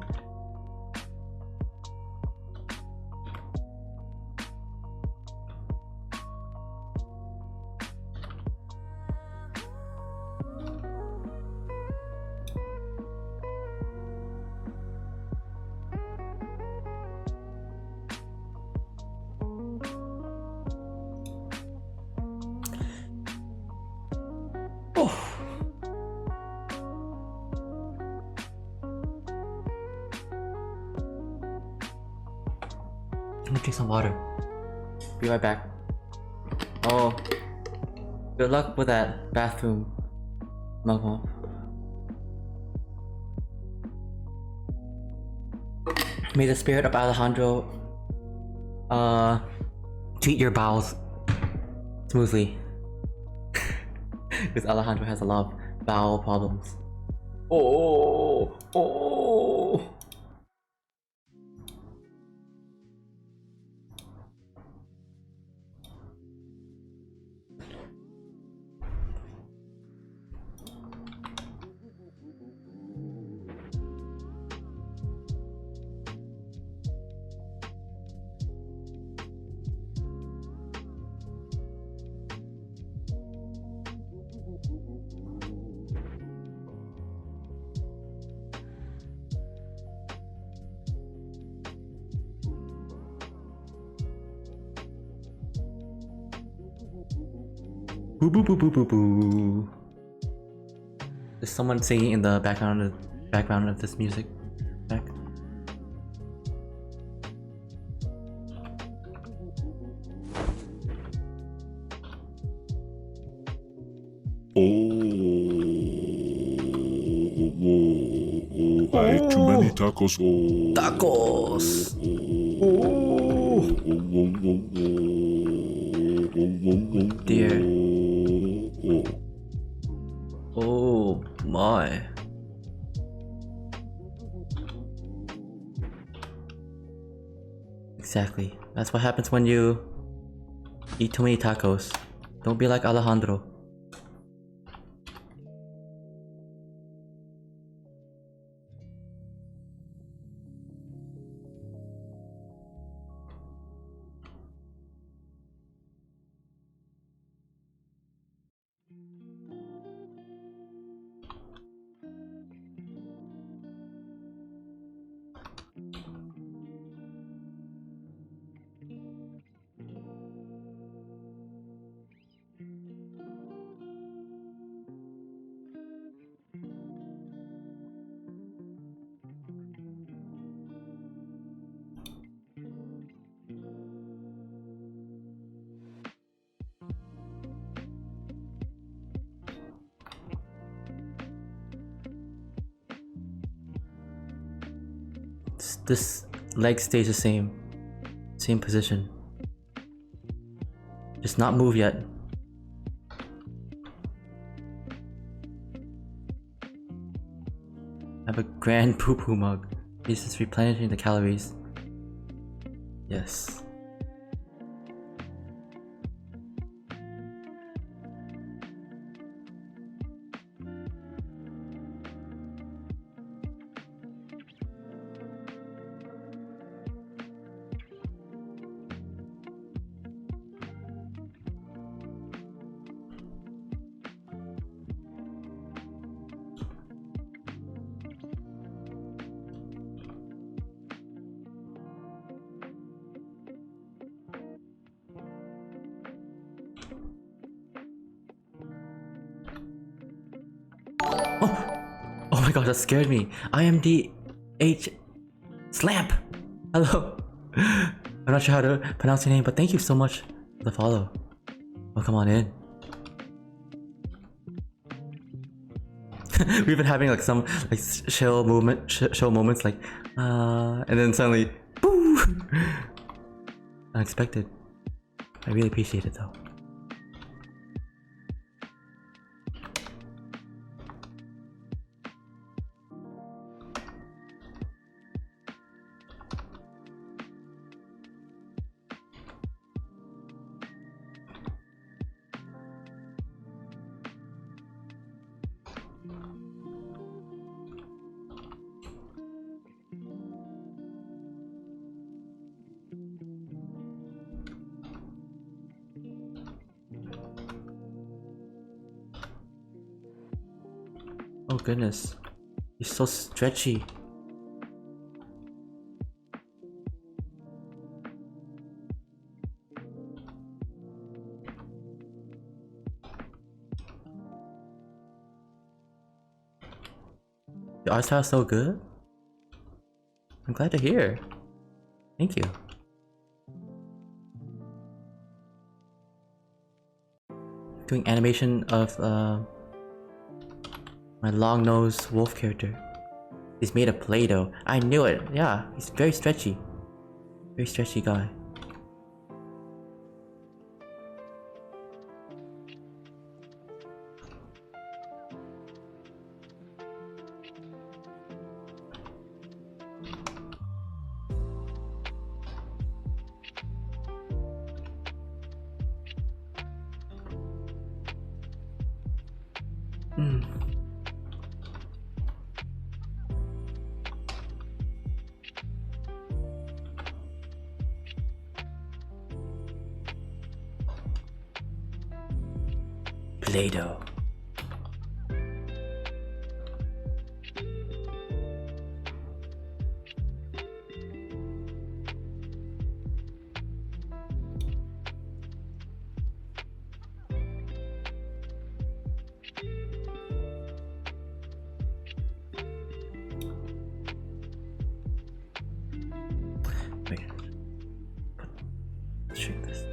Let me drink some water. Be right back. Oh, good luck with that bathroom, Mugwump. May the spirit of Alejandro treat your bowels smoothly. Because Alejandro has a lot of bowel problems. Oh. Boo boo boo boo boo boo. There's someone singing in the background of this music. Back. I ate too many tacos. Tacos. Dear. Oh my. Exactly. That's what happens when you eat too many tacos. Don't be like Alejandro. This leg stays the same position. Just not move yet. I have a grand poo poo mug. This is replenishing the calories. Yes. my gosh, that scared me. IMDH Slamp! Hello! I'm not sure how to pronounce your name, but thank you so much for the follow. Welcome on in. We've been having like some like show moments like and then suddenly boo! Unexpected. I really appreciate it though. Oh goodness, he's so stretchy. Your art style is so good. I'm glad to hear. Thank you. Doing animation of my long-nosed wolf character. He's made of Play-Doh. I knew it. Yeah, he's very stretchy. Very stretchy guy. Play-Doh. Wait. Let's shrink this.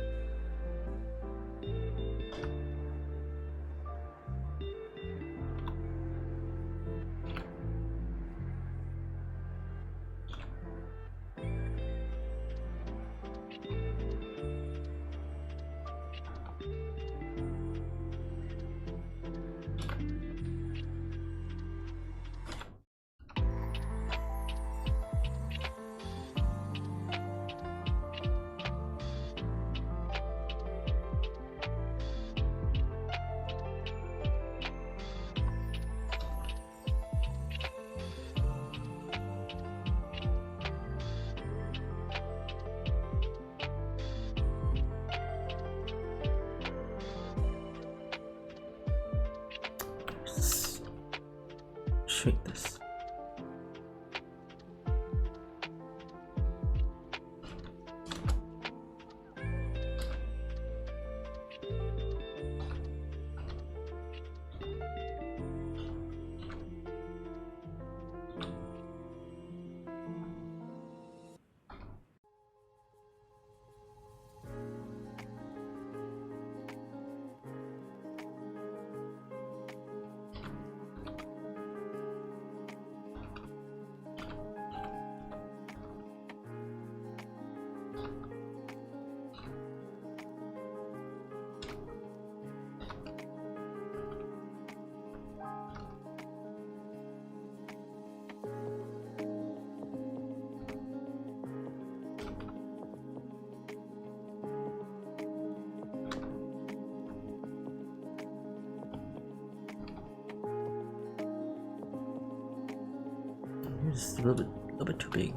Shrink this. Just a little bit too big.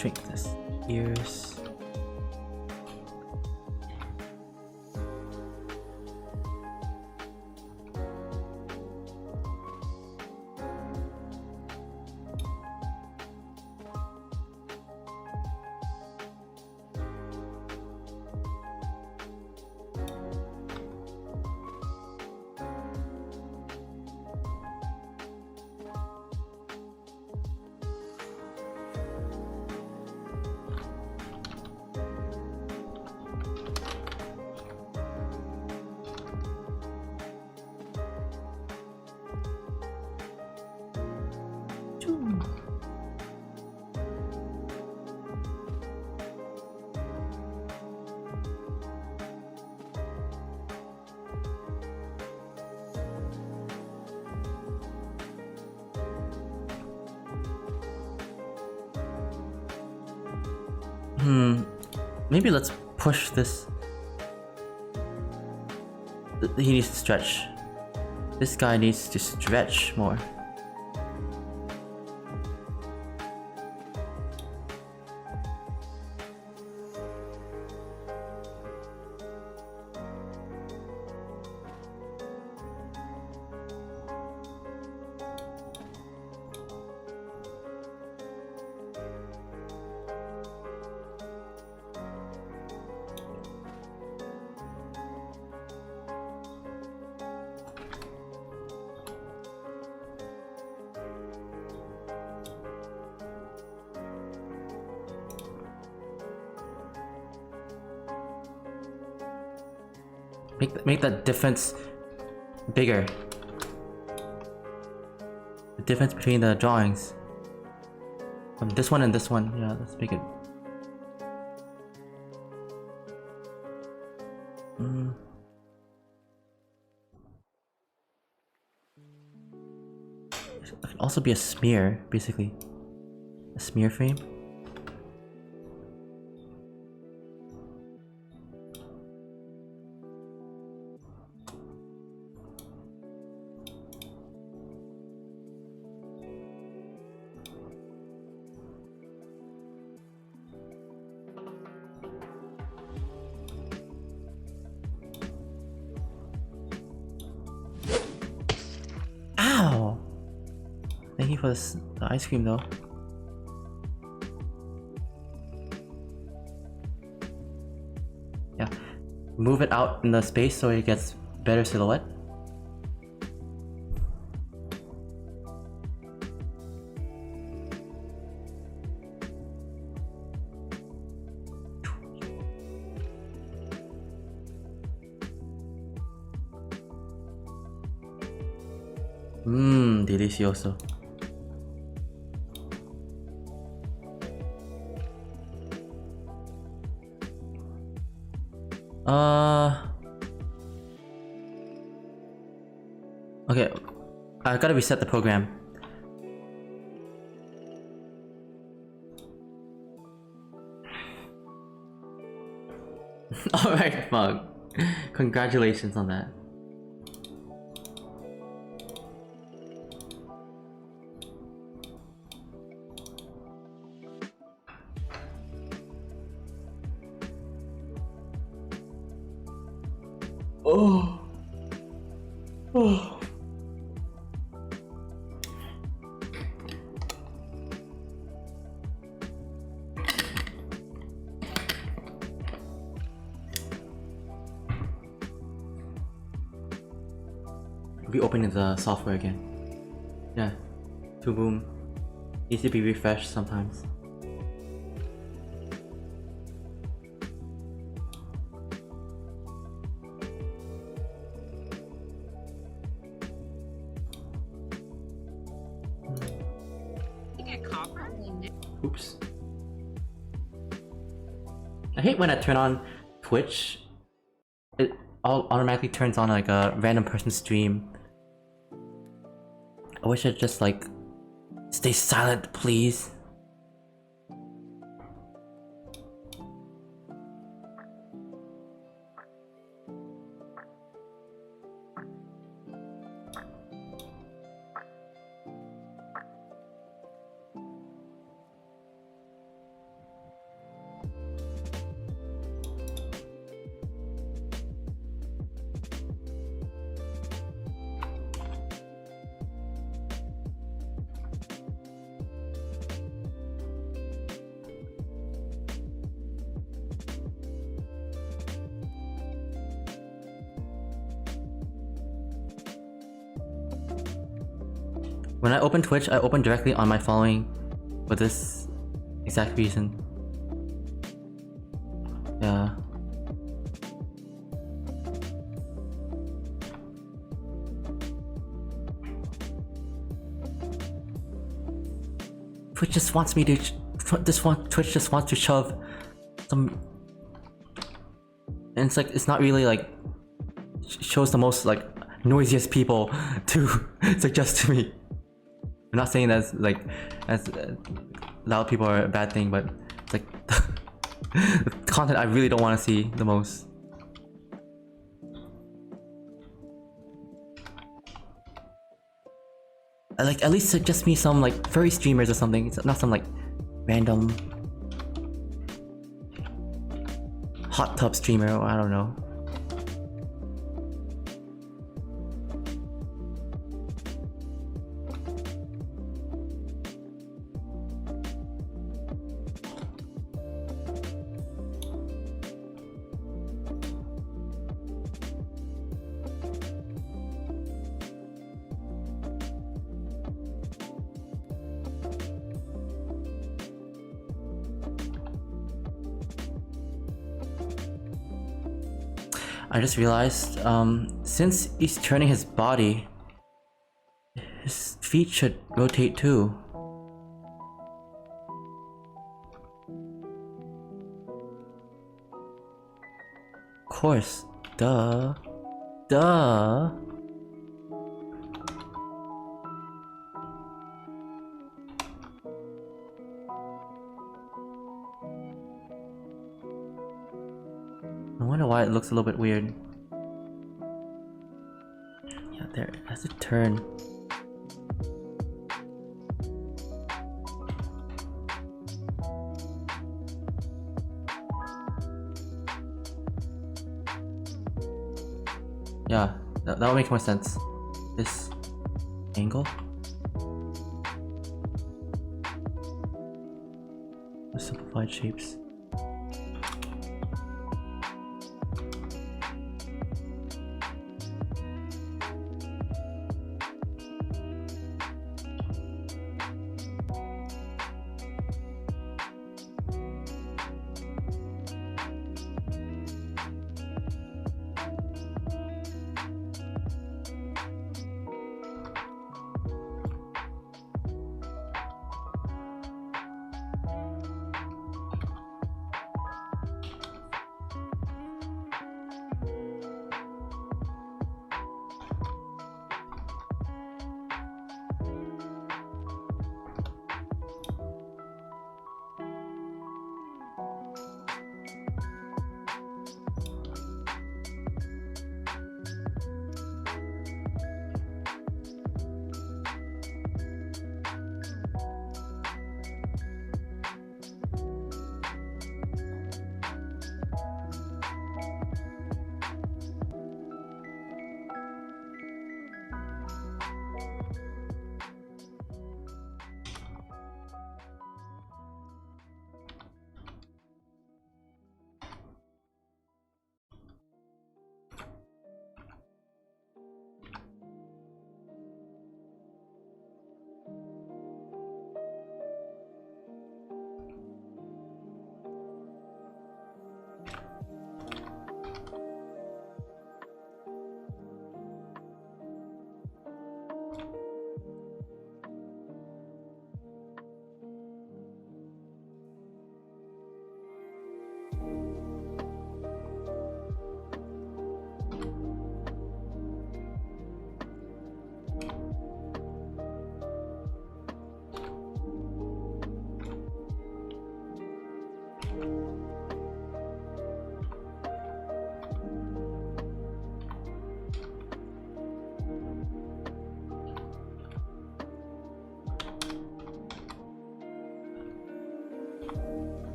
shrink this. Ears. Maybe let's push this. He needs to stretch. This guy needs to stretch more. Make that difference bigger. The difference between the drawings. This one and this one. Yeah, let's make it. It could also be a smear, basically. A smear frame. Ow! Thank you for the ice cream though. Yeah. Move it out in the space so it gets better silhouette. Delicioso. Okay, I gotta reset the program. Alright, Mug. Congratulations on that. Reopening the software again. Yeah, to boom. Needs to be refreshed sometimes. Oops. I hate when I turn on Twitch. It automatically turns on like a random person's stream. I wish I'd just like stay silent, please. When I open Twitch, I open directly on my following for this exact reason. Yeah. Twitch just wants me to. Twitch just wants to shove some. And it's like, it's not really like. Shows the most like noisiest people to suggest to me. I'm not saying that's like as loud people are a bad thing, but it's like the content I really don't want to see the most. Like at least suggest me some like furry streamers or something. It's not some like random hot tub streamer or I don't know. I just realized, since he's turning his body, his feet should rotate too. Of course, duh. Duh. I wonder why it looks a little bit weird. Yeah, there, it has to turn. Yeah, that would make more sense. This angle? The simplified shapes.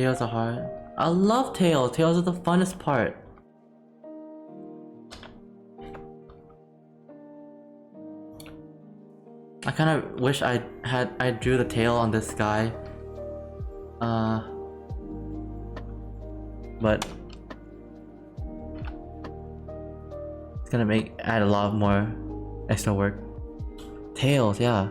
Tails are hard. I love tails. Tails are the funnest part. I kind of wish I drew the tail on this guy. But it's gonna add a lot more extra work. Tails, yeah.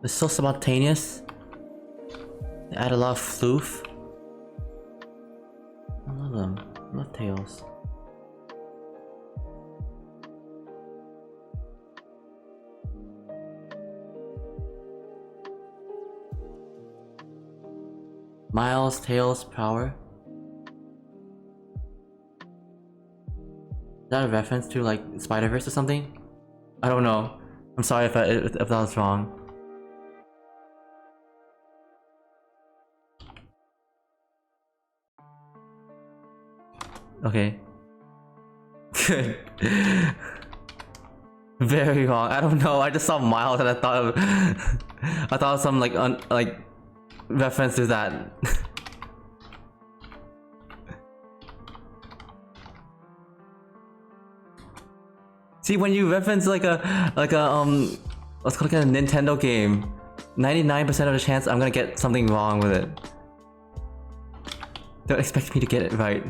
It's so spontaneous. They add a lot of floof. I love them. I love tails. Miles, Tails, Power. Is that a reference to like Spider-Verse or something? I don't know. I'm sorry if that was wrong. Okay. Good. Very wrong. I don't know. I just saw Miles and I thought of some like reference to that. See, when you reference like a let's call it a Nintendo game, 99% of the chance I'm gonna get something wrong with it. Don't expect me to get it right.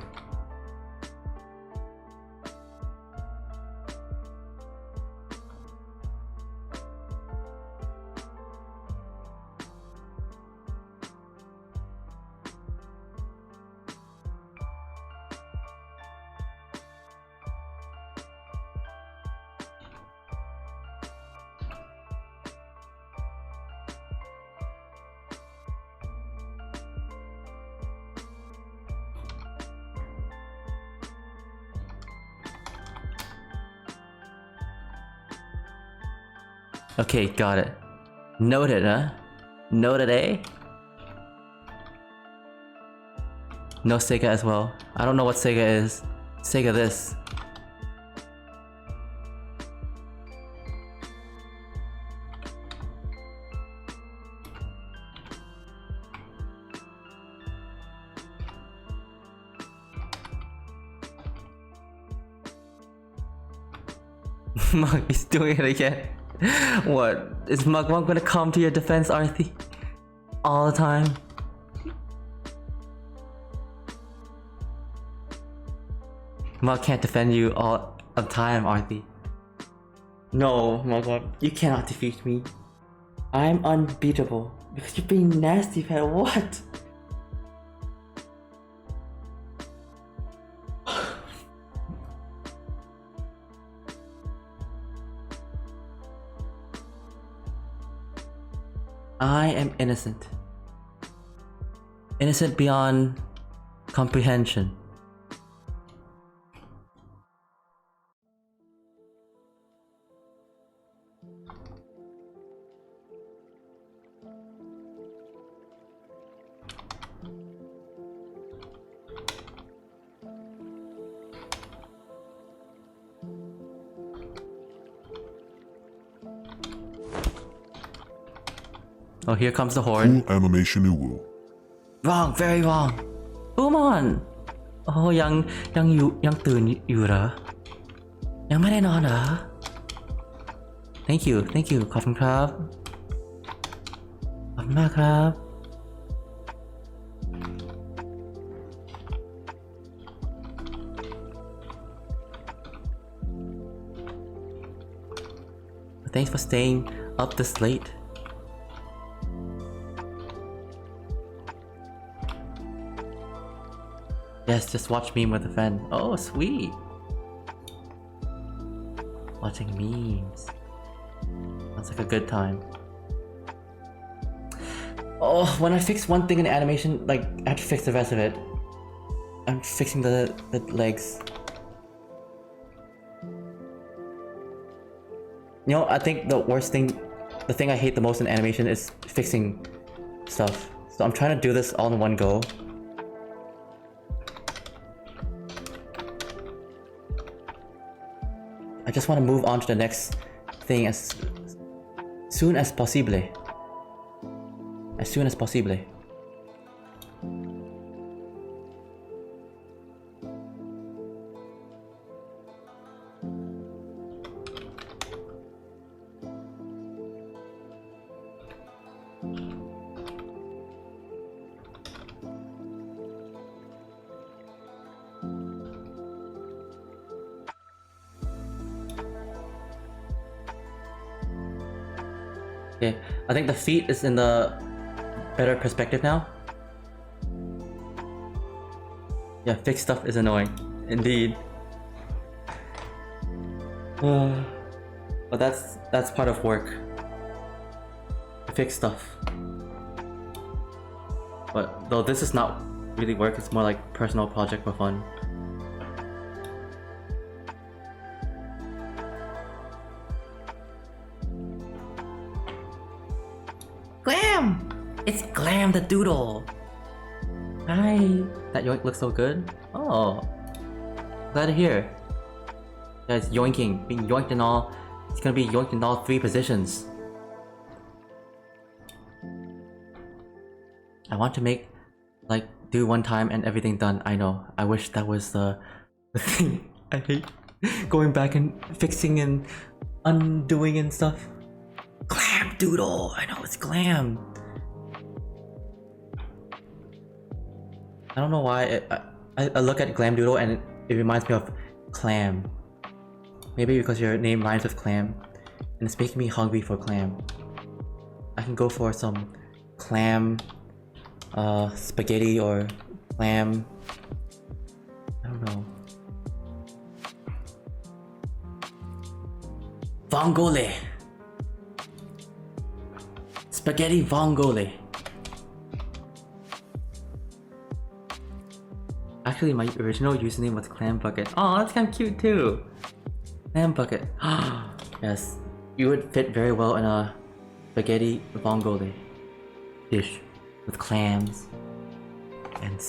Okay, got it. Noted, huh? Noted, eh? No Sega as well. I don't know what Sega is. Sega this. Mug, he's doing it again. What? Is Mugwump gonna come to your defense, Arthi? All the time? Mug can't defend you all the time, Arthi. No, Mugwump, you cannot defeat me. I'm unbeatable. Because you're being nasty, pet. What? I am innocent. Innocent beyond comprehension. Oh, here comes the horn. Full animation uwu. Wrong, very wrong. Boomon! โอ้ยังตื่นอยู่เหรอยังไม่ได้นอนเหรอ Thank you ขอบคุณครับขอบคุณมากครับ Thanks for staying up this late. Yes, just watch meme with a friend. Oh, sweet. Watching memes. Sounds like a good time. Oh, when I fix one thing in animation, like, I have to fix the rest of it. I'm fixing the legs. You know, I think the thing I hate the most in animation is fixing stuff. So I'm trying to do this all in one go. I just want to move on to the next thing as soon as possible. As soon as possible. Okay, I think the feet is in the better perspective now. Yeah, fixed stuff is annoying. Indeed. But that's part of work. Fix stuff. But though this is not really work, it's more like personal project for fun. Glam! It's Glam the Doodle! Hi! That yoink looks so good. Oh. Glad to hear. Yeah, it's yoinking. Being yoinked in all. It's gonna be yoinked in all 3 positions. I want to make, like, do one time and everything done. I know. I wish that was the thing. I hate going back and fixing and undoing and stuff. Glam Doodle! I know, it's Glam! I don't know why I look at Glam Doodle and it reminds me of clam. Maybe because your name rhymes with clam and it's making me hungry for clam. I can go for some clam spaghetti or clam. I don't know. Vongole! Spaghetti vongole. Actually, my original username was Clam Bucket. Oh, that's kind of cute too. Clam Bucket. Yes, you would fit very well in a spaghetti vongole dish with clams and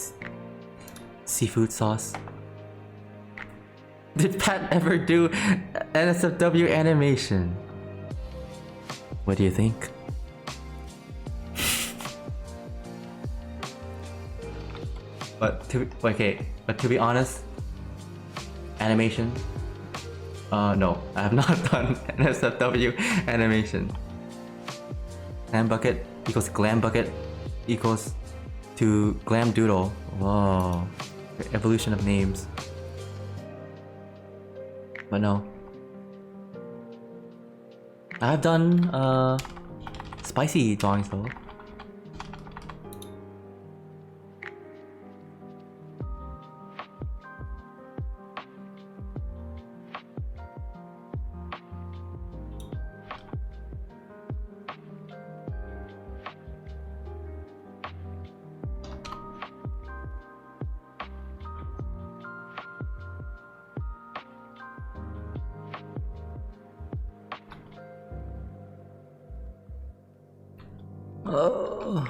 seafood sauce. Did Pat ever do NSFW animation? What do you think? But to be honest, animation. No, I have not done NSFW animation. Glam Bucket equals Glam Bucket equals to Glam Doodle. Whoa, evolution of names. But no, I've done spicy drawings though. Oh.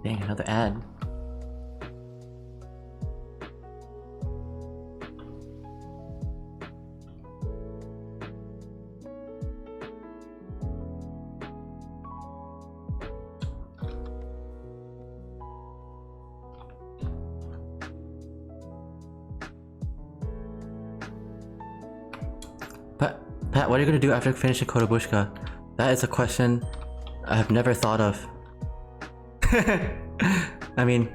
Dang, another ad. Pat, what are you gonna do after finishing Korobushka? That is a question I have never thought of. I mean...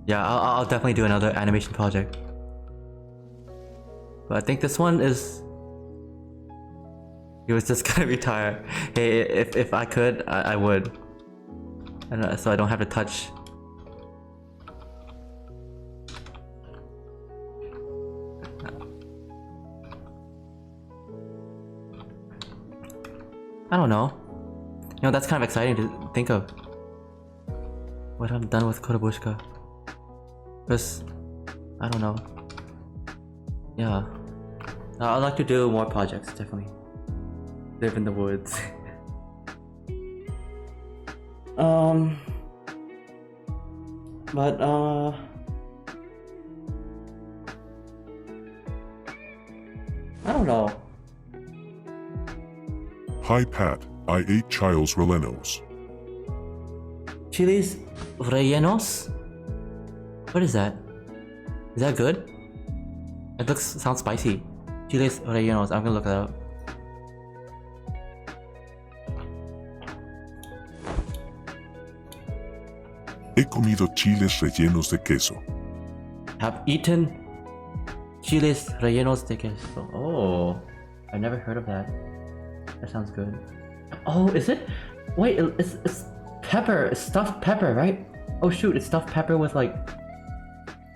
Yeah, I'll definitely do another animation project. But I think this one is... It was just gonna retire. Hey, if I could, I would. So I don't have to touch. I don't know. You know, that's kind of exciting to think of. What I'm done with Korobushka. Because, I don't know. Yeah. I'd like to do more projects, definitely. Live in the woods. But, I don't know. Hi Pat, I ate chiles rellenos. Chiles rellenos? What is that? Is that good? It sounds spicy. Chiles rellenos, I'm gonna look that up. He comido chiles rellenos de queso. Have eaten chiles rellenos de queso. Oh, I've never heard of that. That sounds good. Oh, is it? Wait, it's pepper. It's stuffed pepper, right? Oh shoot, it's stuffed pepper with like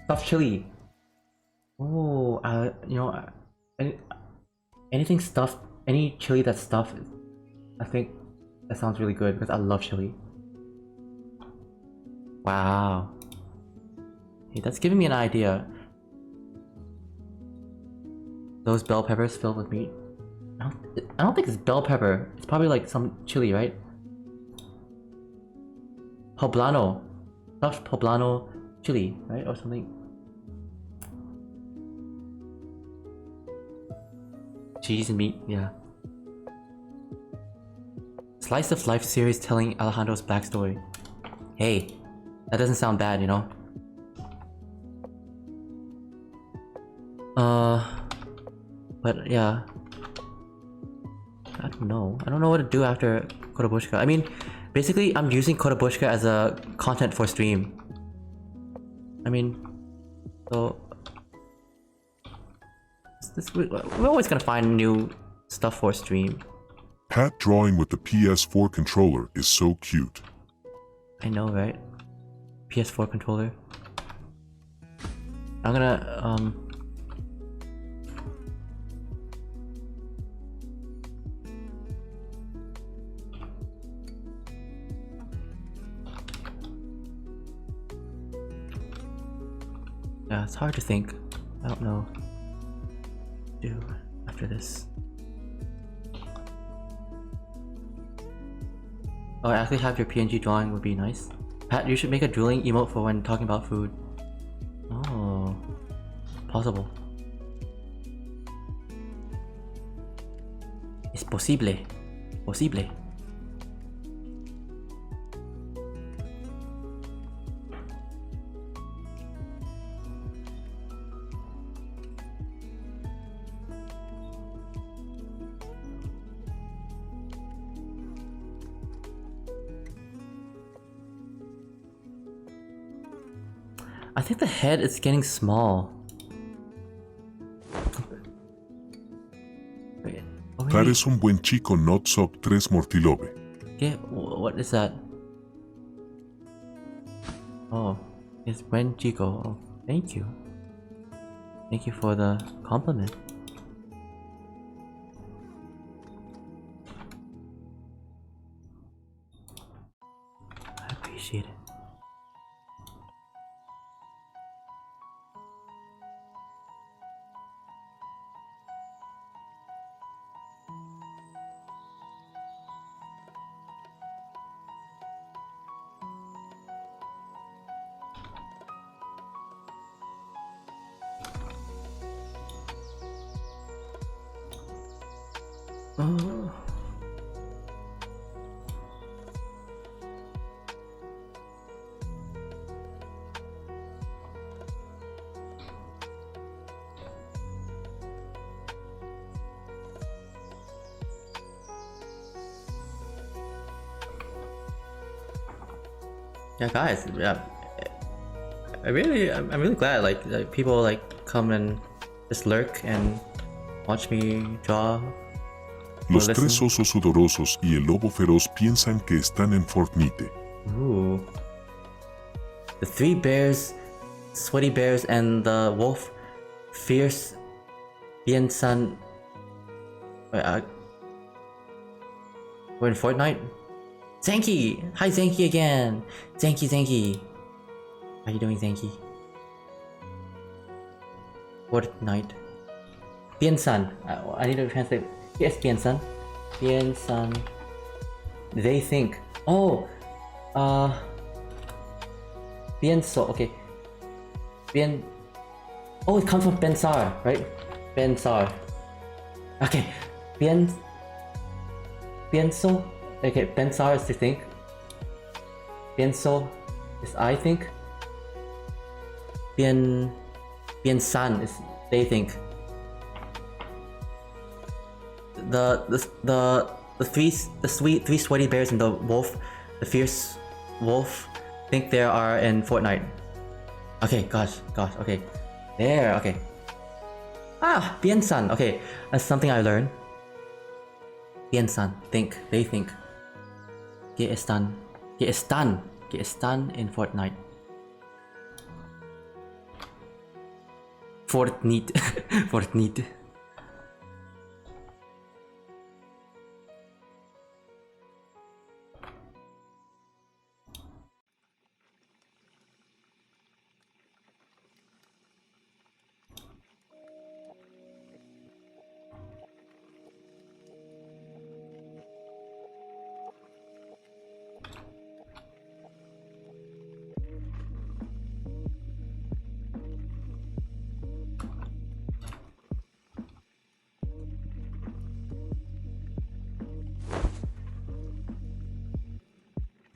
stuffed chili. Oh, you know, anything stuffed, any chili that's stuffed, I think that sounds really good because I love chili. Wow. Hey, that's giving me an idea. Those bell peppers filled with meat. I don't think it's bell pepper. It's probably like some chili, right? Poblano. Stuffed poblano chili, right? Or something. Cheese and meat, yeah. Slice of life series telling Alejandro's backstory. Hey, that doesn't sound bad, you know? But yeah. I don't know. I don't know what to do after Korobushka. I mean, basically, I'm using Korobushka as a content for stream. I mean, so... we're always gonna find new stuff for stream. Pat drawing with the PS4 controller is so cute. I know, right? PS4 controller. I'm gonna, yeah, it's hard to think. I don't know what to do after this. Oh, actually have your PNG drawing would be nice. Pat, you should make a drooling emote for when talking about food. Oh, possible. Es posible. Posible. I think the head is getting small. Wait, oh, Pat es un buen chico not sub 3 mortilobe. yeah, what is that? Oh, it's buen chico. Oh, thank you. Thank you for the compliment. I appreciate it. Oh. Yeah, guys. Yeah, I'm really glad. Like people like come and just lurk and watch me draw. Los listen. tres osos sudorosos y el lobo feroz piensan que están en Fortnite. Ooh. The three bears, sweaty bears, and the wolf, fierce, piensan. Wait, we're in Fortnite? Zanky! Hi Zanky again! Zanky! How you doing, Zanky? Fortnite. Piensan. I need to translate. Yes, piensan. Piensan. They think. Oh! Pienso. Okay. Oh, it comes from pensar, right? Pensar. Okay. Pienso. Okay, pensar is to think. Pienso is I think. Piensan is they think. The three sweaty bears and the wolf, the fierce wolf, think they are in Fortnite. Okay, gosh, okay. There, okay. Ah, piensan. Okay, that's something I learned. Piensan, think, they think. Que están in Fortnite. Fortnite.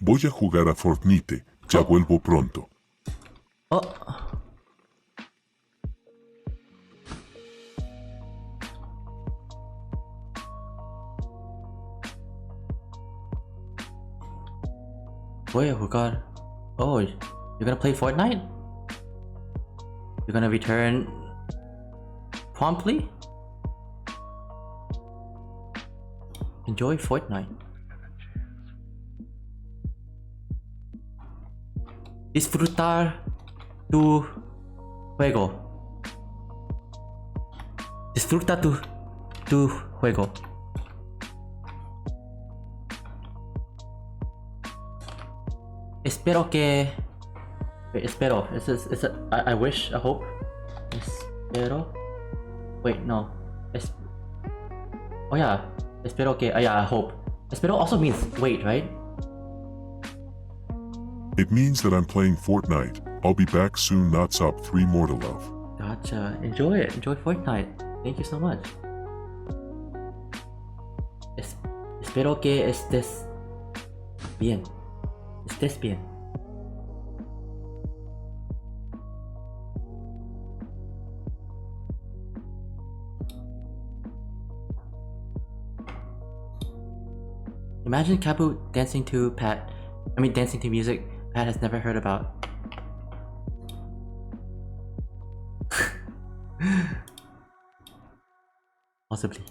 Voy a jugar a Fortnite, ya vuelvo pronto. Oh. Wait, who got? Oh, you're gonna play Fortnite? You're gonna return promptly? Enjoy Fortnite. Disfrutar tu juego. Disfruta tu juego. Espero que. Wait, espero. I wish, I hope. Espero. Wait, no. Oh yeah. Espero que. Yeah, I hope. Espero also means wait, right? It means that I'm playing Fortnite. I'll be back soon. Knots up 3 more to love. Gotcha. Enjoy it. Enjoy Fortnite. Thank you so much. Espero que estés bien. Estés bien. Imagine Kabu dancing to Pat. I mean, dancing to music Pat has never heard about. Possibly.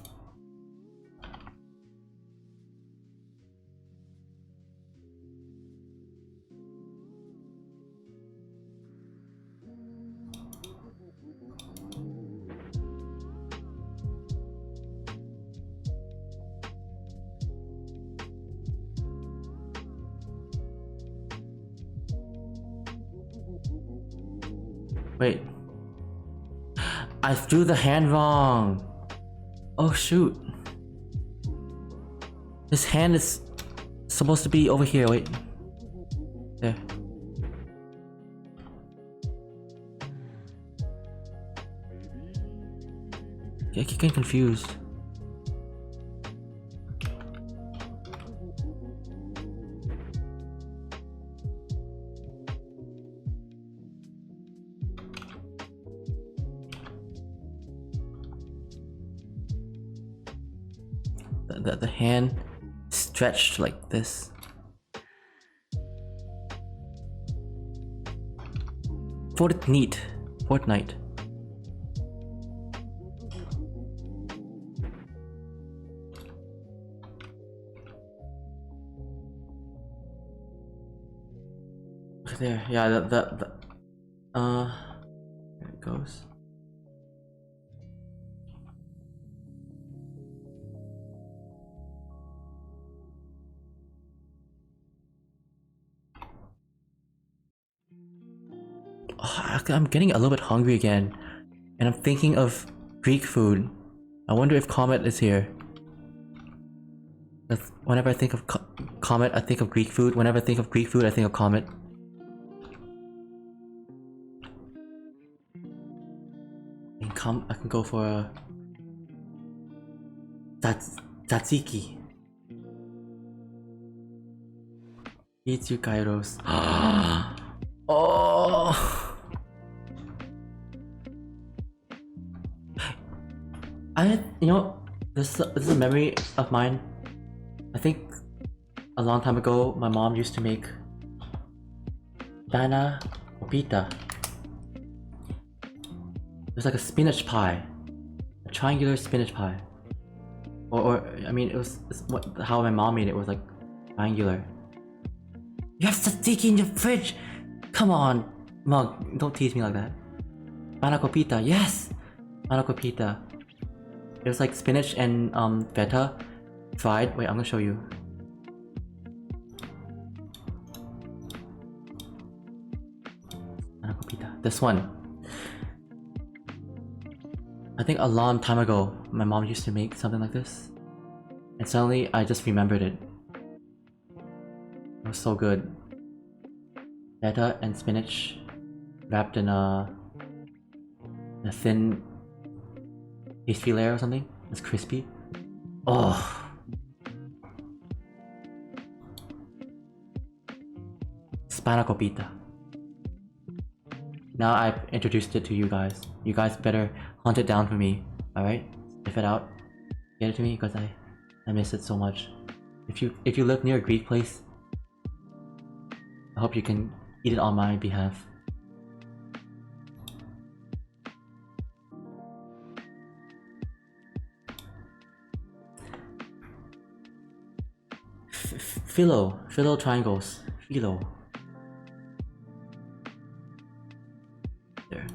Wait. I threw the hand wrong. Oh shoot. This hand is supposed to be over here. Wait. There. I keep getting confused. The hand stretched like this. Fortnite. Fortnite. There, yeah, there it goes. Oh, I'm getting a little bit hungry again, and I'm thinking of Greek food. I wonder if Comet is here. Whenever I think of Comet, I think of Greek food. Whenever I think of Greek food, I think of Comet. I can go for a tzatziki. Eats you gyros. Oh. This is a memory of mine. I think a long time ago, my mom used to make Dana Opita. It was like a spinach pie, a triangular spinach pie. I mean, it's how my mom made it was like triangular. You have tzatziki in your fridge. Come on, Mug, don't tease me like that. Panakopita, yes, panakopita. It was like spinach and feta fried. Wait, I'm gonna show you. Panakopita. This one. I think a long time ago, my mom used to make something like this, and suddenly I just remembered it. It was so good. Feta and spinach wrapped in a thin pastry layer or something. It's crispy. Oh. Spanakopita. Now I've introduced it to you guys. You guys better hunt it down for me, alright? Sniff it out. Get it to me because I miss it so much. If you live near a Greek place, I hope you can eat it on my behalf. Philo triangles. Philo. There.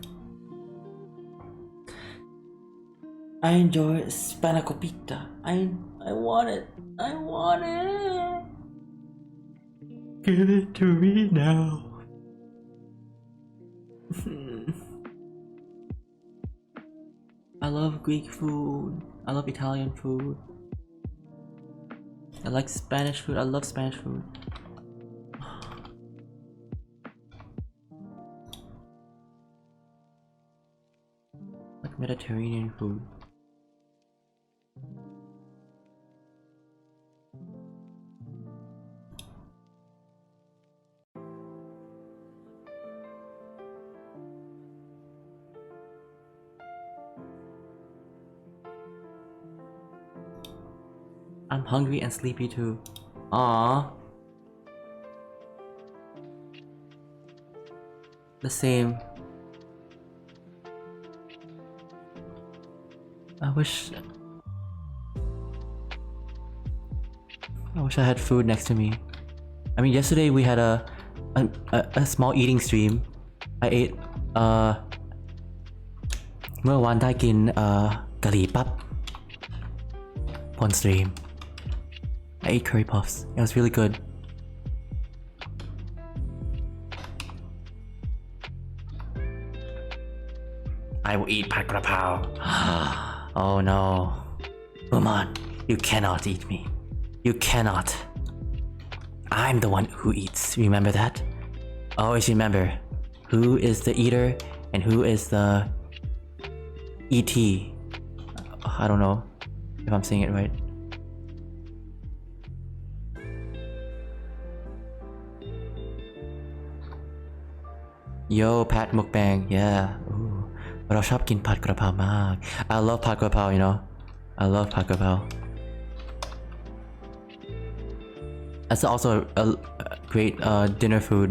I enjoy spanakopita. I want it. I want it. Give it to me now. I love Greek food. I love Italian food. I like Spanish food. I love Spanish food. Like Mediterranean food. I'm hungry and sleepy too. Aww. The same. I wish I had food next to me. I mean, yesterday we had a small eating stream. I ate เมื่อวานได้กินกะหรี่ปั๊บ on stream. I ate curry puffs. It was really good. I will eat ผัดกระเพรา Oh no. Uman, you cannot eat me. You cannot. I'm the one who eats. Remember that? Always remember who is the eater and who is the ET. I don't know if I'm saying it right. Yo, Pat Mukbang, yeah. Ooh. เราชอบกินผัดกระเพรามาก I love ผัดกระเพรา you know. I love ผัดกระเพรา That's also a great dinner food.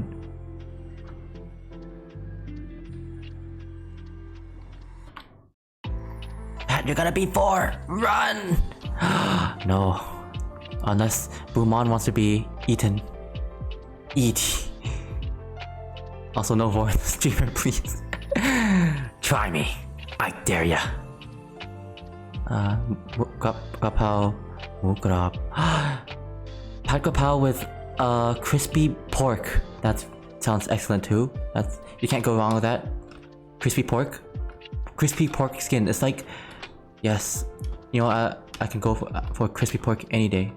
that. You're gonna be 4. Run! No. Unless Boomon wants to be eaten. Eat. Also, no more streamer, please. Try me. I dare ya. Gapao. Mugrab. Pad gapao with crispy pork. That sounds excellent too. You can't go wrong with that. Crispy pork. Crispy pork skin. It's like, yes. You know, I can go for crispy pork any day.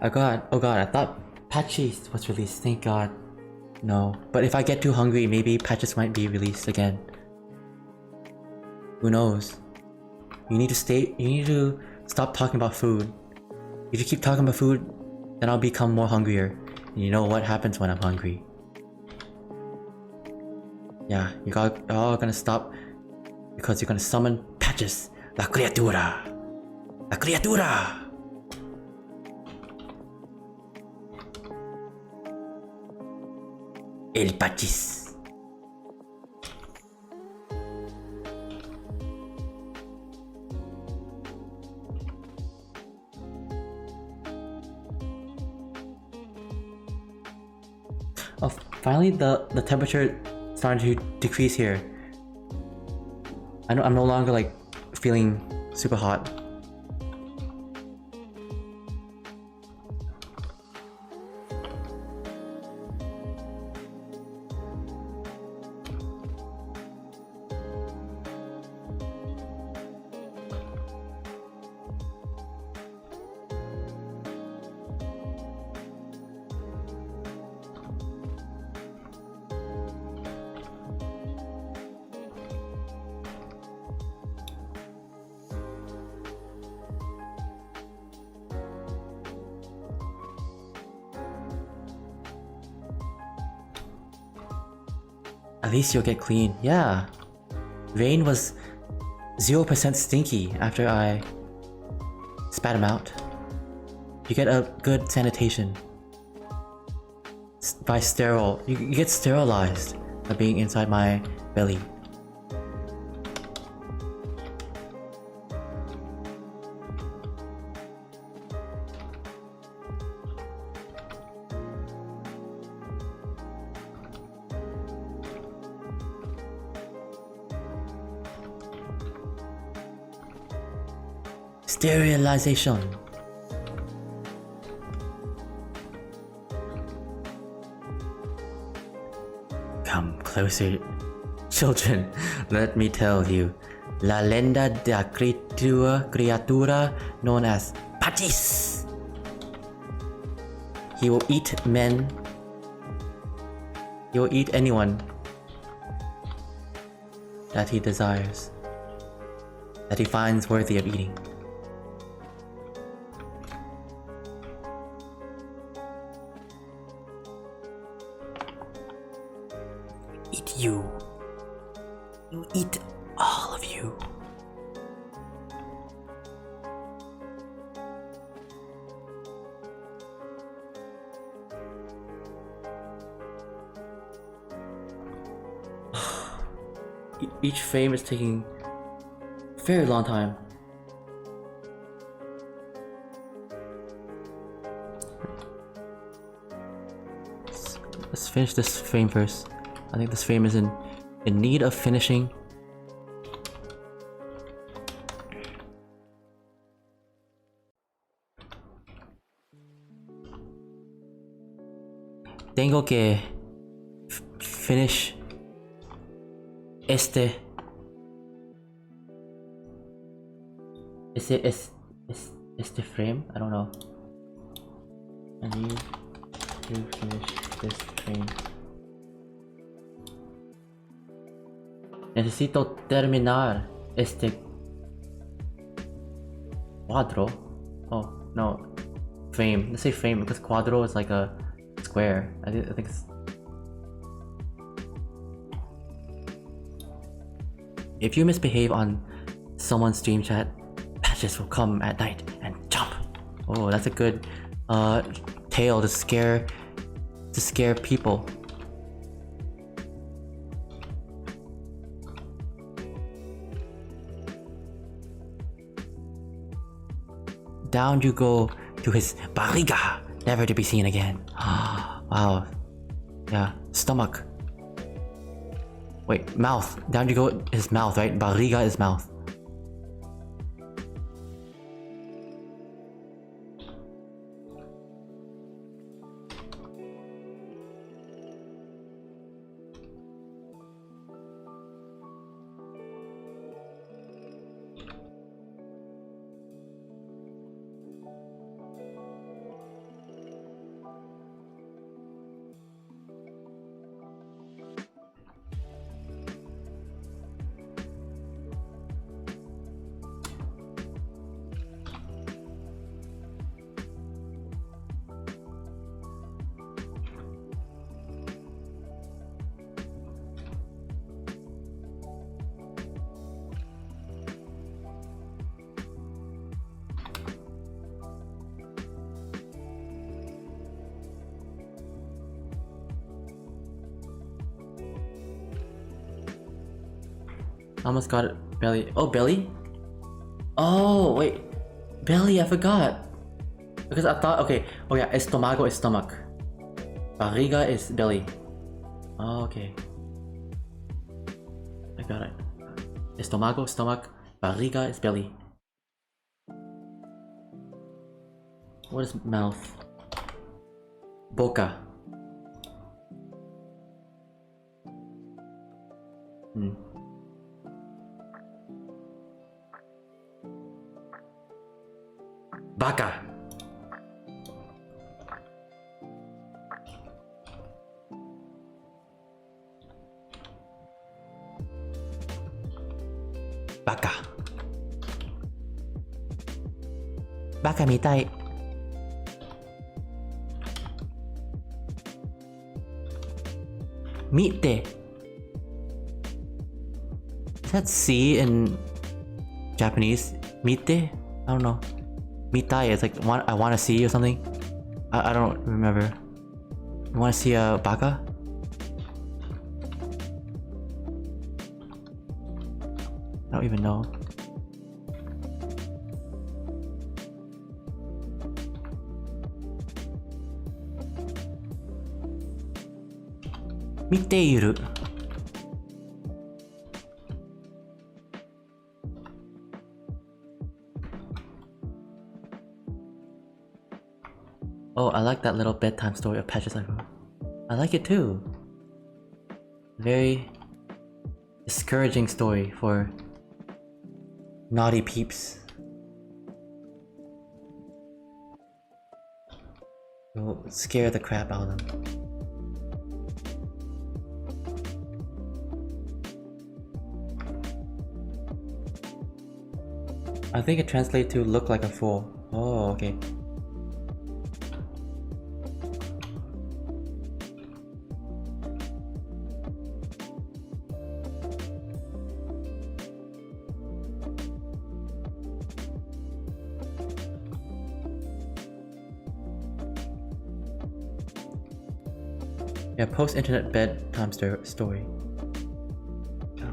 Oh god, I thought Patches was released, thank god. No, but if I get too hungry, maybe Patches might be released again. Who knows? You need to stop talking about food. If you keep talking about food, then I'll become more hungrier. And you know what happens when I'm hungry. Yeah, you're all gonna stop because you're gonna summon Patches. La criatura! La criatura! El Patches. Oh, finally the temperature starting to decrease here. I'm no longer like feeling super hot. At least you'll get clean. Yeah. Rain was 0% stinky after I spat him out. You get a good sanitation. By sterile. You get sterilized by being inside my belly. Sterilization. Come closer, children. Let me tell you. La lenda de la criatura known as Patches. He will eat men. He will eat anyone that he desires, that he finds worthy of eating. Eat you. You eat all of you. Each frame is taking a very long time. Let's finish this frame first. I think this frame is in need of finishing. Tengo que finish este frame. I don't know. I need to finish this frame. Necesito terminar este cuadro. Oh, no. frame. Let's say frame because cuadro is like a square. I think it's... If you misbehave on someone's stream chat, patches will come at night and jump. Oh, that's a good tale to scare people. Down you go to his barriga, never to be seen again. Wow. Yeah, stomach. Wait, mouth. Down you go his mouth, right? Barriga is mouth. Almost got it. Belly. Oh, belly? Oh, wait. Belly, I forgot. Because I thought, okay. Oh yeah, estomago is stomach. Barriga is belly. Oh, okay. I got it. Estomago, stomach. Barriga is belly. What is mouth? Boca. Baka. Baka. Baka mitai. Mite. Is that C in Japanese? Mite? I don't know. Mitai is like I want to see or something. I don't remember. You want to see a baka? I don't even know. Miteiru. Oh, I like that little bedtime story of Patches I wrote. I like it too. Very discouraging story for naughty peeps. It will scare the crap out of them. I think it translates to look like a fool. Oh, okay. Yeah, post-internet bedtime story. Yeah.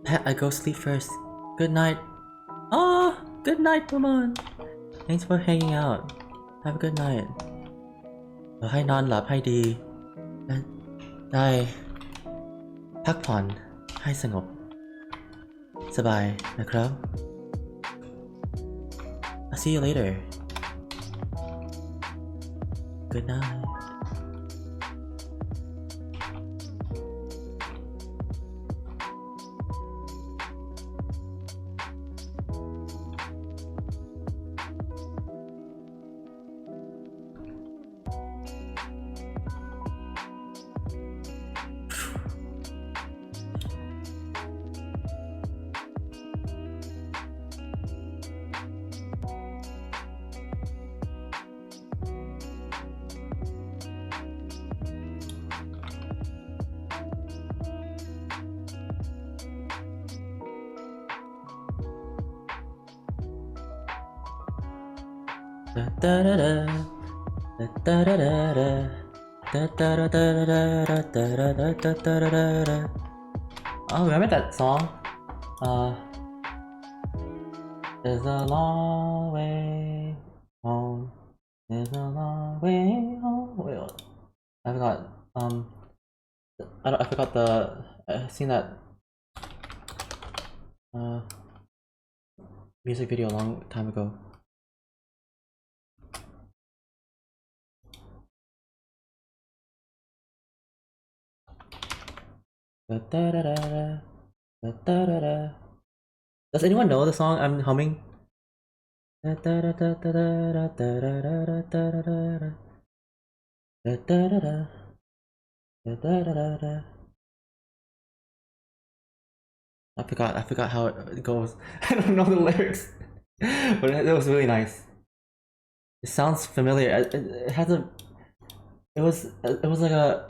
Pat, I go sleep first. Good night. Oh, good night, Pumon. Thanks for hanging out. Have a good night. ขอให้นอนหลับให้ดีและได้พักผ่อนให้สงบสบายนะครับ I'll see you later. Good night. Oh, remember that song? There's a long way home. There's a long way home. Wait, I forgot. I forgot the. I seen that music video a long time ago. Does anyone know the song I'm humming? I forgot how it goes. I don't know the lyrics, but it was really nice. It sounds familiar. It has a. It was like a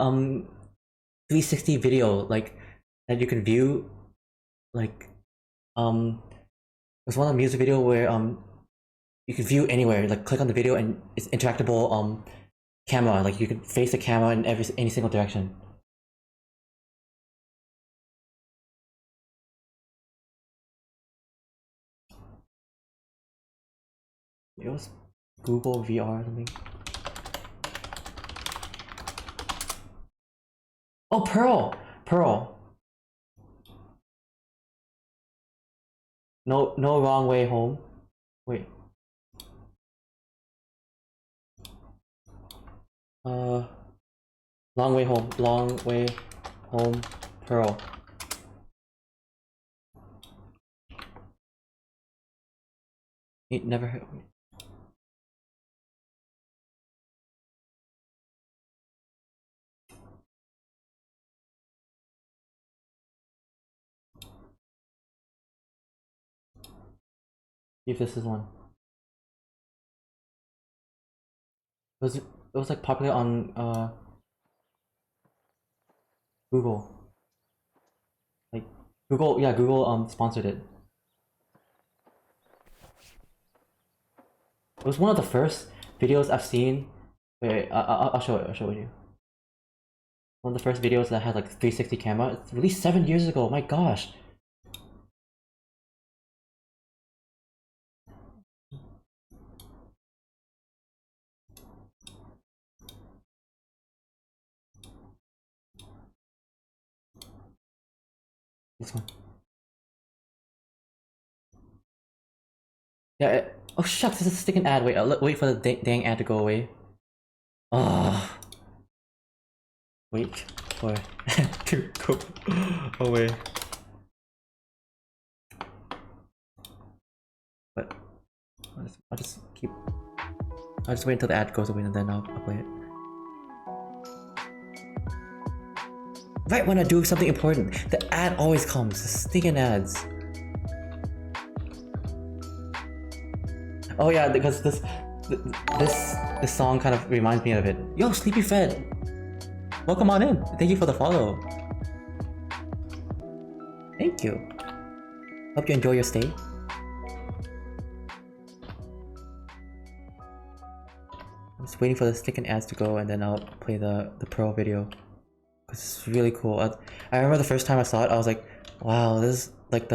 360 video like that you can view, like it was one of the music video where you can view anywhere, like click on the video and it's interactable camera, like you can face the camera in any single direction. It was Google VR or something. Oh, Pearl. No wrong way home. Wait. Long way home, Pearl. It never hurt me. See if this is one. It was like popular on Google. Like Google sponsored it. It was one of the first videos I've seen. Wait, I'll show it you. One of the first videos that had like 360 camera. It's released 7 years ago. My gosh. This one. Yeah. Oh shucks, this is a sticking ad. Wait, I'll wait for the dang ad to go away. Oh. Wait for it to go away. But I'll just wait until the ad goes away and then I'll play it. Right when I do something important, the ad always comes. The stinking ads. Oh yeah, because this song kind of reminds me of it. Yo, Sleepy Fed! Welcome on in. Thank you for the follow. Thank you. Hope you enjoy your stay. I'm just waiting for the stinking ads to go and then I'll play the Pro video. Cause it's really cool. I remember the first time I saw it, I was like, wow, this is like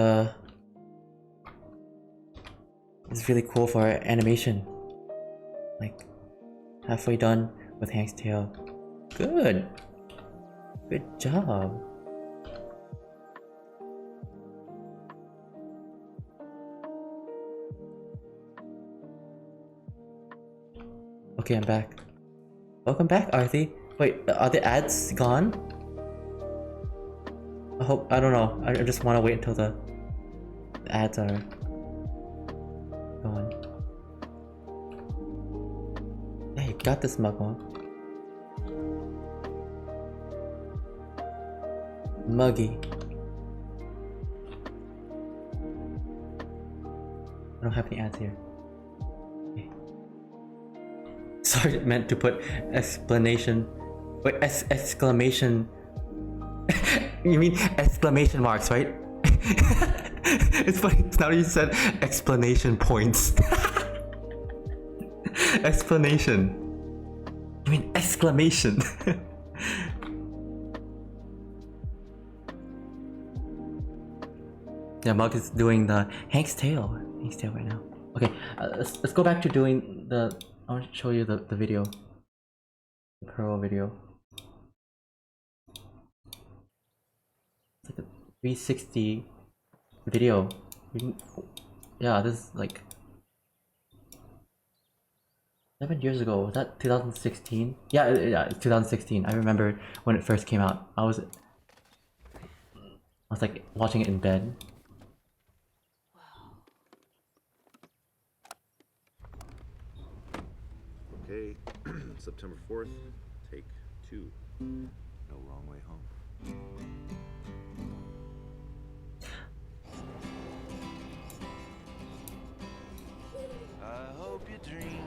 it's really cool for animation. Like, halfway done with Hank's tail. Good job. Okay, I'm back. Welcome back, Arthi. Wait, are the ads gone? I don't know. I just want to wait until the ads are gone. Yeah, you got this, Muggle. Muggy. I don't have any ads here. Okay. Sorry, meant to put explanation. Wait, exclamation. You mean exclamation marks, right? It's funny. Now you said explanation points. Explanation. You mean exclamation? Yeah, Mug is doing the Hank's tail right now. Okay, let's go back to doing the. I want to show you the video, the Pearl video. It's like a 360 video. Yeah, this is like 7 years ago. Was that 2016? Yeah, it's 2016. I remember when it first came out. I was like watching it in bed. Okay, September 4th, take 2. No wrong way home. I hope you dream.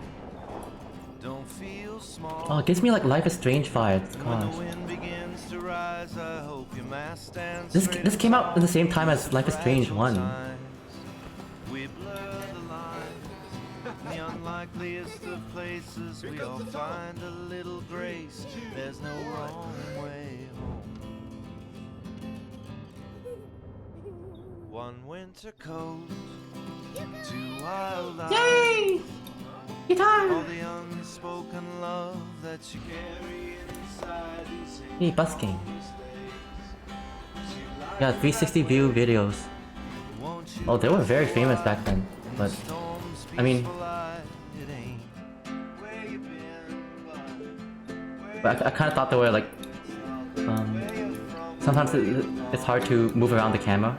Don't feel small. Oh, it gives me like Life is Strange vibes. When the Gosh. wind begins to rise, I hope your mast stands This came out at the same time as Life is Strange 1. We blur the lines. In the unlikeliest of places, we all find a little grace. There's no wrong way home. One winter coat, 2 wild eyes. Yay! Guitar! All the unspoken love that you carry inside these Hey, busking. Yeah, 360 view videos. Oh, they were very famous back then. But I mean, but I kind of thought they were like sometimes it's hard to move around the camera,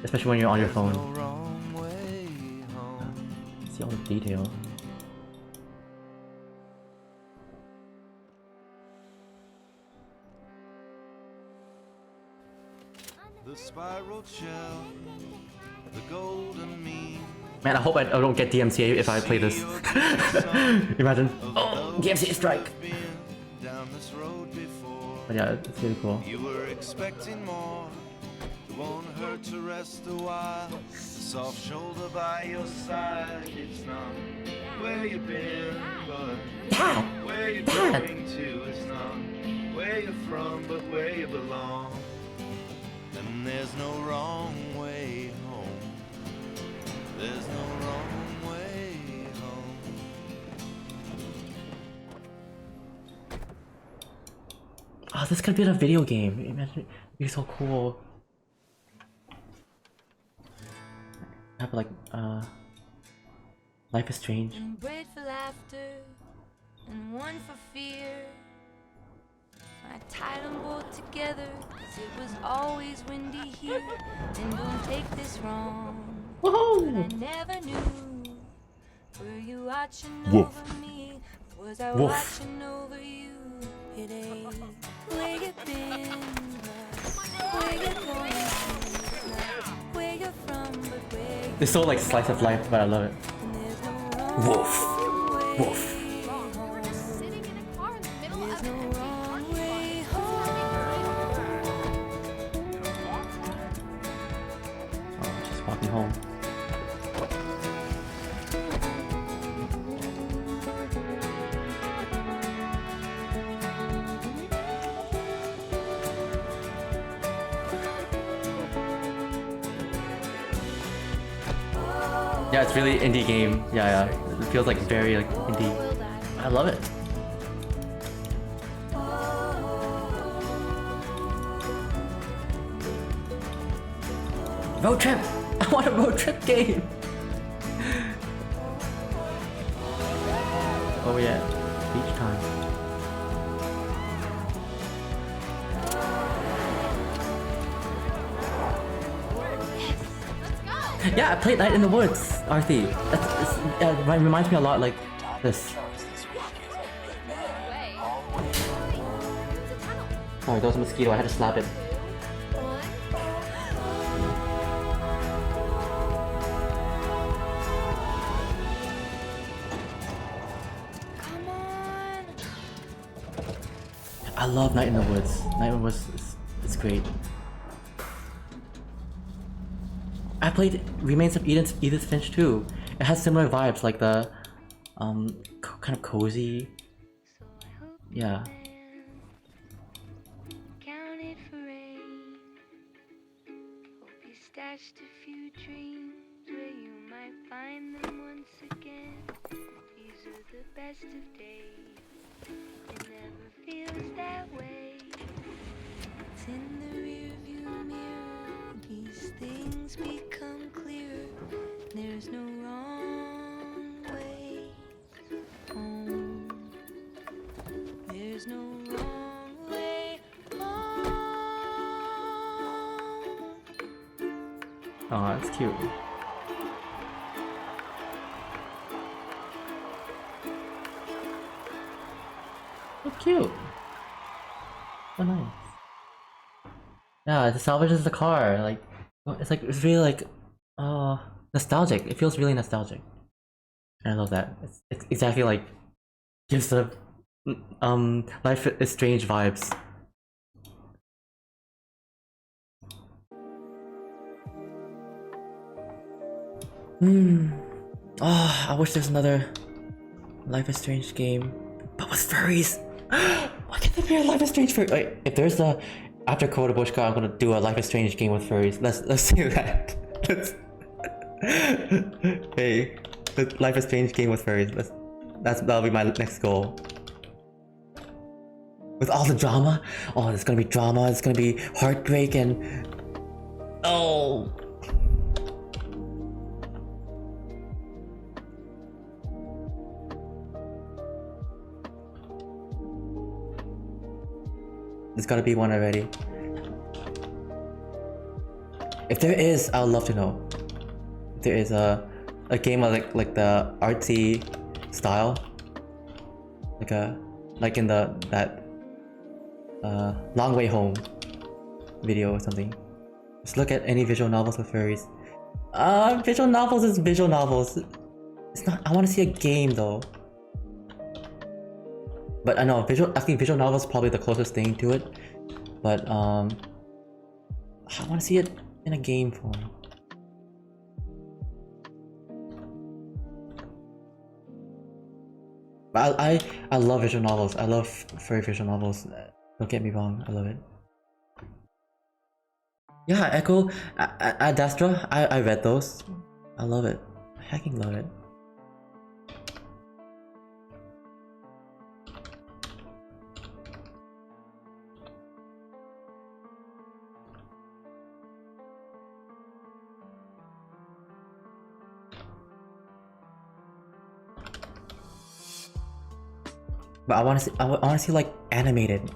especially when you're on your phone. See all the detail. The spiral shell, the golden mean. Man, I hope I don't get DMCA if I play this. Imagine. Oh, DMCA strike. Down this road before. But yeah, it's really cool. You were expecting more. It won't hurt to rest a while. Soft shoulder by your side. It's not where you've been, but Dad! where you're Dad! going to. It's not where you're from, but where you belong. And there's no wrong way home. There's no wrong way home. Oh, this could be a video game. Imagine it'd be so cool. Have like Life is Strange. And bread for laughter, and one for fear. I tied them both together, 'cause it was always windy here. And don't take this wrong, but I never knew. Were you watching Woof. over me? Was I Woof. watching over you? It ain't where you been, but where you going, not where you're from, but where you It's so like slice of life, but I love it. and there's no wrong Woof. way Woof. home. We're just sitting in a car in the middle There's of no it. wrong way home. Oh, just walking home. Yeah, it's really indie game. Yeah, yeah. It feels like very like indie. I love it. Road trip! I want a road trip game! Oh yeah, beach time. Let's go! Yeah, I played Night in the Woods, Arthi. It reminds me a lot like this. Way. It's a tunnel. Sorry, that was a mosquito, I had to slap it. Come on. I love Night in the Woods. Night in the Woods is great. I played Remains of Edith Finch too, It has similar vibes, like the kind of cozy. So I hope Yeah. counted for rain. Hope you stashed a few dreams where you might find them once again. These are the best of days. It never feels that way. It's in the rearview mirror. These things become clearer. There's no wrong way home. There's no wrong way home. Oh, that's cute. So cute. So nice. Yeah, it salvages the car. Like, it's really like, nostalgic. It feels really nostalgic. And I love that. It's exactly like, gives the, Life is Strange vibes. Oh, I wish there's another Life is Strange game, but with furries. Why can't there be a Life is Strange furry? Wait, if there's a after Korobushka, I'm gonna do a Life is Strange game with furries. Let's do that. Let's. Hey, Life is Strange game with furries. That'll be my next goal. With all the drama, oh, there's gonna be drama. It's gonna be heartbreak and oh. There's gotta be one already. If there is, I'd love to know. If there is a game of like the artsy style, like in that Long Way Home video or something. Just look at any visual novels with furries. Visual novels is visual novels. It's not. I want to see a game though. But I know I think visual novel is probably the closest thing to it. But I want to see it in a game form. But I love visual novels. I love furry visual novels. Don't get me wrong. I love it. Yeah, Echo, Ad Astra. I read those. I love it. I hacking love it. But I want to see like animated.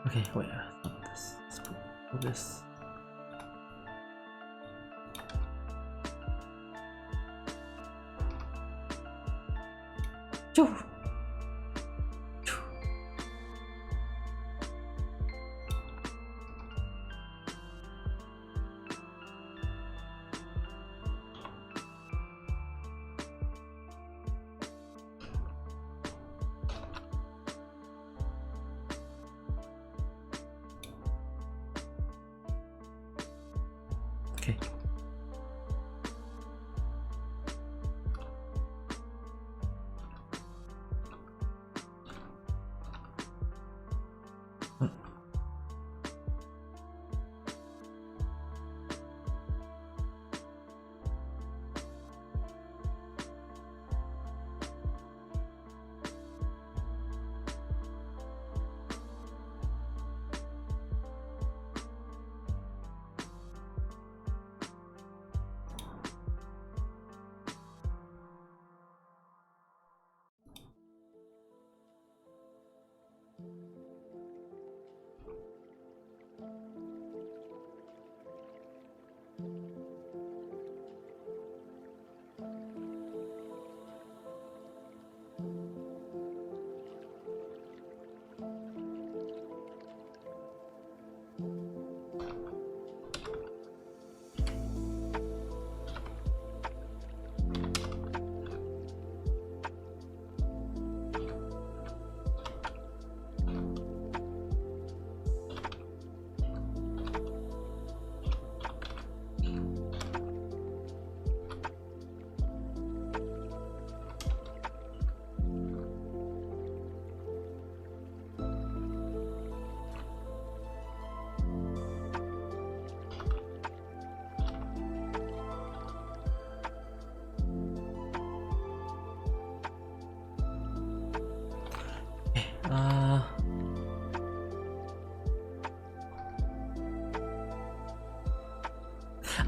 Okay, wait, stop this. Let's put this. Choo! Choo. Okay.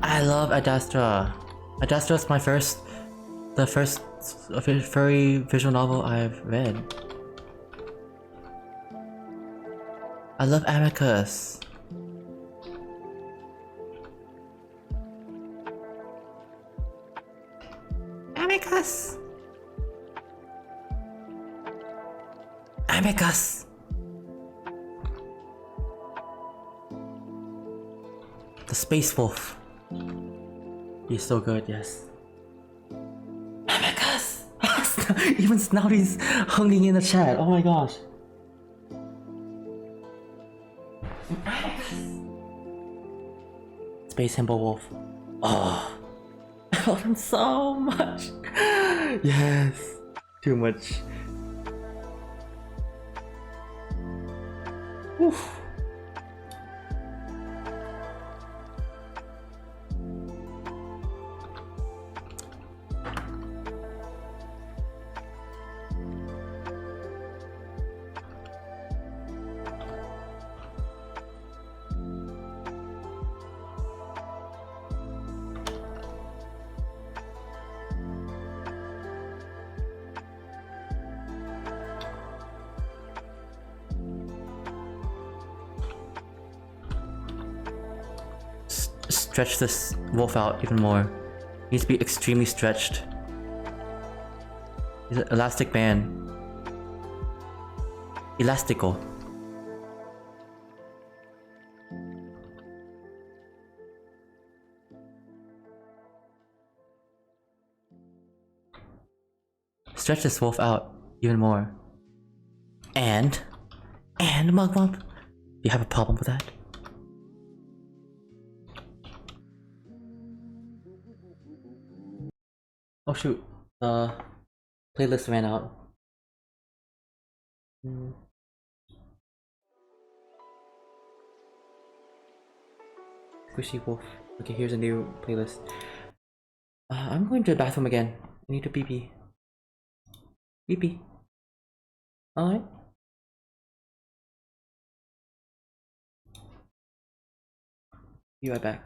I love Adastra. Adastra is the first furry visual novel I've read. I love Amicus. Amicus. Amicus. The Space Wolf. He's so good, yes. Amicus! Even Snouty's hunging in the chat. Oh my gosh. Space Himbo Wolf. Oh. I love him so much. Yes. Too much. Oof. Stretch this wolf out even more. He needs to be extremely stretched. He's an elastic man. Elastical. Stretch this wolf out even more. And Mugwump, do you have a problem with that? Oh shoot, playlist ran out. Squishy Wolf. Okay, here's a new playlist. I'm going to the bathroom again. I need to pee pee. Pee pee. Alright. Be right back.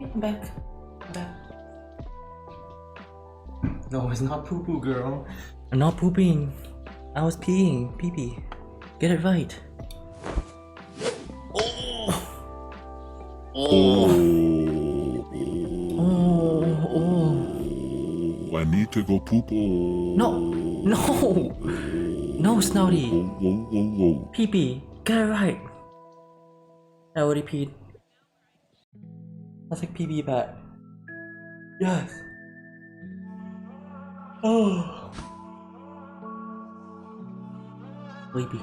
I'm back. I'm back. No, it's not poo poo, girl. I'm not pooping. I was peeing. Pee pee. Get it right. Oh. Oh. Oh, I need to go poop. Oh. No. No. No, Snouty. Whoa. Pee pee. Get it right. I already peed. That's like PB bat. Yes. Oh. Sleepy.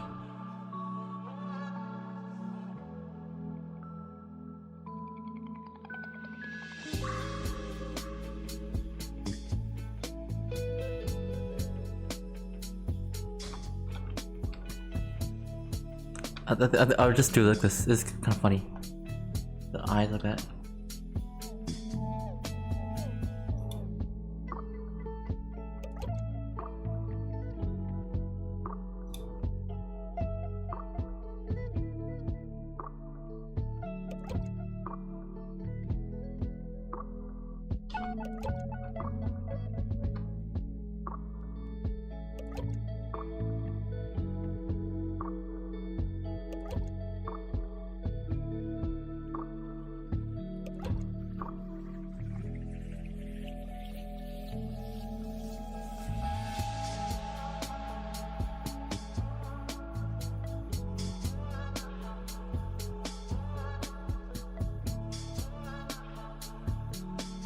I'll just do like this. It's kind of funny. The eyes like that.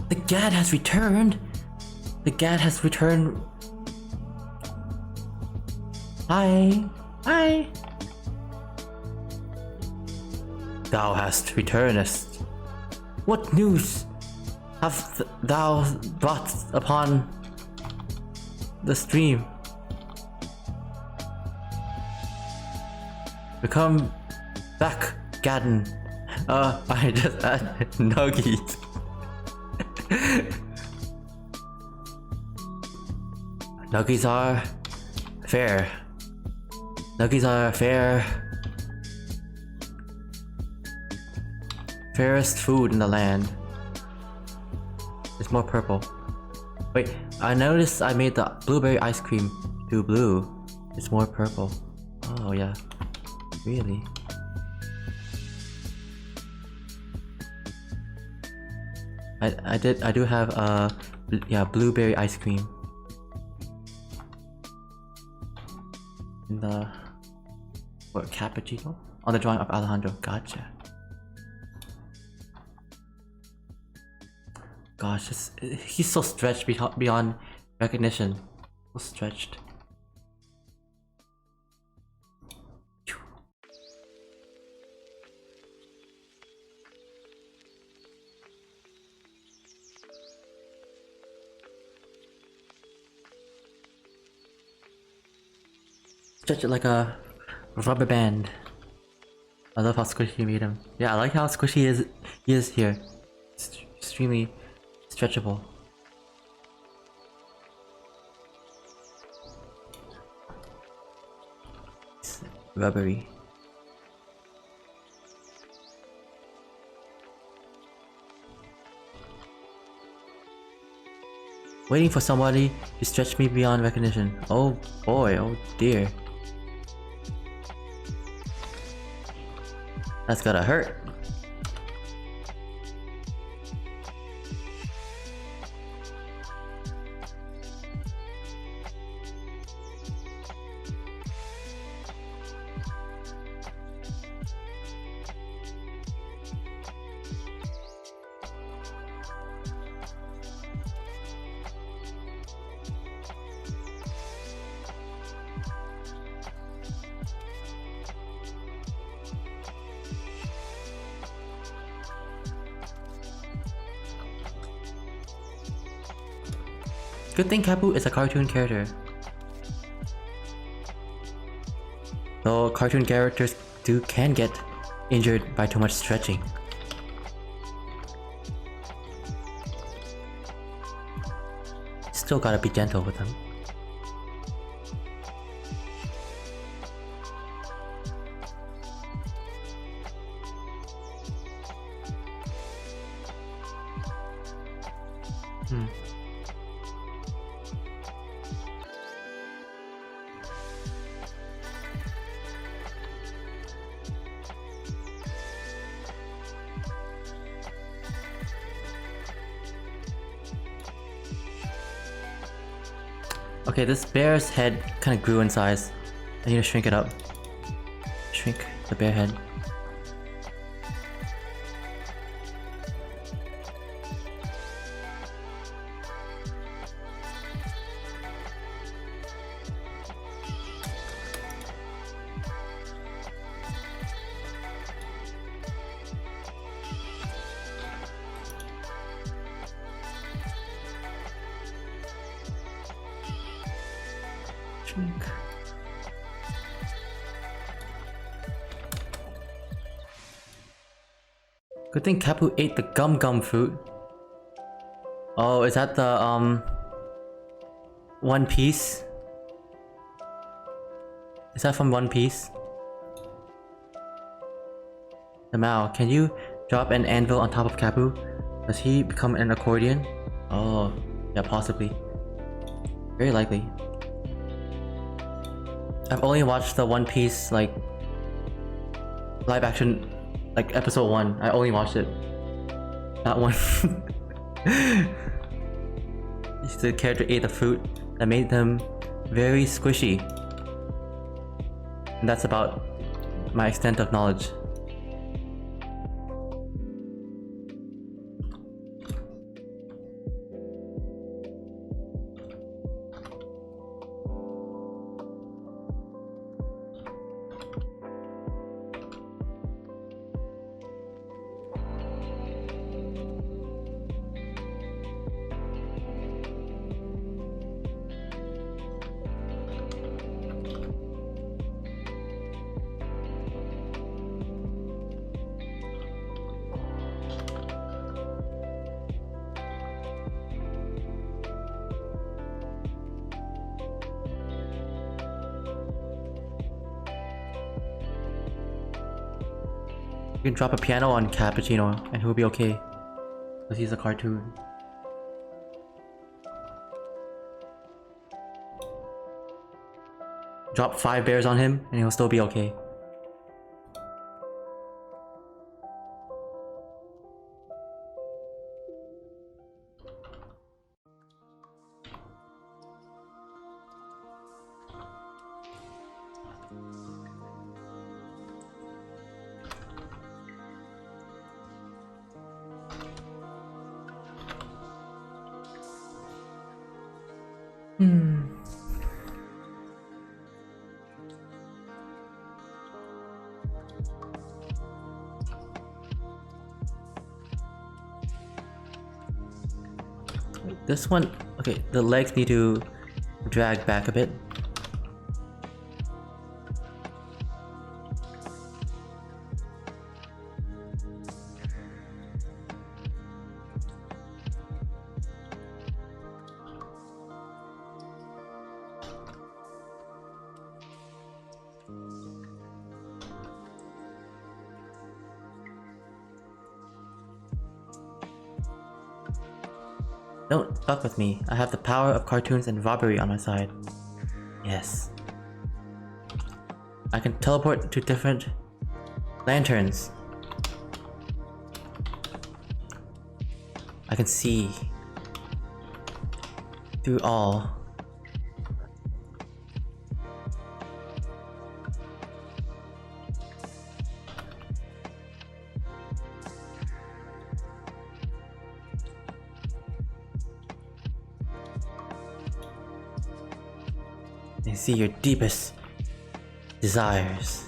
The Gad has returned. The Gad has returned. Hi. Hi. Thou hast returnest. What news have thou brought upon the stream? We come back, Gadden. I just had nuggies. Nuggies are fair. Nuggies are fair. Fairest food in the land. It's more purple. Wait, I noticed I made the blueberry ice cream too blue. It's more purple. Oh yeah. Really? I do have yeah, blueberry ice cream. In the what, cappuccino? On the drawing of Alejandro. Gotcha. Gosh, he's so stretched beyond recognition. So stretched. Stretch it like a rubber band. I love how squishy you made him. Yeah, I like how squishy he is here. It's extremely stretchable. It's rubbery. Waiting for somebody to stretch me beyond recognition. Oh boy, oh dear. That's gotta hurt. Good thing Kapu is a cartoon character. Though cartoon characters can get injured by too much stretching. Still gotta be gentle with them. Okay, this bear's head kind of grew in size. I need to shrink it up. Shrink the bear head. Shrink. Good thing Kapu ate the gum gum fruit. Oh, is that the One Piece? Is that from One Piece? The Mao, can you drop an anvil on top of Kapu? Does he become an accordion? Oh, yeah, possibly. Very likely. I've only watched the One Piece, like, live action, like, episode 1. I only watched it. That one. The character ate the fruit that made them very squishy. And that's about my extent of knowledge. You can drop a piano on Cappuccino and he'll be okay. Because he's a cartoon. Drop 5 bears on him and he'll still be okay. This one, okay, the legs need to drag back a bit. Don't fuck with me. I have the power of cartoons and robbery on my side. Yes. I can teleport to different lanterns. I can see through all. And see your deepest desires.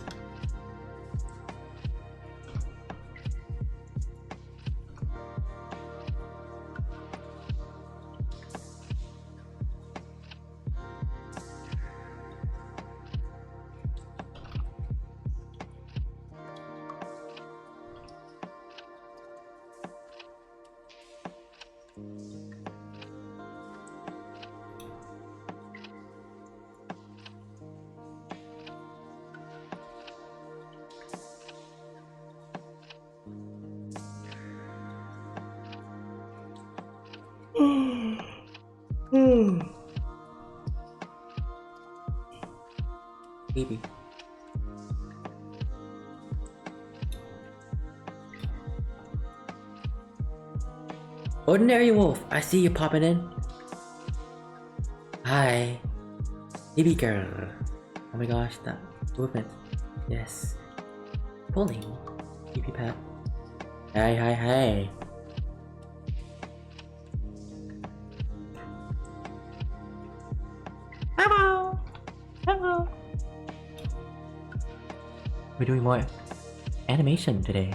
Maybe. Ordinary Wolf, I see you popping in. Hi. Baby girl. Oh my gosh, that movement. Yes. Pulling. Baby pet. Hey, hey, hey. Hello. Hello. We're doing more animation today.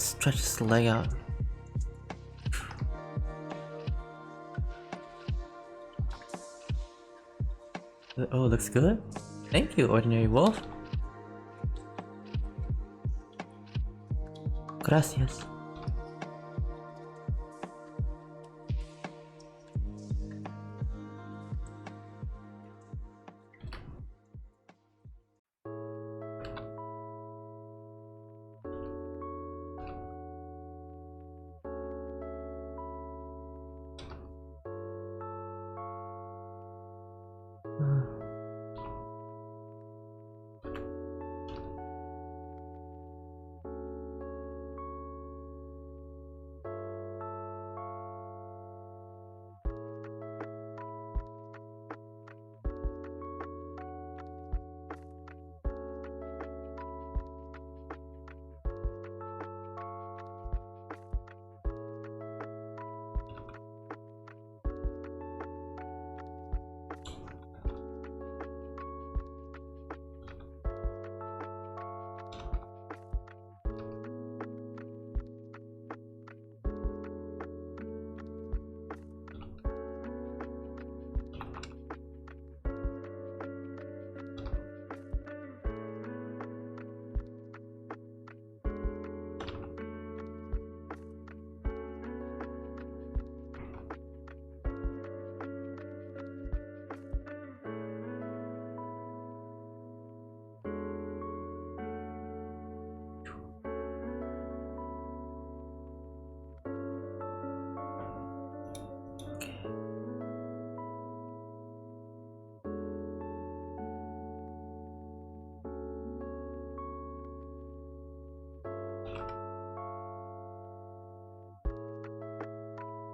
Stretch his leg out. Oh, looks good. Thank you, Ordinary Wolf. Gracias.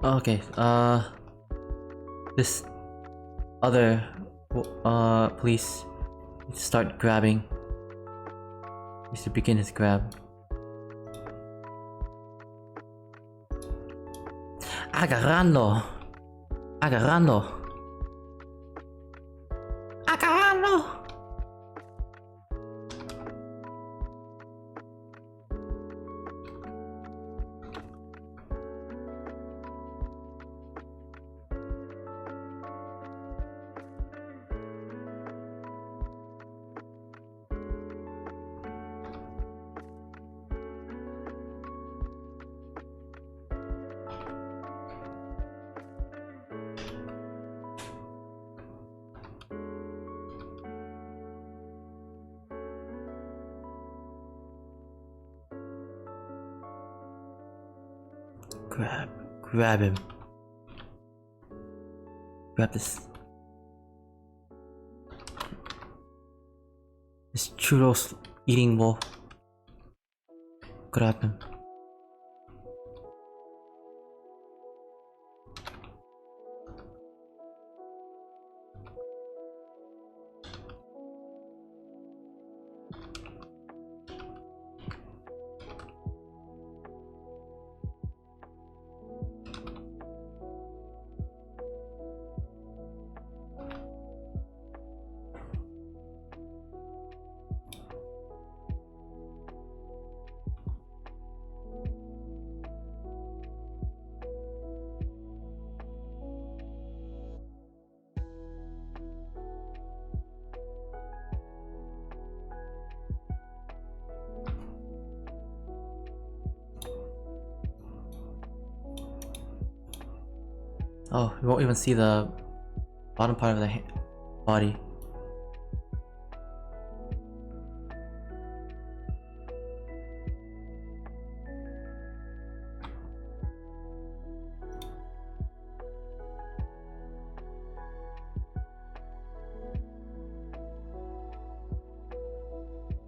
Okay, this other police needs to start grabbing. Needs to begin his grab. Agarrando! Agarrando! Agarrando! Grab him. Grab this churros eating wolf. Grab him. Oh, we won't even see the bottom part of the body.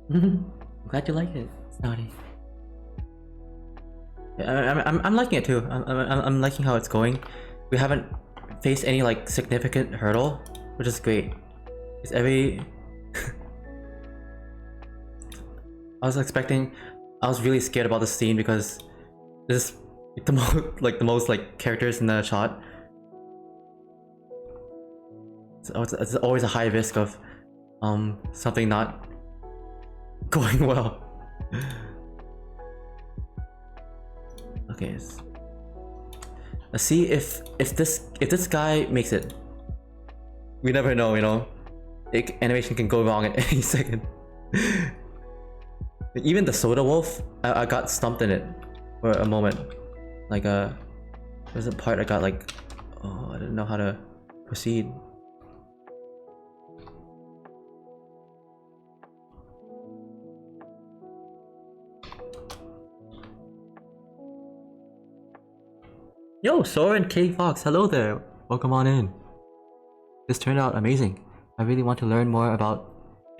I'm glad you like it, Snotty. Yeah, I'm liking it too. I'm liking how it's going. We haven't faced any like significant hurdle, which is great. It's every I was really scared about this scene because this is the most like characters in the shot. So it's always a high risk of something not going well. Okay, let's see if this guy makes it. We never know, you know. Animation can go wrong at any second. Even the soda wolf, I got stumped in it for a moment. Like there's a part I got like, oh, I didn't know how to proceed. Yo, Soren K Fox, hello there. Welcome on in. This turned out amazing. I really want to learn more about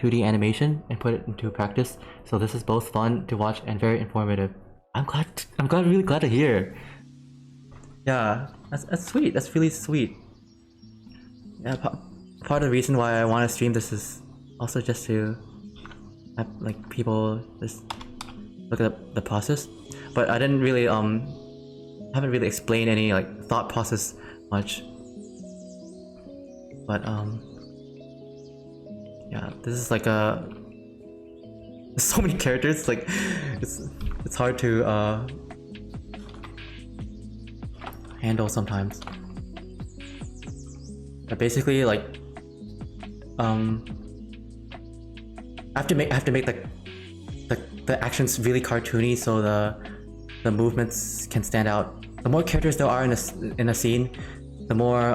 2D animation and put it into practice, so this is both fun to watch and very informative. I'm really glad to hear. Yeah, that's sweet. That's really sweet. Yeah, part of the reason why I want to stream this is also just to have like people just look at the process. But I didn't really haven't really explained any like thought process much. But yeah, this is like there's so many characters, like it's hard to handle sometimes. But basically, like I have to make the actions really cartoony so the movements can stand out. The more characters there are in a scene, the more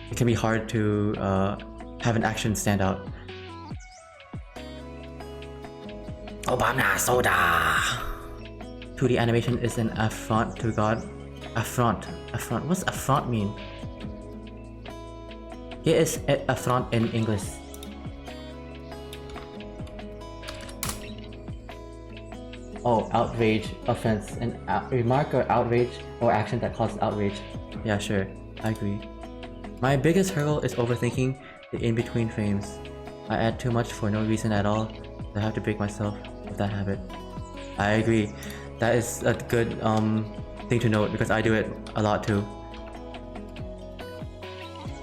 it can be hard to have an action stand out. Obama soda. 2D animation is an affront to God. Affront. What's affront mean? Here is affront in English. Oh, outrage, offense, an remark or outrage or action that causes outrage. Yeah, sure, I agree. My biggest hurdle is overthinking the in-between frames. I add too much for no reason at all. I have to break myself of that habit. I agree. That is a good thing to note because I do it a lot too.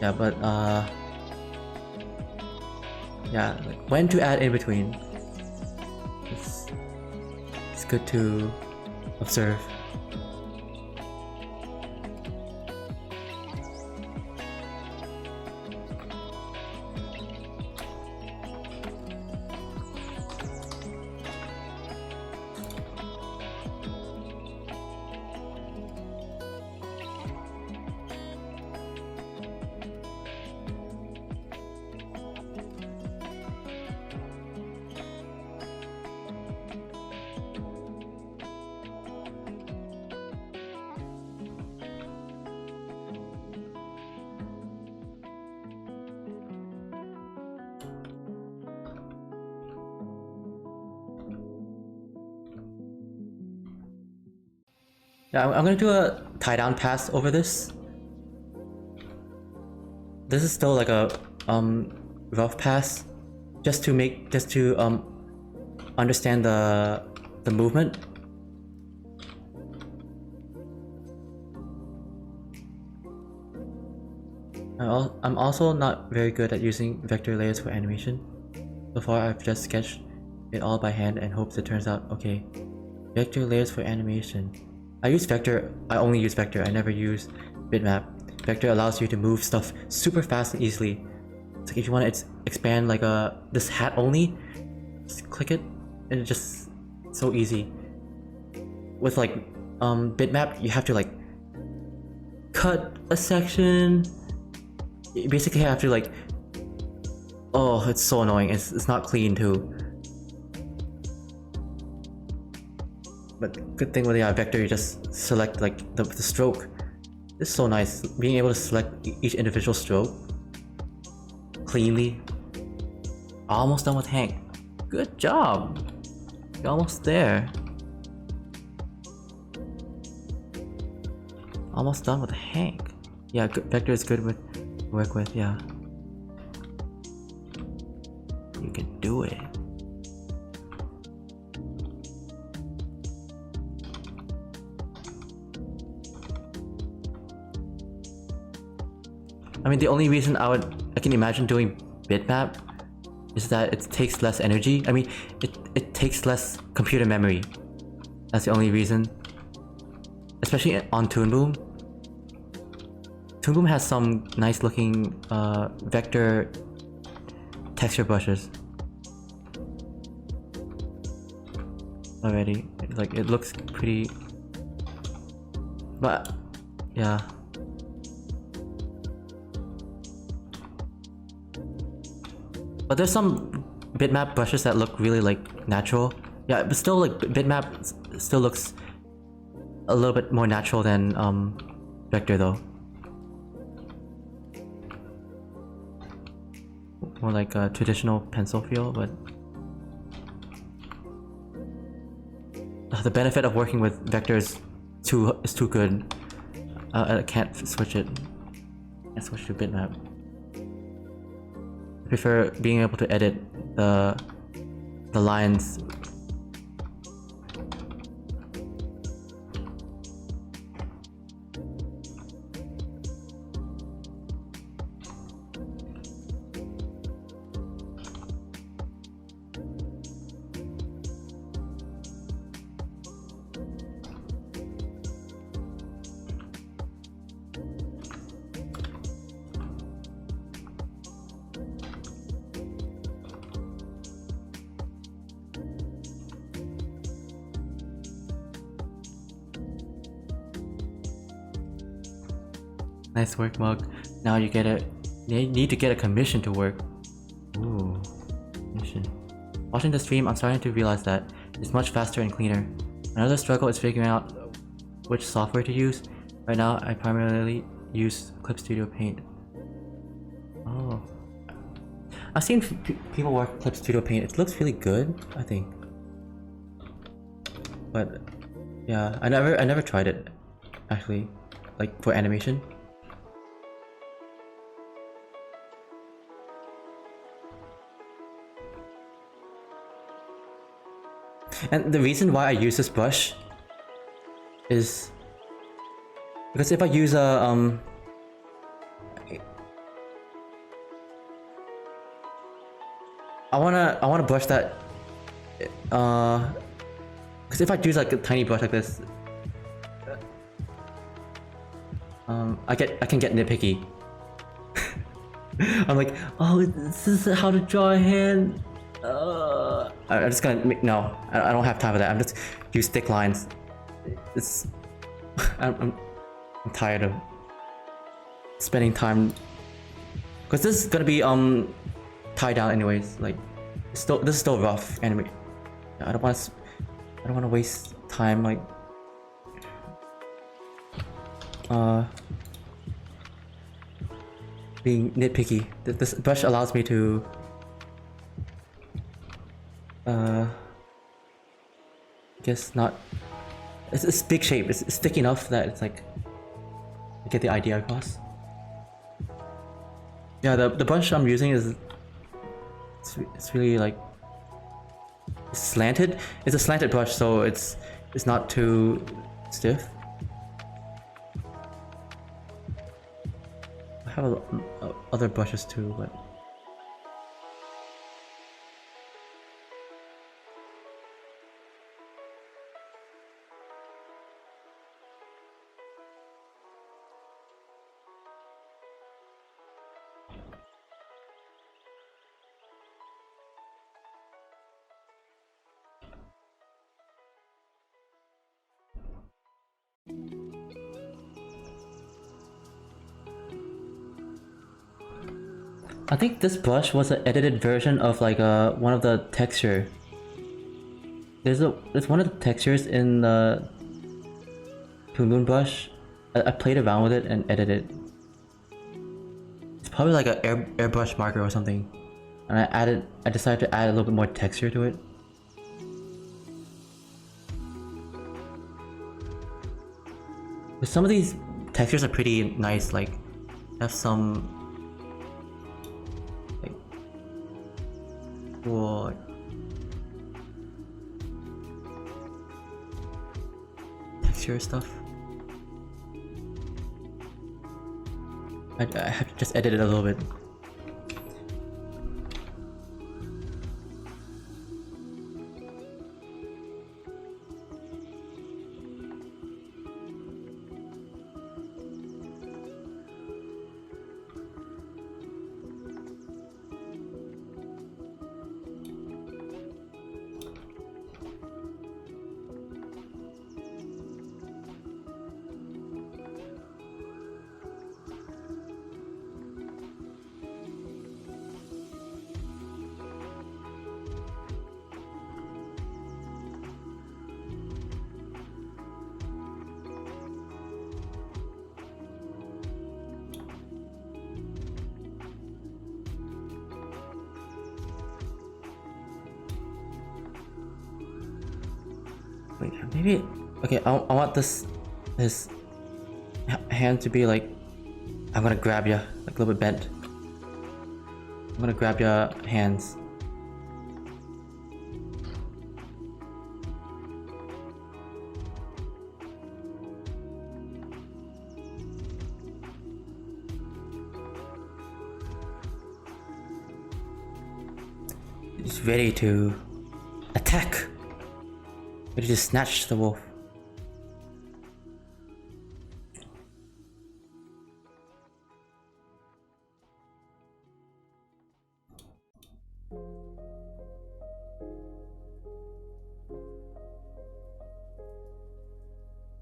Yeah, but yeah, like when to add in between. It's good to observe. Yeah, I'm gonna do a tie-down pass over this. This is still like a rough pass, just to understand the movement. I'm also not very good at using vector layers for animation. So far I've just sketched it all by hand and hopes it turns out okay. Vector layers for animation. I only use vector, I never use bitmap. Vector allows you to move stuff super fast and easily. It's like if you want to expand like this hat only, just click it and it's just so easy. With like bitmap, you have to like cut a section, you basically have to like, oh, it's so annoying. It's not clean too. But good thing with the vector, you just select like the stroke. It's so nice being able to select each individual stroke cleanly. Almost done with Hank. Good job. You're almost there. Almost done with Hank. Yeah, vector is good with work with. Yeah, you can do it. I mean, the only reason I can imagine doing bitmap is that it takes less energy. I mean, it takes less computer memory. That's the only reason. Especially on Toon Boom. Toon Boom has some nice looking vector texture brushes. Already. Like, it looks pretty. But, yeah. But there's some bitmap brushes that look really like natural. Yeah, but still like bitmap still looks a little bit more natural than vector though. More like a traditional pencil feel, but the benefit of working with vector is too good. I can't switch it. I switch to bitmap. I prefer being able to edit the lines. Nice work, Mug. Now you need to get a commission to work. Ooh, commission. Watching the stream, I'm starting to realize that it's much faster and cleaner. Another struggle is figuring out which software to use. Right now, I primarily use Clip Studio Paint. Oh. I've seen people work Clip Studio Paint. It looks really good, I think. But yeah, I never tried it actually, like for animation. And the reason why I use this brush is because if I use a I wanna brush that because if I use like a tiny brush like this, I can get nitpicky. I'm like, oh, this is how to draw a hand. I'm just gonna make, no, I don't have time for that. I'm just use thick lines. It's I'm tired of spending time because this is gonna be tied down anyways. Like, this is still rough anime. I don't want to waste time like being nitpicky. This brush allows me to guess not. It's big shape. It's thick enough that it's like I get the idea across. Yeah, the brush I'm using is it's really like it's slanted. It's a slanted brush, so it's not too stiff. I have other brushes too, but. I think this brush was an edited version of like one of the texture. There's one of the textures in the Blue Moon brush. I played around with it and edited. It's probably like an airbrush marker or something. And I decided to add a little bit more texture to it. But some of these textures are pretty nice, like have some like cool texture stuff. I have to just edit it a little bit. Wait, maybe... Okay, I want his hand to be like... I'm gonna grab ya, like a little bit bent. I'm gonna grab your hands. He's ready to attack. Ready to snatch the wolf.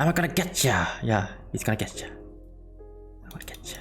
I'm gonna get ya. Yeah, he's gonna get ya. I'm gonna get ya.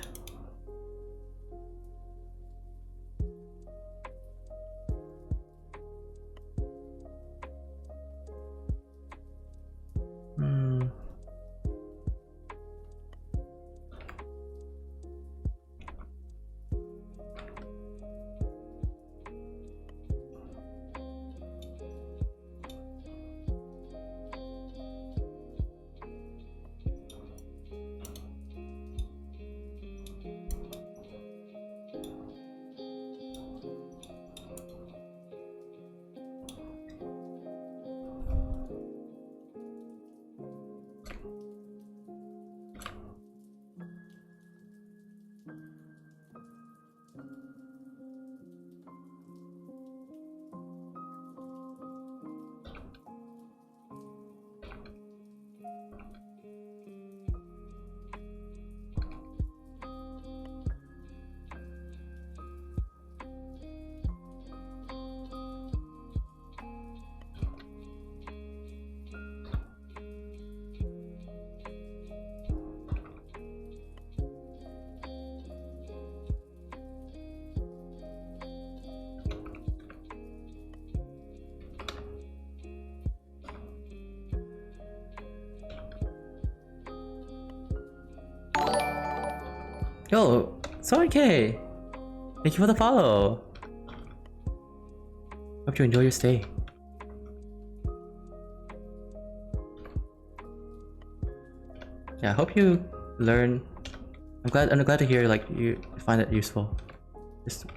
Yo, Sorry K! Thank you for the follow! Hope you enjoy your stay. Yeah, I hope you learn. I'm glad to hear like you find it useful. Just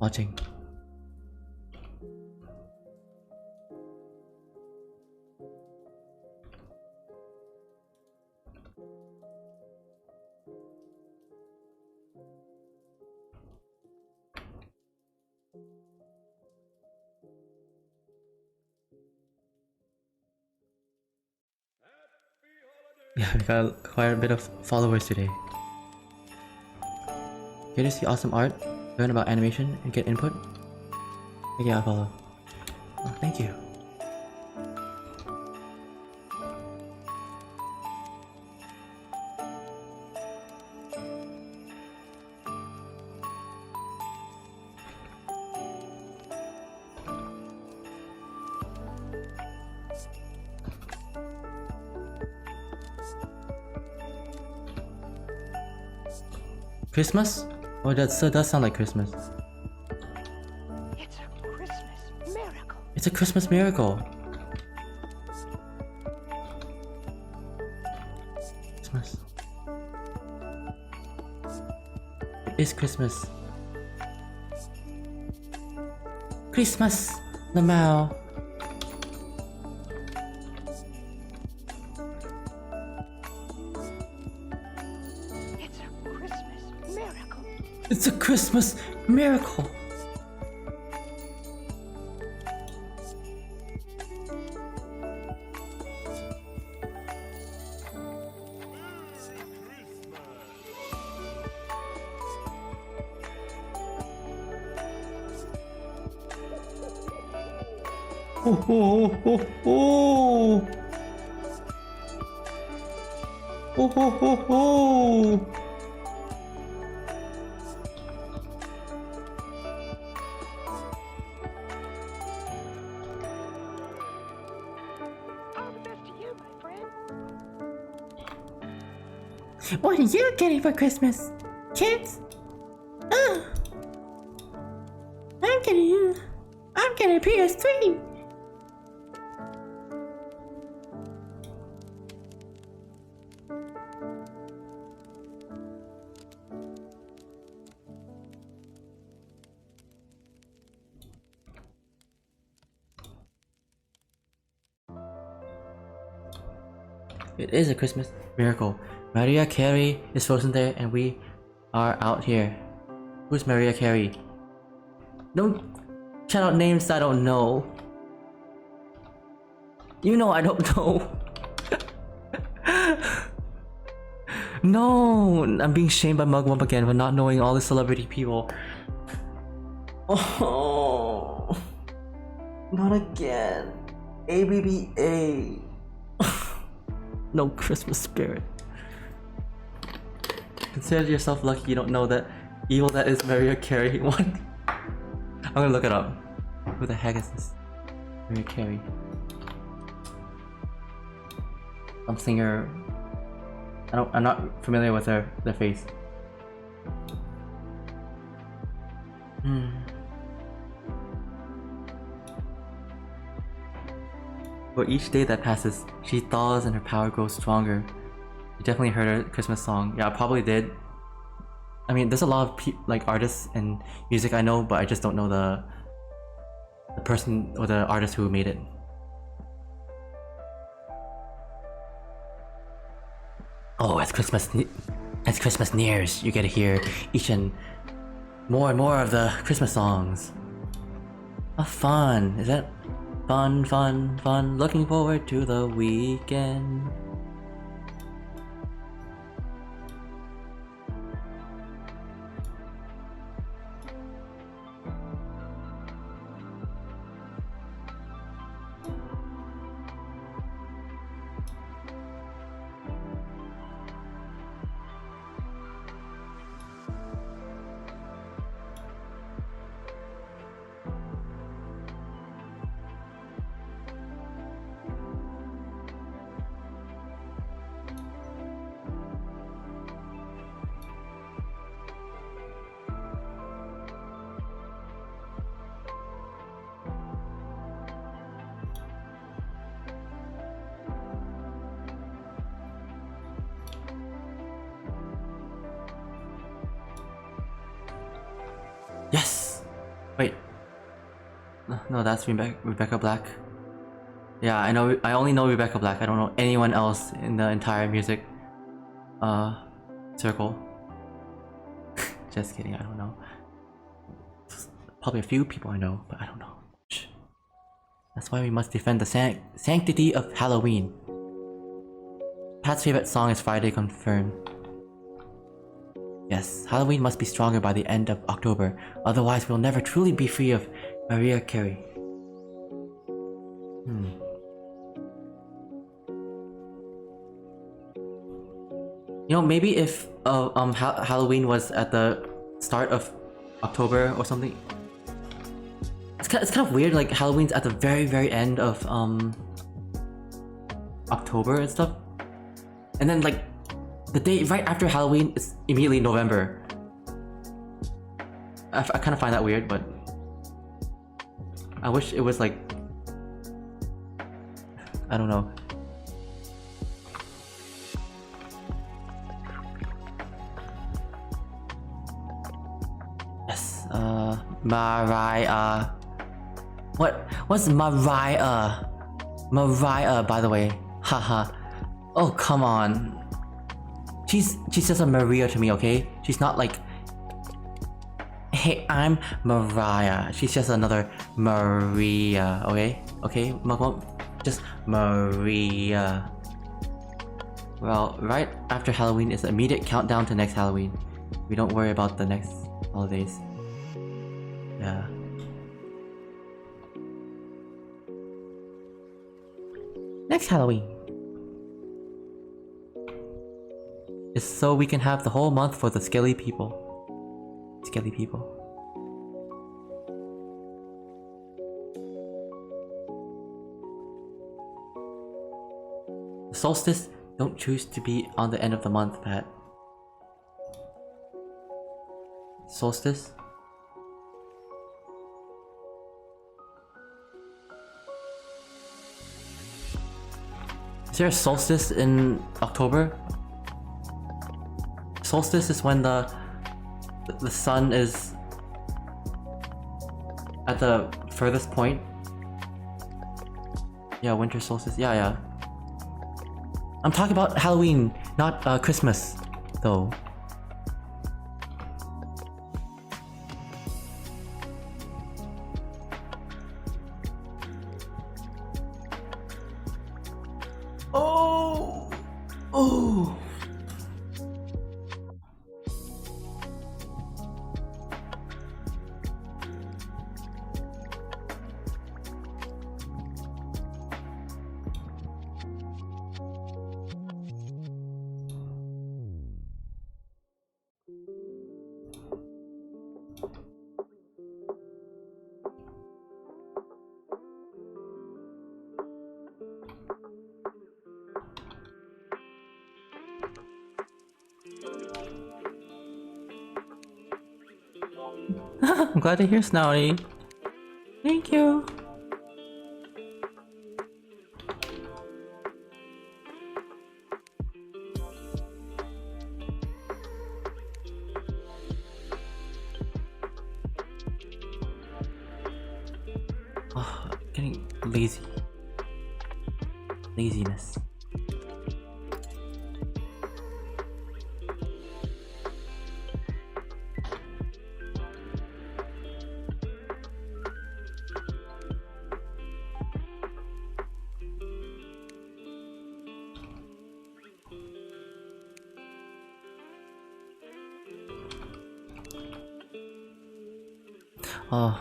watching. Yeah, we got quite a bit of followers today. Here to see awesome art, learn about animation, and get input? Yeah, I'll follow. Oh, thank you. Christmas? Oh, that still does sound like Christmas. It's a Christmas miracle. It's a Christmas miracle. Christmas. It is Christmas. Christmas, Lamau. It's a Christmas miracle. It's a Christmas miracle. Oh, oh, oh, oh. Oh, oh, oh, oh. All the best to you, my friend. What are you getting for Christmas, kids? I'm getting a PS3. It is a Christmas miracle. Mariah Carey is frozen there and we are out here. Who's Mariah Carey? Don't shout out names I don't know. You know I don't know. No, I'm being shamed by Mugwump again for not knowing all the celebrity people. Oh, not again. ABBA. No Christmas spirit. Consider yourself lucky you don't know that evil that is Mariah Carey. What? I'm gonna look it up. Who the heck is this? Mariah Carey. Some singer. I'm not familiar with their face. For each day that passes, she thaws and her power grows stronger. You definitely heard her Christmas song. Yeah, I probably did. I mean, there's a lot of like artists and music I know, but I just don't know the person or the artist who made it. Oh, as Christmas nears, you get to hear each and more of the Christmas songs. Oh, fun! Is that fun? Looking forward to the weekend. Yes! Wait. No, that's Rebecca Black. Yeah, I know. I only know Rebecca Black. I don't know anyone else in the entire music circle. Just kidding. I don't know. Probably a few people I know, but I don't know. Shh. That's why we must defend the sanctity of Halloween. Pat's favorite song is Friday confirmed. Yes, Halloween must be stronger by the end of October, otherwise we'll never truly be free of Mariah Carey. You know, maybe if Halloween was at the start of October or something. It's kind of weird, like Halloween's at the very end of October and stuff. And then like the day right after Halloween is immediately November. I kind of find that weird, but I wish it was like, I don't know. Yes, Mariah. What's Mariah? Mariah, by the way. Haha. Oh, come on. She's just a Maria to me, okay? She's not like, hey, I'm Mariah. She's just another Maria, okay? Okay, just Maria. Well, right after Halloween is the immediate countdown to next Halloween. We don't worry about the next holidays. Yeah. Next Halloween is so we can have the whole month for the skelly people. Skelly people. The solstice don't choose to be on the end of the month, Pat. Solstice? Is there a solstice in October? Solstice is when the sun is at the furthest point. Yeah, winter solstice. Yeah. I'm talking about Halloween, not Christmas, though. Oh. I'm glad to hear Snouty. Thank you. Oh, getting lazy. Laziness. Oh.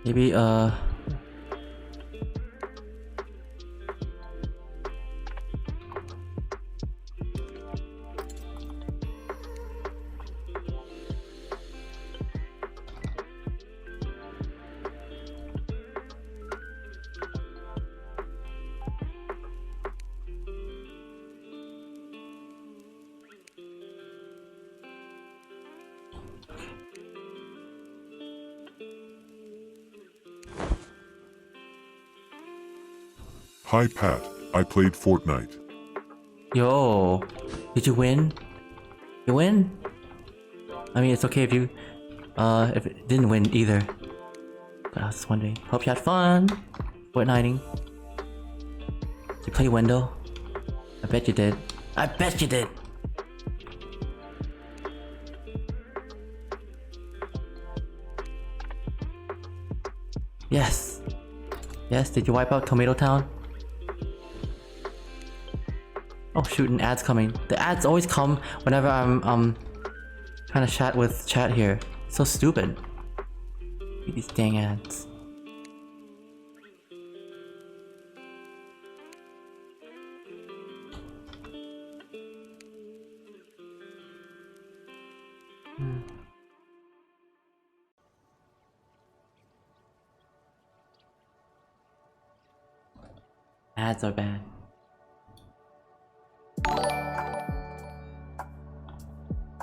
Maybe Hi Pat, I played Fortnite. Yo, did you win? You win? I mean, it's okay if you, if it didn't win either. But I was just wondering. Hope you had fun Fortniting. Did you play Window? I bet you did. I bet you did! Yes! Yes, did you wipe out Tomato Town? Oh shoot, an ad's coming. The ads always come whenever I'm trying to chat with chat here. So stupid. These dang ads. Ads are bad.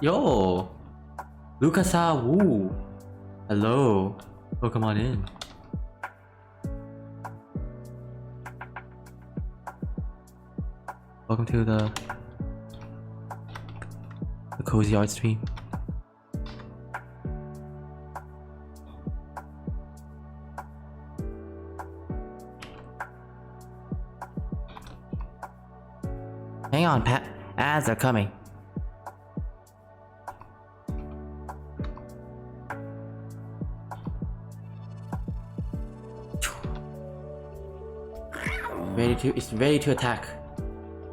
Yo! Lukasa Woo! Hello. Welcome on in. Welcome to the cozy art stream. Hang on, Pat. Ads are coming. It's ready to attack.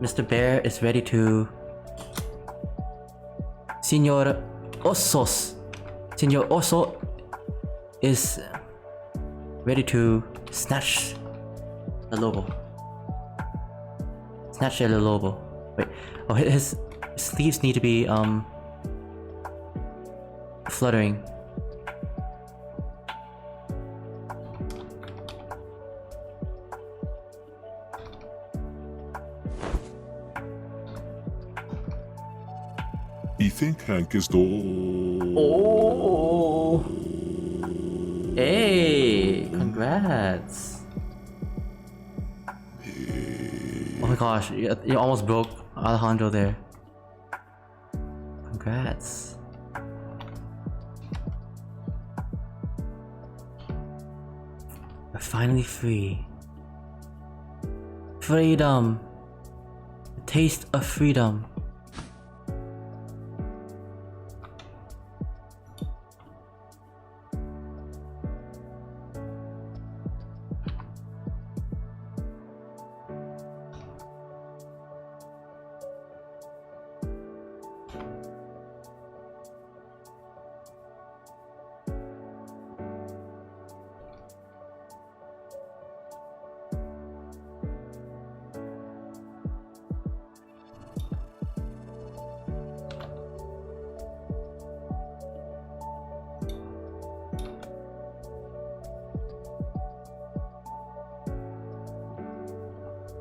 Mr. Bear is ready to. Senor Oso is ready to snatch the lobo. Snatch the lobo. Wait. Oh, his sleeves need to be fluttering. I think Hank is the... Oh! Hey! Congrats! Oh my gosh, you almost broke Alejandro there. Congrats. We're finally free. Freedom! The taste of freedom.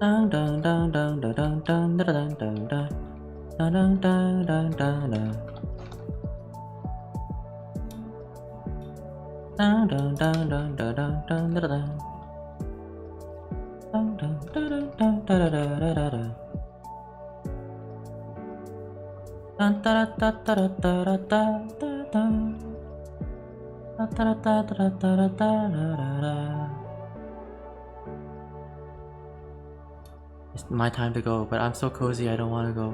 Dun dun dun dun dun dun dun dun dun dun dun dun dun dun dun. Dun dun dun dun dun dun dun dun dun. Dun dun dun dun dun dun dun dun dun. Dun da da da da da da da da. Da da da da da da da da. It's my time to go, but I'm so cozy I don't want to go.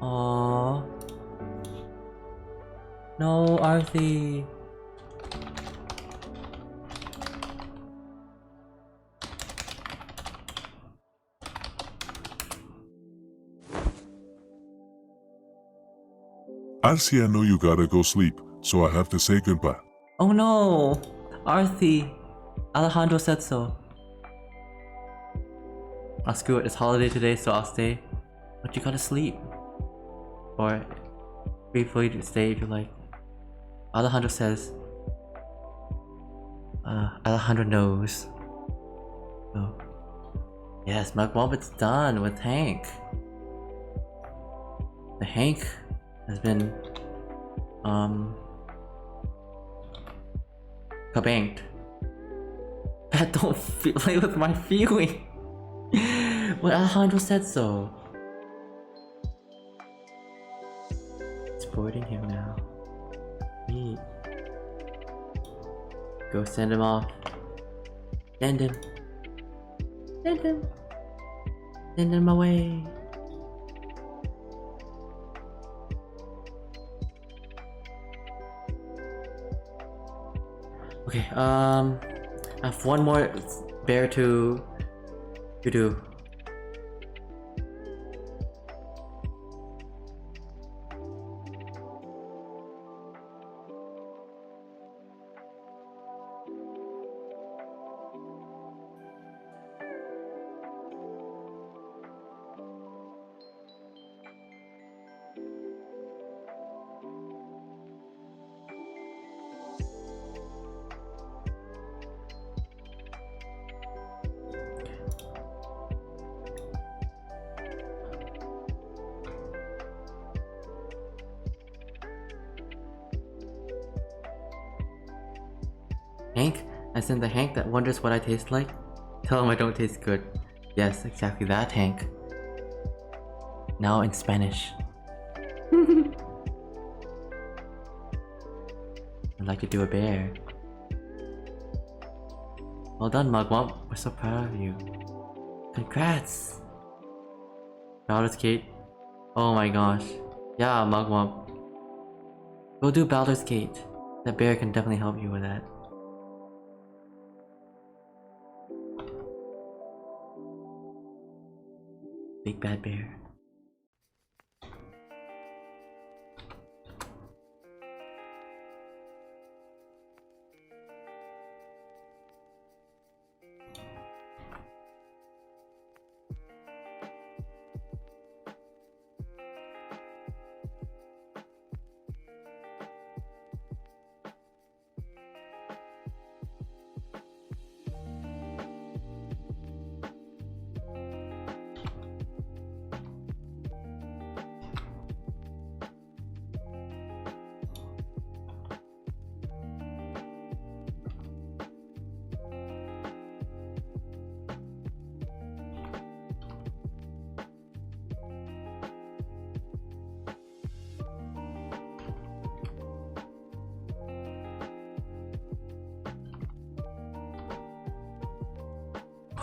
Aww. No, Arthi. Arcee, I know you gotta go sleep, so I have to say goodbye. Oh no! Arthi! Alejandro said so. Oh, screw it, it's holiday today, so I'll stay. But you gotta sleep. Or, wait for you to stay if you like. Alejandro says. Alejandro knows. So, yes, Mug Moment's done with Hank. The Hank has been, kabanked. I don't play with my feeling. Well, Alejandro said so. It's boarding him now. Neat. Go send him off. Send him. Send him. Send him away. Okay, I have one more bear to do. Hank? As in the Hank that wonders what I taste like? Tell him I don't taste good. Yes, exactly that Hank. Now in Spanish. I'd like to do a bear. Well done, Mugwump. We're so proud of you. Congrats! Baldur's Gate. Oh my gosh. Yeah, Mugwump. Go do Baldur's Gate. That bear can definitely help you with that. Big bad bear.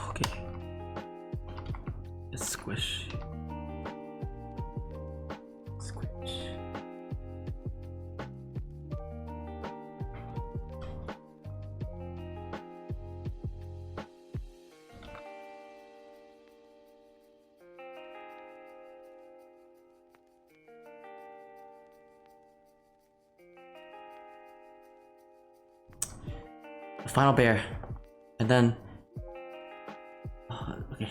Okay. Just squish. Squish. The final bear. And then okay.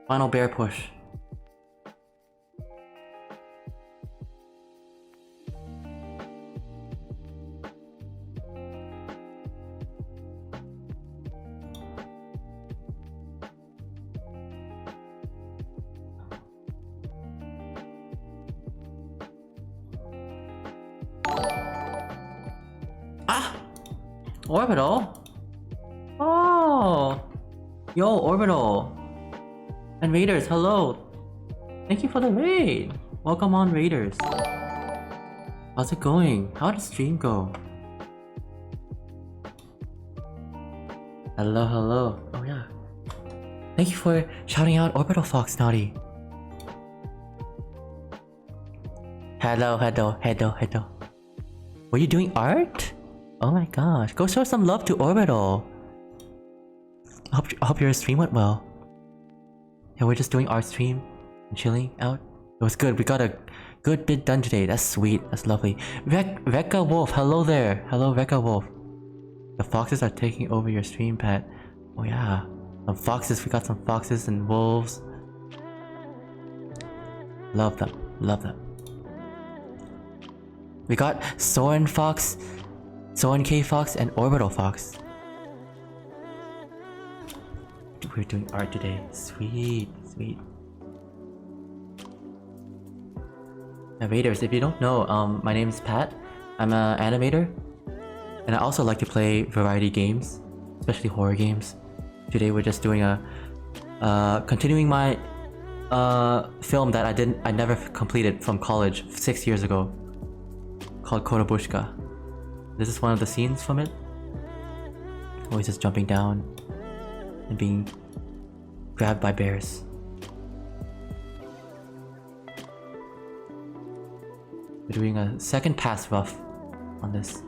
Final bear push. Ah! Orbital? Oh! Yo, Orbital! And Raiders, hello! Thank you for the raid! Welcome on, Raiders. How's it going? How did the stream go? Hello, hello. Oh yeah. Thank you for shouting out Orbital Fox, Naughty. Hello, hello, hello, hello. Were you doing art? Oh my gosh. Go show some love to Orbital. I hope your stream went well. Yeah, we're just doing our stream and chilling out. It was good. We got a good bit done today. That's sweet. That's lovely. Rekka Wolf, hello there. Hello, Rekka Wolf. The foxes are taking over your stream, Pat. Oh yeah. Some foxes. We got some foxes and wolves. Love them. Love them. We got Soren Fox, Soren K Fox, and Orbital Fox. We're doing art today. Sweet, sweet. Now, Raiders, if you don't know, my name is Pat. I'm an animator, and I also like to play variety games, especially horror games. Today we're just doing continuing my film that I never completed from college 6 years ago, called Korobushka. This is one of the scenes from it. Always just jumping down and being grabbed by bears. We're doing a second pass rough on this.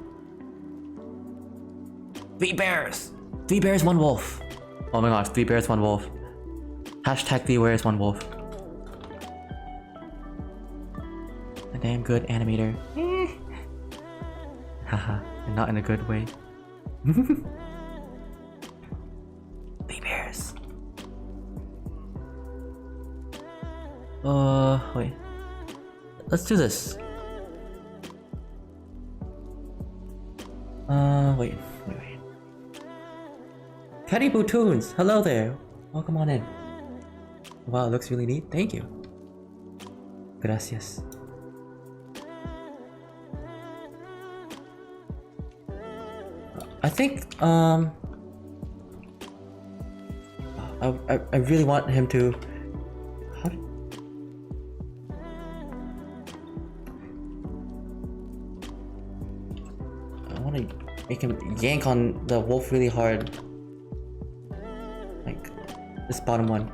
3 bears! 3 bears, 1 wolf! Oh my gosh, 3 bears, 1 wolf. Hashtag 3 bears, 1 wolf. A damn good animator. Haha, and not in a good way. 3 bears. Wait. Let's do this. Wait. Caddy Bootoons, hello there. Welcome on in. Wow, it looks really neat. Thank you. Gracias. I think I really want him to. How do, I want to make him yank on the wolf really hard. Like this bottom one.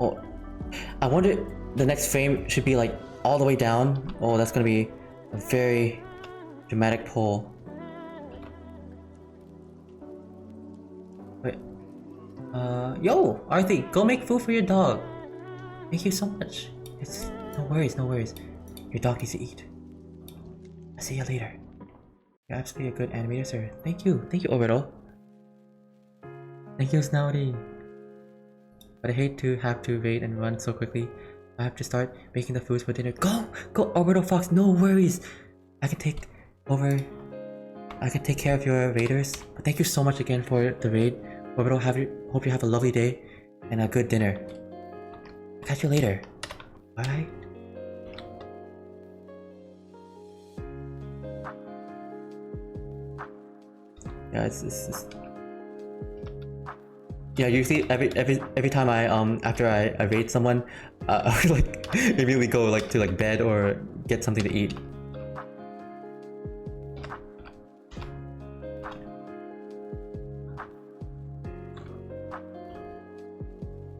Oh, I wonder the next frame should be like all the way down. Oh, that's gonna be a very dramatic pull. Wait. Yo, Arthi, go make food for your dog. Thank you so much. It's no worries, no worries. Your dog needs to eat. I'll see you later. You're absolutely a good animator, sir. Thank you, Orbital. Thank you, Snouty. But I hate to have to wait and run so quickly. I have to start making the foods for dinner. Go! Go, Orbital Fox, no worries! I can take care of your raiders. But thank you so much again for the raid. Orbital, hope you have a lovely day and a good dinner. Catch you later. Bye. Yeah, it's yeah, usually every time I after I raid someone, I would like immediately go like to like bed or get something to eat.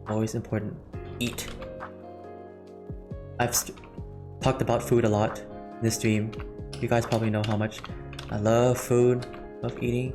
Always important. Eat. I've talked about food a lot in this stream. You guys probably know how much I love food, love eating.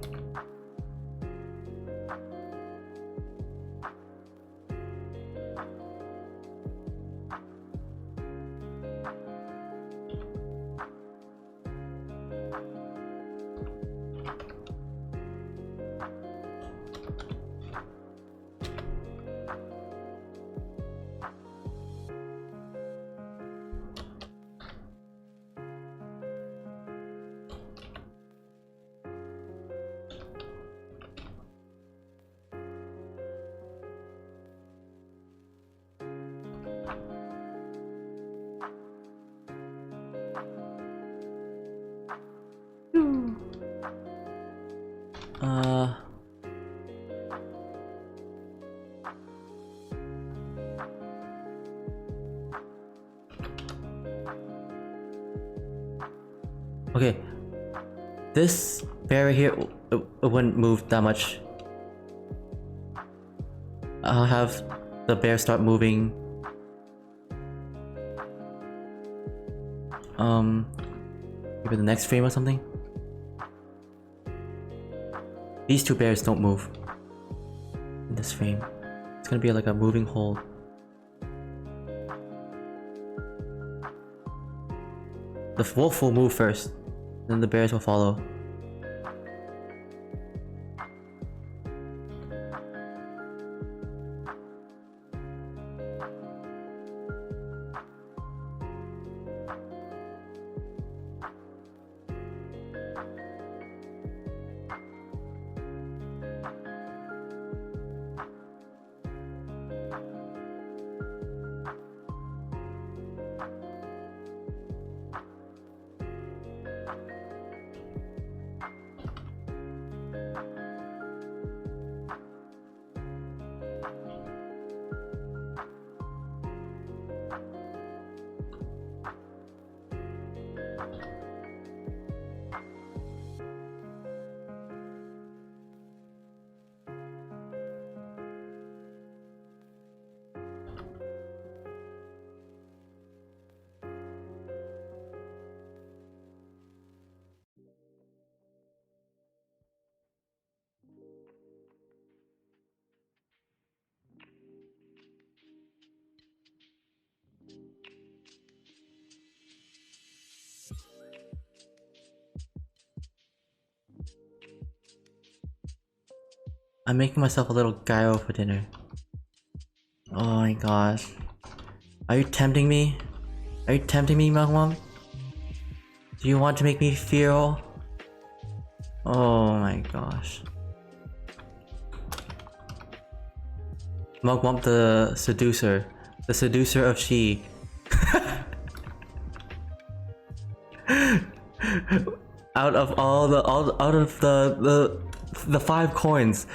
Okay, this bear here, it wouldn't move that much. I'll have the bear start moving. Maybe the next frame or something. These two bears don't move in this frame. It's gonna be like a moving hole. The wolf will move first, then the bears will follow. I'm making myself a little gyro for dinner. Oh my gosh. Are you tempting me? Are you tempting me, Mom? Do you want to make me feel? Oh my gosh. Mugwump the seducer of she. Out of all the out of the 5 coins,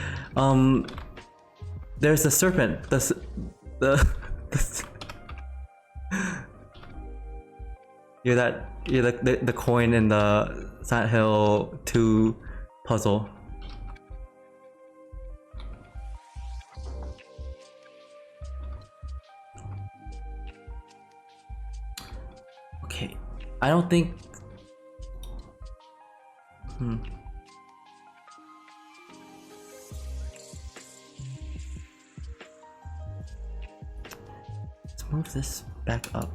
there's the serpent. The you're the coin in the Silent Hill 2 puzzle. Okay, I don't think. Let's move this back up.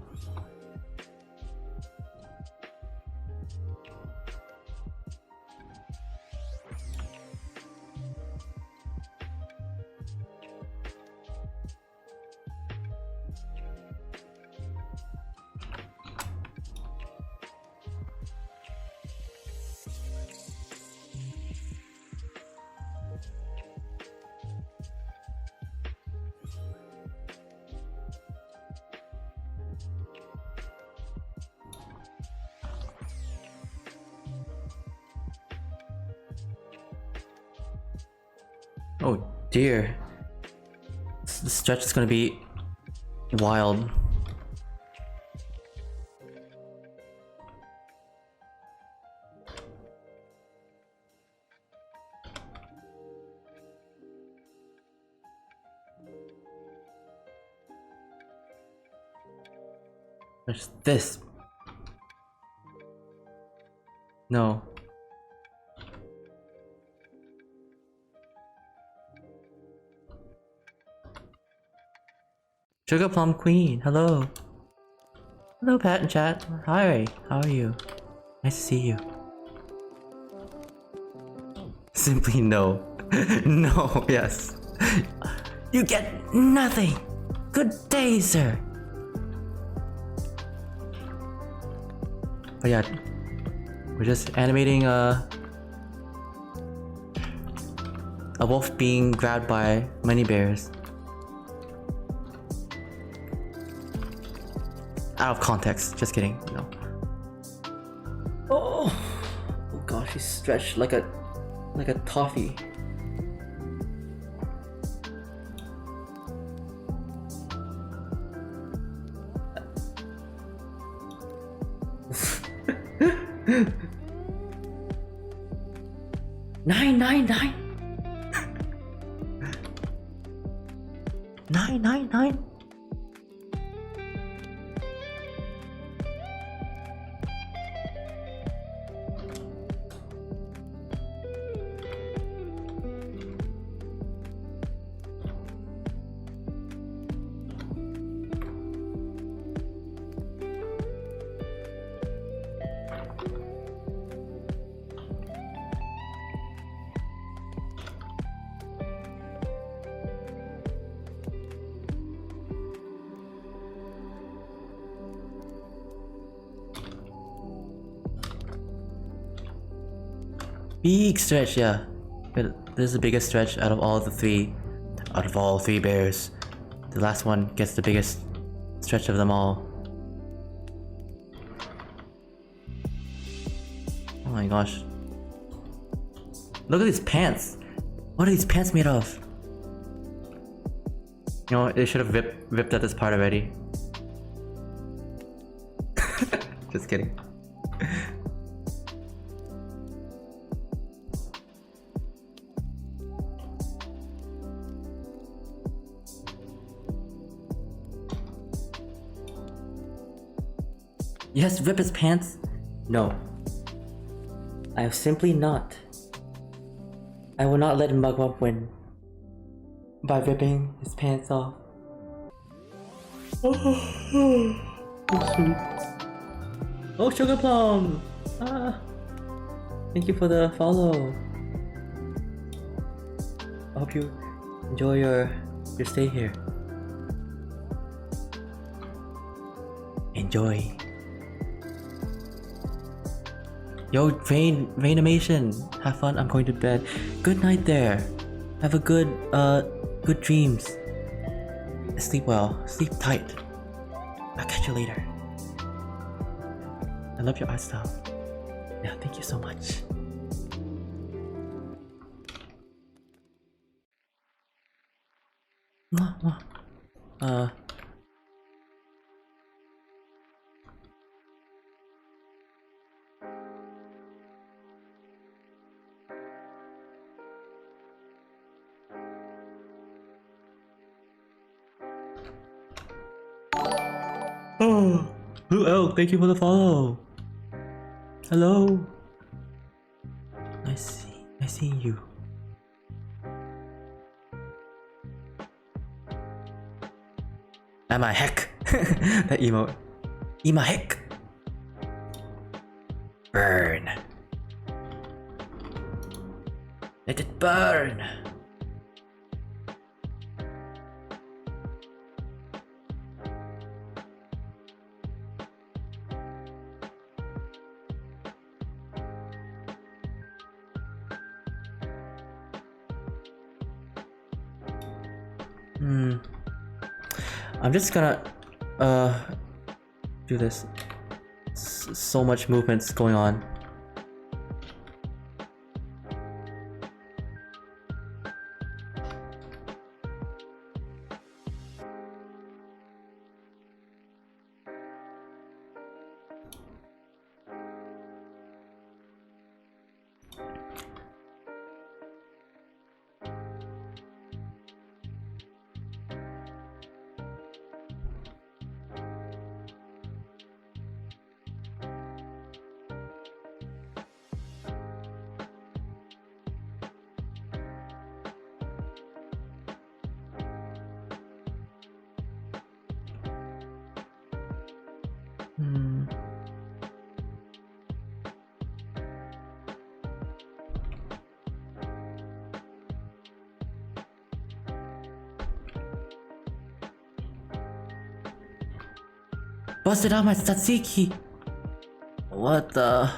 Oh dear. The stretch is gonna be wild. There's this. No. Sugar Plum Queen, hello. Hello, Pat and chat. Hi, how are you? Nice to see you. Simply no. No, yes. You get nothing. Good day, sir. But yeah, we're just animating a wolf being grabbed by many bears. Out of context, just kidding, no. Oh gosh, he's stretched like a toffee. Nine. 9. Big stretch, yeah. But this is the biggest stretch out of all three bears. The last one gets the biggest stretch of them all. Oh my gosh. Look at these pants. What are these pants made of? You know, they should have ripped at this part already. Just kidding. Yes, rip his pants? No. I have simply not. I will not let Mugwump win by ripping his pants off. Oh, Sugar Plum! Thank you for the follow. I hope you enjoy your stay here. Enjoy. Yo, Rainimation. Have fun. I'm going to bed. Good night there. Have a good dreams. Sleep well. Sleep tight. I'll catch you later. I love your art style. Yeah, thank you so much. Mwah, mwah. Oh, Blue Elk, thank you for the follow. Hello. Nice seeing you. Am I heck? That emote. Ema heck. Burn. Let it burn. I'm just gonna do this. So much movements going on. Busted out my tzatziki! What the...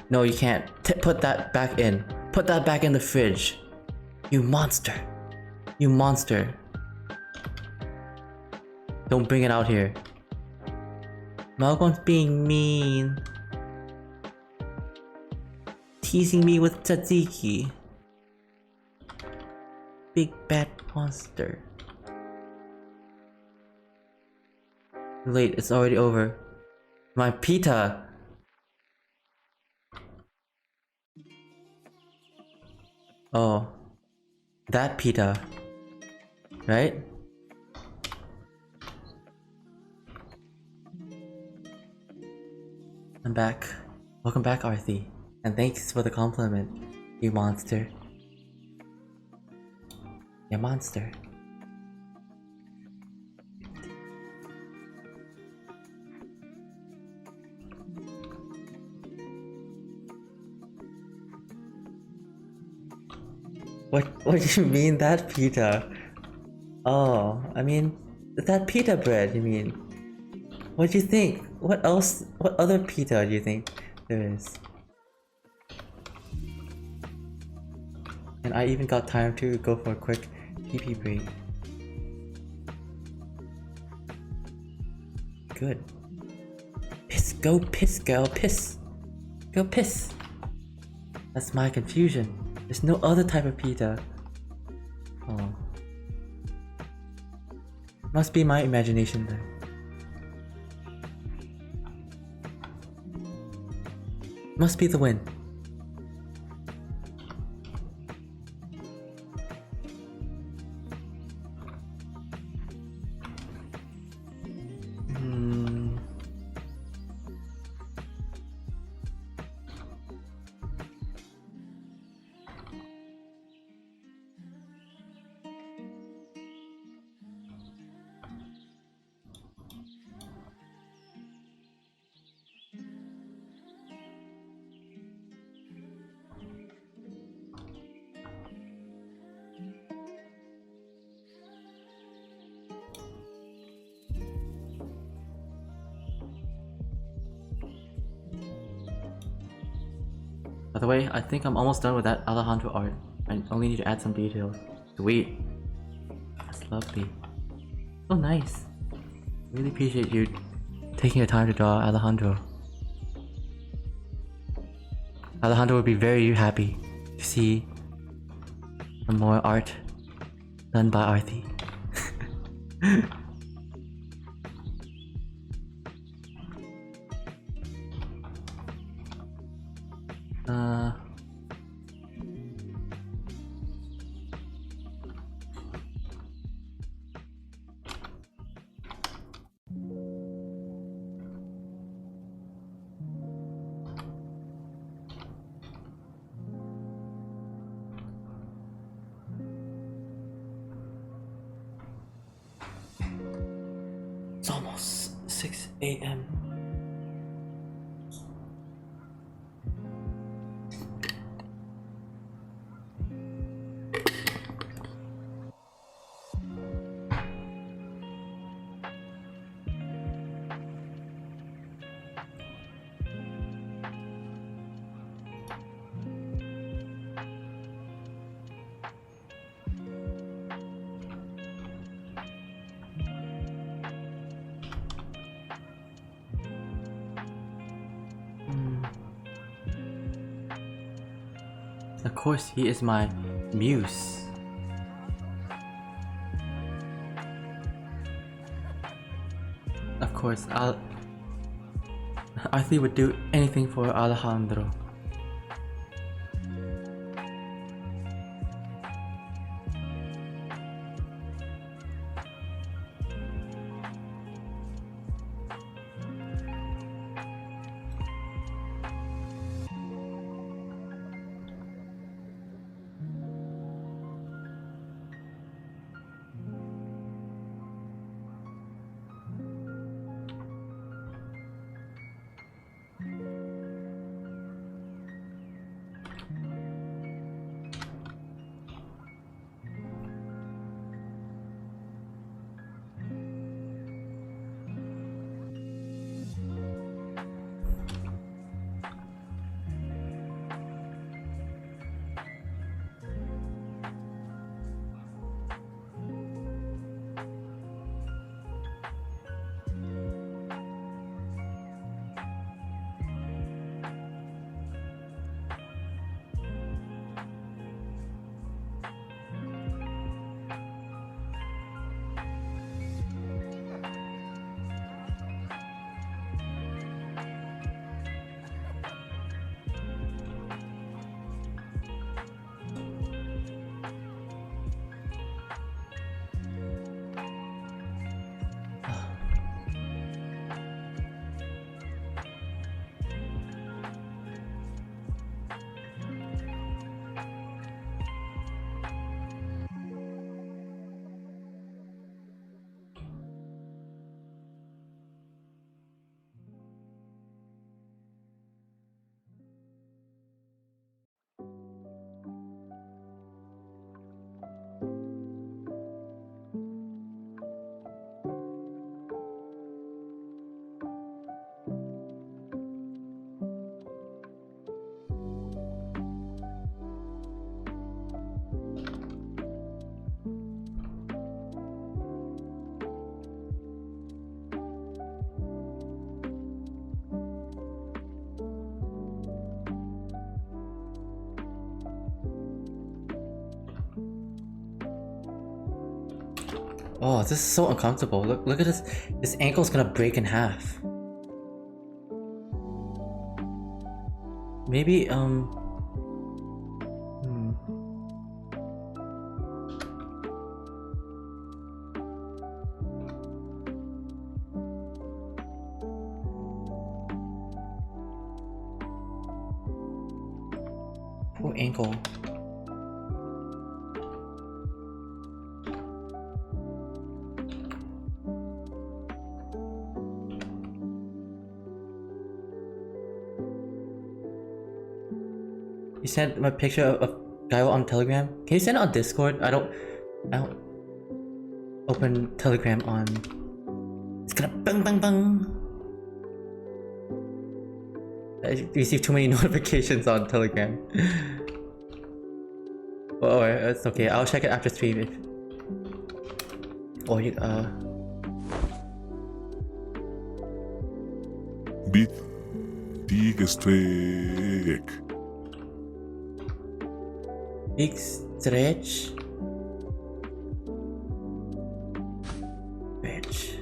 No, you can't. Put that back in. Put that back in the fridge. You monster. You monster. Don't bring it out here. Malcolm's being mean. Teasing me with tzatziki. Big bad monster. Late, it's already over. My pita! Oh. That pita. Right? I'm back. Welcome back, Arthi. And thanks for the compliment, you monster. You monster. What do you mean that pita? Oh, I mean that pita bread, you mean. What do you think? What else? What other pita do you think there is? And I even got time to go for a quick pee break. Good. Piss, go piss, girl, piss. Go piss. That's my confusion. There's no other type of pita. Oh. Must be my imagination then. Must be the wind. the way, I think I'm almost done with that Alejandro art. I only need to add some details. Sweet. That's lovely. So nice. Really appreciate you taking your time to draw Alejandro. Alejandro would be very happy to see some more art done by Arthi. uh... It's almost 6 a.m. Of course, he is my muse. Of course, Arthi would do anything for Alejandro. Oh, this is so uncomfortable. Look at this. This ankle's gonna break in half. Maybe, Poor ankle. You sent my picture of Gaio on Telegram? Can you send it on Discord? I don't open Telegram on... It's gonna bang bang bang! I received too many notifications on Telegram. Oh, it's okay. I'll check it after stream if. Oh, you Bit Big Streak. big stretch. Stretch.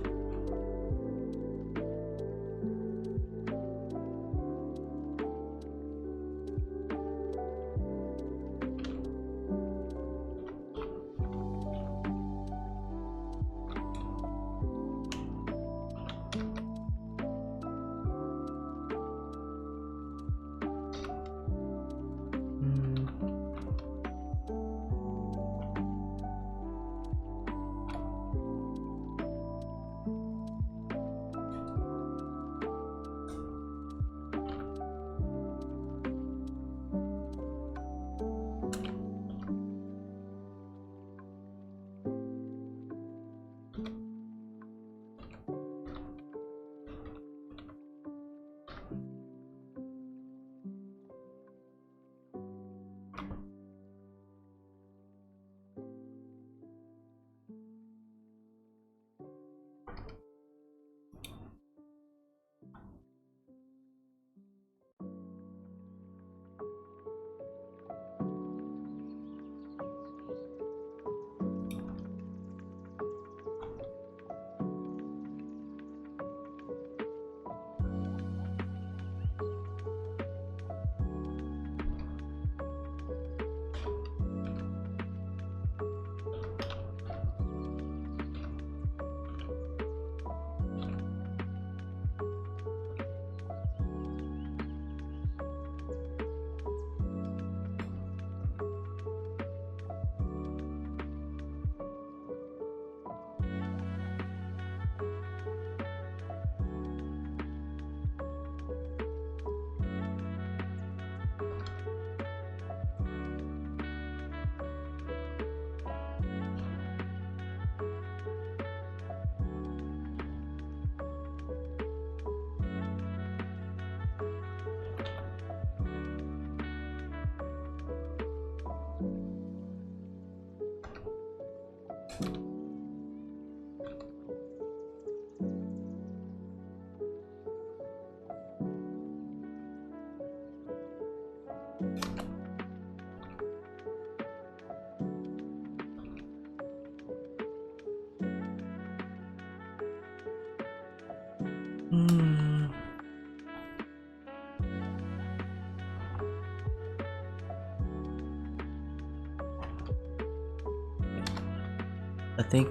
I think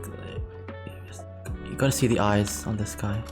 you gotta see the eyes on this guy.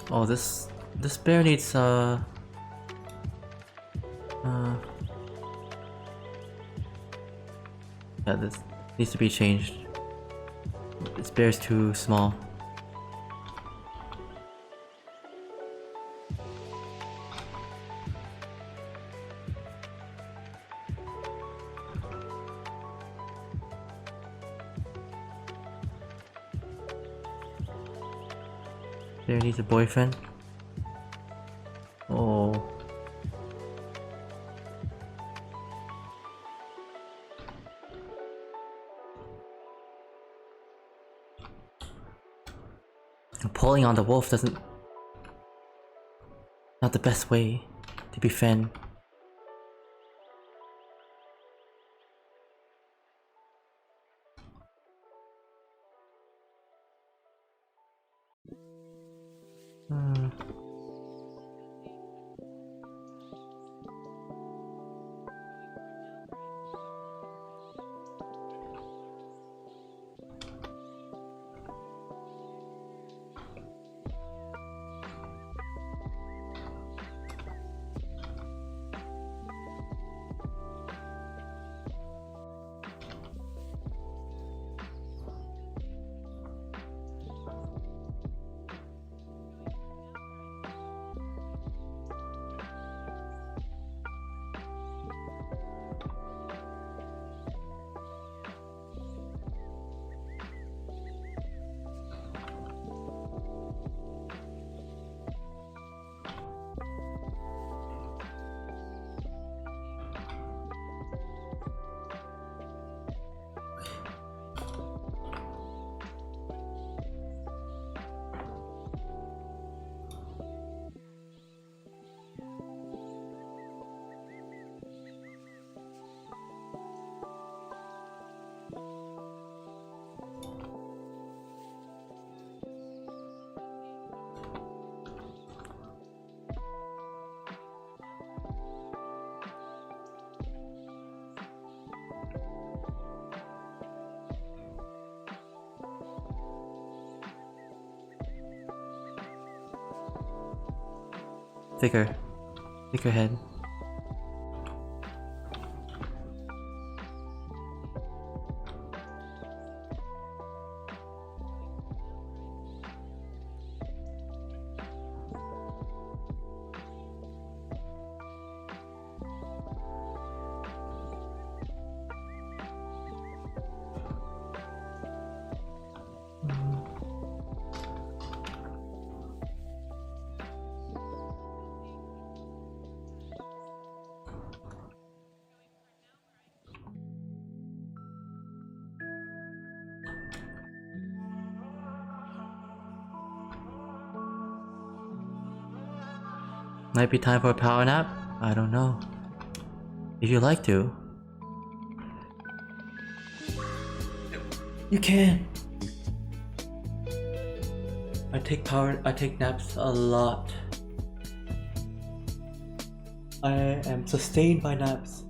Oh, this bear needs yeah, this needs to be changed. This bear's too small. Bear needs a boyfriend. Oh. Pulling on the wolf doesn't... not the best way to befriend. Thicker head. Might be time for a power nap? I don't know. If you like to. You can! I take naps a lot. I am sustained by naps.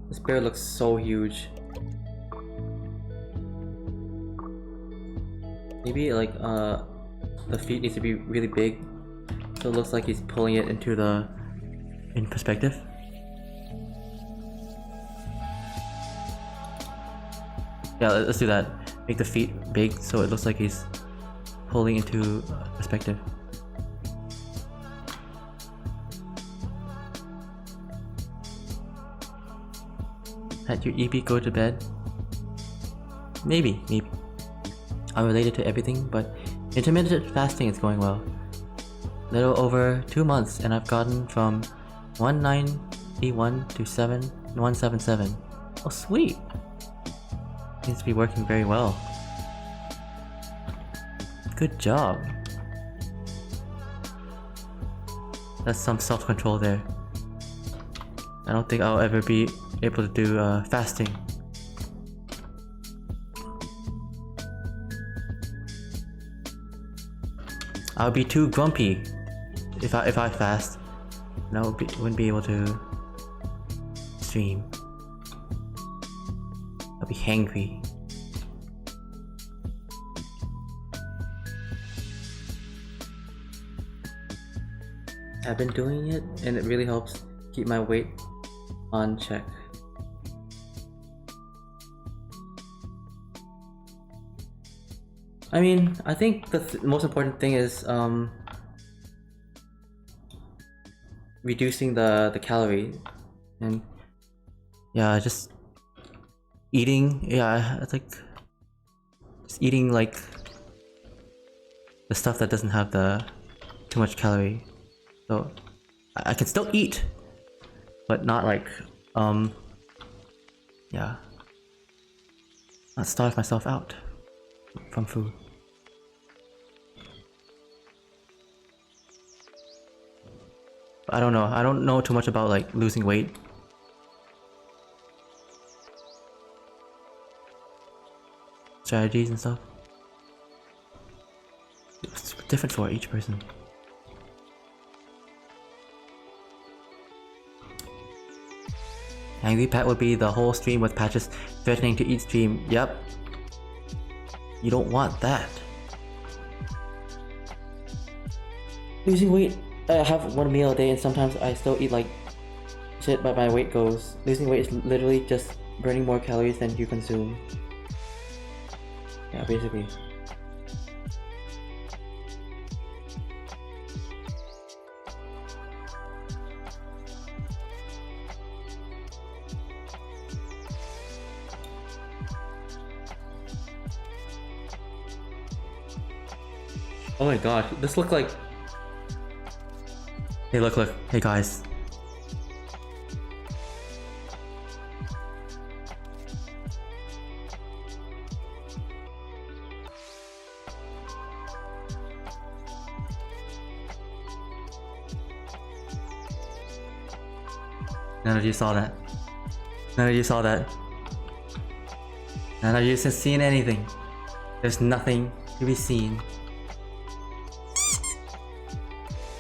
This bear looks so huge. Maybe like the feet needs to be really big, so it looks like he's pulling it into in perspective. Yeah, let's do that. Make the feet big so it looks like he's pulling into perspective. Had your EB go to bed? Maybe. Unrelated to everything, but intermittent fasting is going well. Little over 2 months and I've gotten from 191 to 177. Oh sweet! Seems to be working very well. Good job. That's some self-control there. I don't think I'll ever be able to do fasting. I'll be too grumpy if I fast. And I wouldn't be able to stream. I'll be hangry. I've been doing it and it really helps keep my weight on check. I mean, I think the most important thing is reducing the calorie, and yeah, just eating. Yeah, it's like just eating like the stuff that doesn't have the too much calorie. So I can still eat, but not like yeah, not starve myself out from food. But I don't know. I don't know too much about like losing weight. Strategies and stuff. It's different for each person. Angry Pat would be the whole stream with Patches threatening to eat stream. Yep. You don't want that. Losing weight, I have one meal a day and sometimes I still eat like shit, but my weight goes. Losing weight is literally just burning more calories than you consume. Yeah, basically. Oh my gosh, this look like... Hey look, hey guys. None of you saw that. None of you saw that. None of you have seen anything. There's nothing to be seen.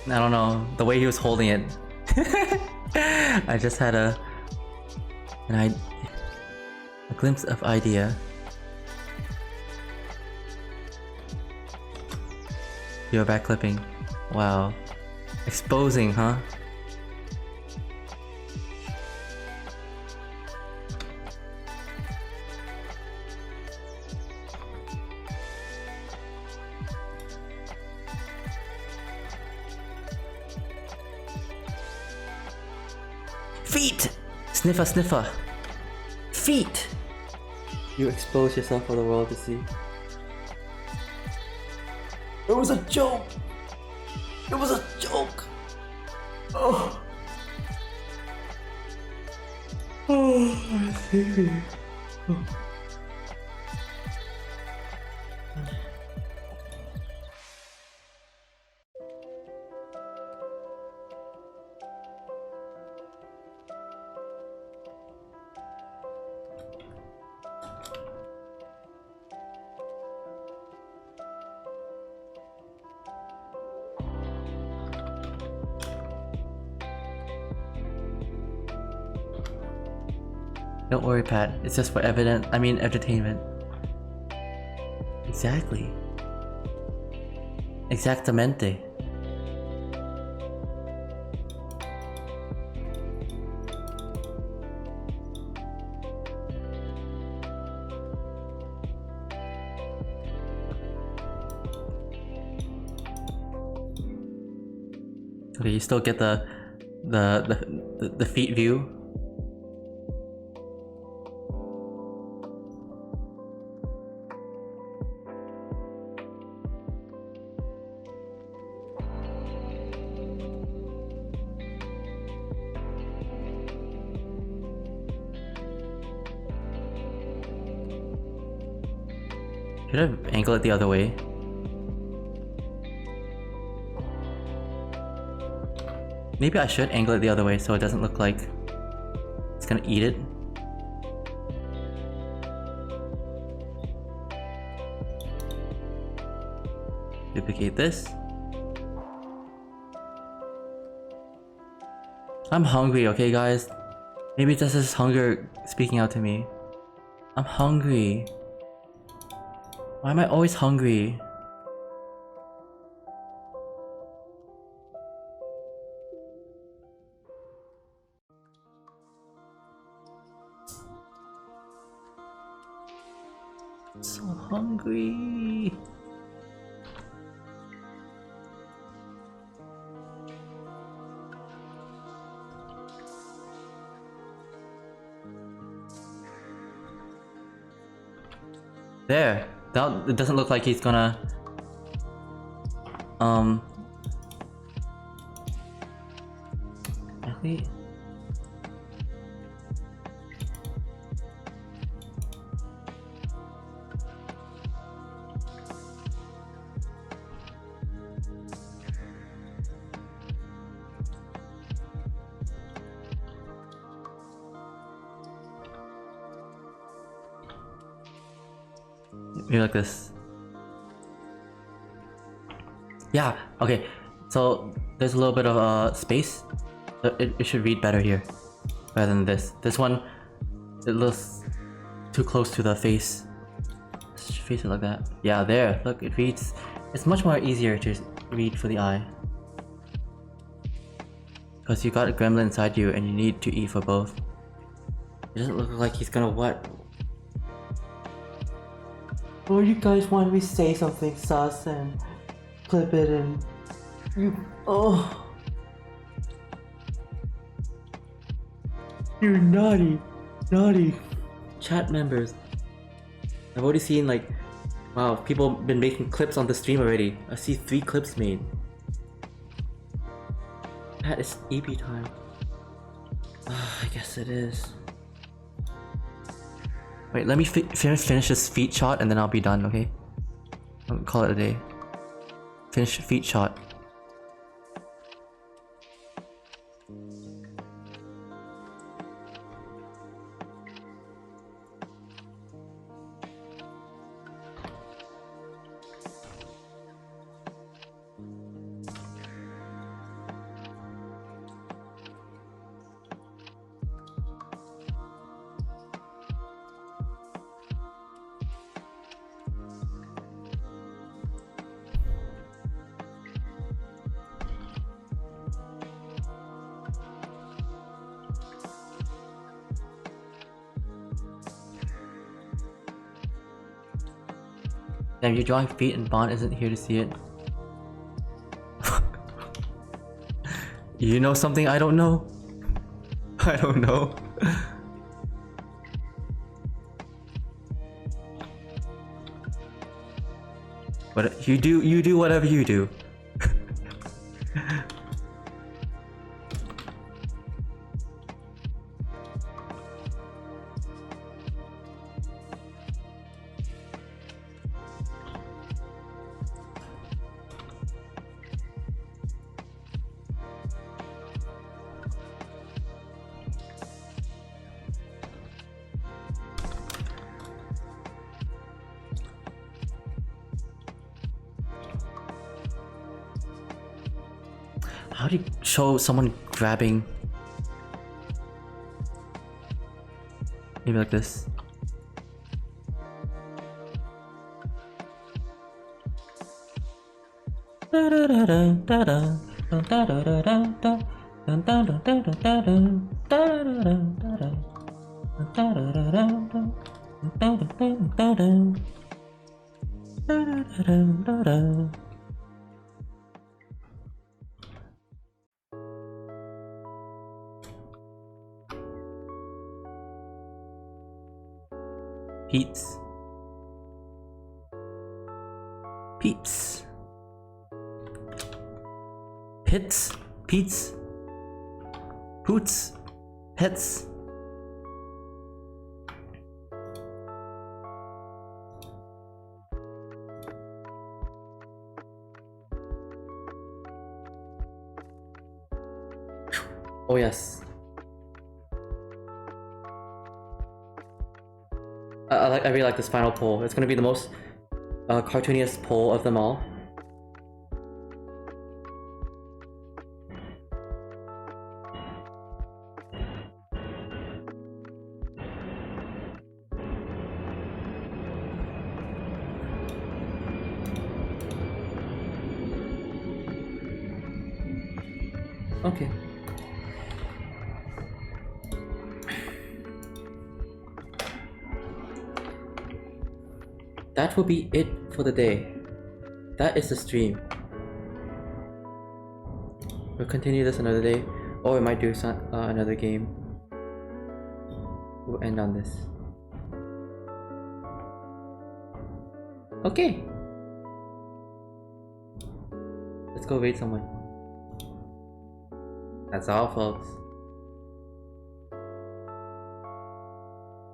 I don't know, the way he was holding it. I just had a glimpse of idea. You're back clipping. Wow. Exposing, huh? Feet! Sniffer, sniffer. Feet! You expose yourself for the world to see. It was a joke! It was a joke! Oh! Oh, I'm sleepy. Oh. Don't worry, Pat. It's just for entertainment. Exactly. Exactamente. Okay, you still get the feet view. Should I angle it the other way? Maybe I should angle it the other way so it doesn't look like it's gonna eat it. Duplicate this. I'm hungry, okay guys? Maybe this is hunger speaking out to me. I'm hungry. Why am I always hungry? So hungry. There. That it doesn't look like he's gonna actually maybe like this. Yeah, okay. So there's a little bit of space. So it should read better here rather than this. This one, it looks too close to the face. Just face it like that. Yeah, there. Look, it reads. It's much more easier to read for the eye. Because you got a gremlin inside you and you need to eat for both. It doesn't look like he's gonna what? Or you guys want me to say something sus and clip it and you you're naughty chat members. I've already seen like wow, people have been making clips on the stream already. I see 3 clips made. That is EP time. I guess it is. Wait, let me finish this feet shot and then I'll be done, okay? I'll call it a day. Finish feet shot. Damn, you're drawing feet and Bond isn't here to see it. You know something I don't know? I don't know. But you do whatever you do. How do you show someone grabbing? Maybe like this. Peeps. Peeps. Pits. Peets. Poots. Pets. Oh yes. I really like this final poll. It's gonna be the most cartooniest poll of them all. Okay. That will be it for the day. That is the stream. We'll continue this another day, or we might do another game. We'll end on this. Okay. Let's go raid someone. That's all, folks.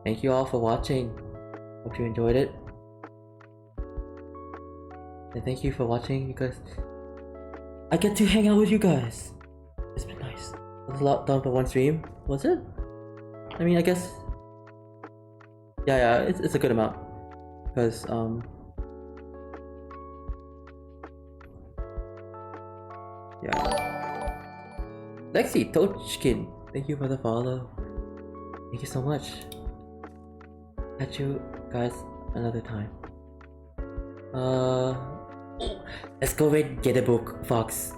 Thank you all for watching. Hope you enjoyed it. And thank you for watching because I get to hang out with you guys. It's been nice. It was a lot done for one stream, was it? I mean, I guess. Yeah, it's a good amount. Because, yeah. Lexi, Tochkin, thank you for the follow. Thank you so much. Catch you guys another time. Let's go raid Get a Book, Fox.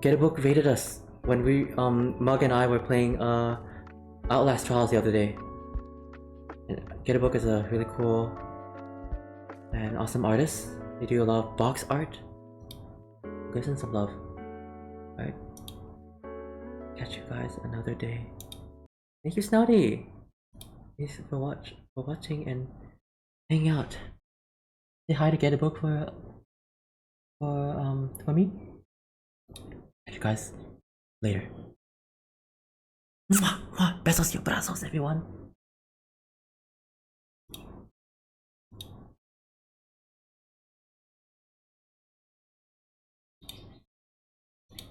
Get a Book raided us when we Mug and I were playing Outlast Trials the other day. And Get a Book is a really cool and awesome artist. They do a lot of box art. Give them some love. Alright. Catch you guys another day. Thank you, Snouty. Thanks for watching and hanging out. Say hi to Get a Book for me. Catch you guys later. Mwah, mwah. Besos y abrazos, everyone.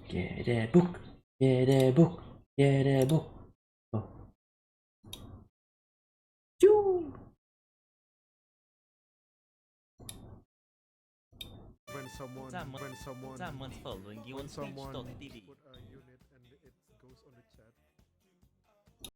Get a book, get a book, get a book. Oh. Choo. When someone's following you on Twitch, someone Dotty.